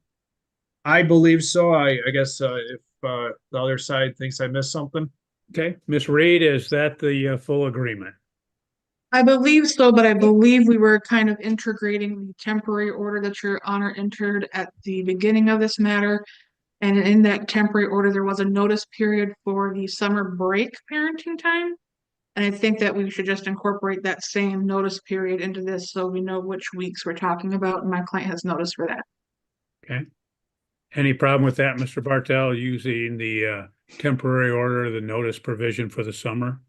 I believe so. I guess if the other side thinks I missed something. Okay, Ms. Reed, is that the full agreement? I believe so, but I believe we were kind of integrating the temporary order that Your Honor entered at the beginning of this matter. And in that temporary order, there was a notice period for the summer break parenting time. And I think that we should just incorporate that same notice period into this so we know which weeks we're talking about, and my client has notice for that. Okay. Any problem with that, Mr. Bartel, using the temporary order, the notice provision for the summer?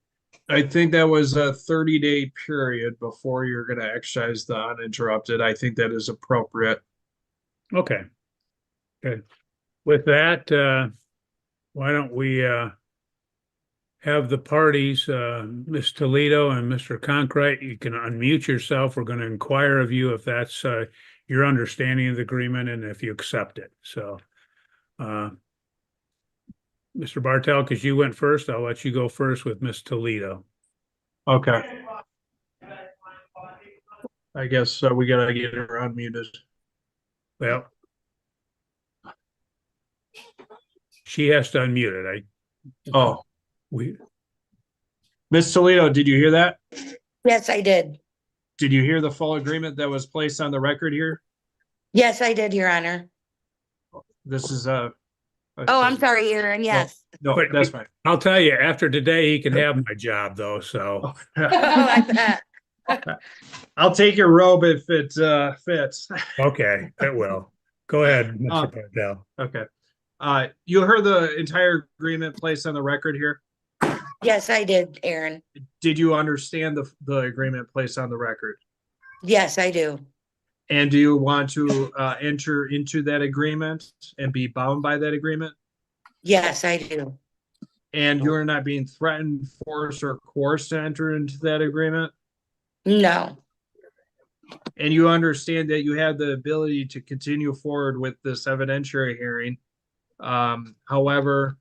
I think that was a 30-day period before you're going to exercise the uninterrupted. I think that is appropriate. Okay. Good. With that, why don't we have the parties, Ms. Toledo and Mr. Cronkhite, you can unmute yourself. We're going to inquire of you if that's your understanding of the agreement and if you accept it. So, Mr. Bartel, because you went first, I'll let you go first with Ms. Toledo. Okay. I guess we got to get her unmuted. Well, she has to unmute it. Oh, We Miss Toledo, did you hear that? Yes, I did. Did you hear the full agreement that was placed on the record here? Yes, I did, Your Honor. This is Oh, I'm sorry, Aaron. Yes. No, But- that's fine. I'll tell you, after today, he can have my job though, so. Oh, I bet. I'll take your robe if it fits. Okay, it will. Go ahead, Mr. Bartel. Okay. You heard the entire agreement placed on the record here? Yes, I did, Aaron. Did you understand the agreement placed on the record? Yes, I do. And do you want to enter into that agreement and be bound by that agreement? Yes, I do. And you're not being threatened, forced, or coerced to enter into that agreement? No. And you understand that you have the ability to continue forward with this evidentiary hearing. However,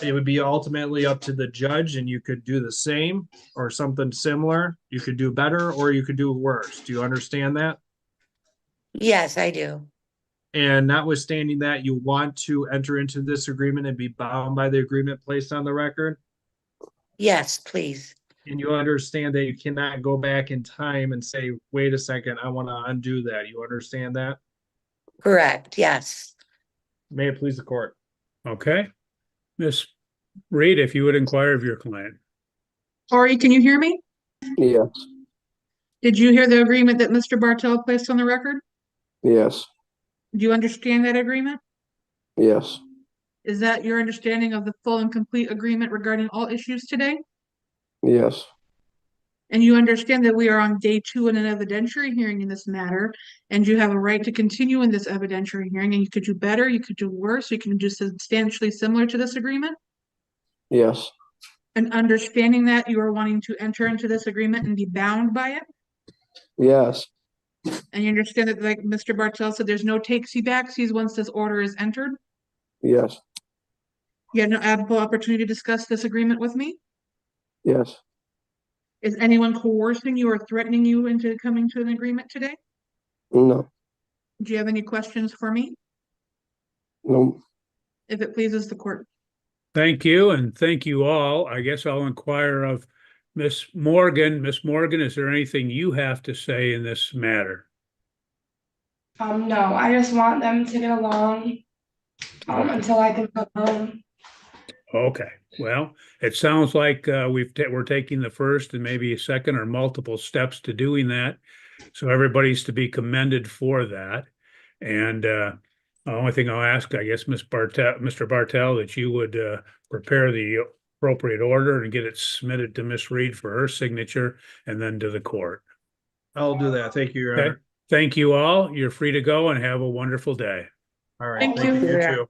it would be ultimately up to the judge, and you could do the same or something similar. You could do better or you could do worse. Do you understand that? Yes, I do. And notwithstanding that, you want to enter into this agreement and be bound by the agreement placed on the record? Yes, please. And you understand that you cannot go back in time and say, wait a second, I want to undo that. You understand that? Correct. Yes. May it please the court. Okay. Miss Reed, if you would inquire of your client. Ari, can you hear me? Yes, Did you hear the agreement that Mr. Bartel placed on the record? yes, Do you understand that agreement? yes, Is that your understanding of the full and complete agreement regarding all issues today? yes, And you understand that we are on day 2 in an evidentiary hearing in this matter, and you have a right to continue in this evidentiary hearing, and you could do better, you could do worse, you can do substantially similar to this agreement. yes, And understanding that you are wanting to enter into this agreement and be bound by it. yes, And you understand that, like Mr. Bartel said, there's no takesy-backsies once this order is entered. yes, You had no ample opportunity to discuss this agreement with me. yes, Is anyone coercing you or threatening you into coming to an agreement today? no, Do you have any questions for me? no, If it pleases the court. Thank you, and thank you all. I guess I'll inquire of Miss Morgan. Miss Morgan, is there anything you have to say in this matter? No, I just want them to get along until I can go home. Okay, well, it sounds like we're taking the first and maybe a second or multiple steps to doing that. So everybody's to be commended for that. And the only thing I'll ask, I guess, Mr. Bartel, that you would prepare the appropriate order and get it submitted to Miss Reed for her signature and then to the court. I'll do that. Thank you, Your Okay. Honor. Thank you all. You're free to go and have a wonderful day. All right. Thank Thank you. you. You too.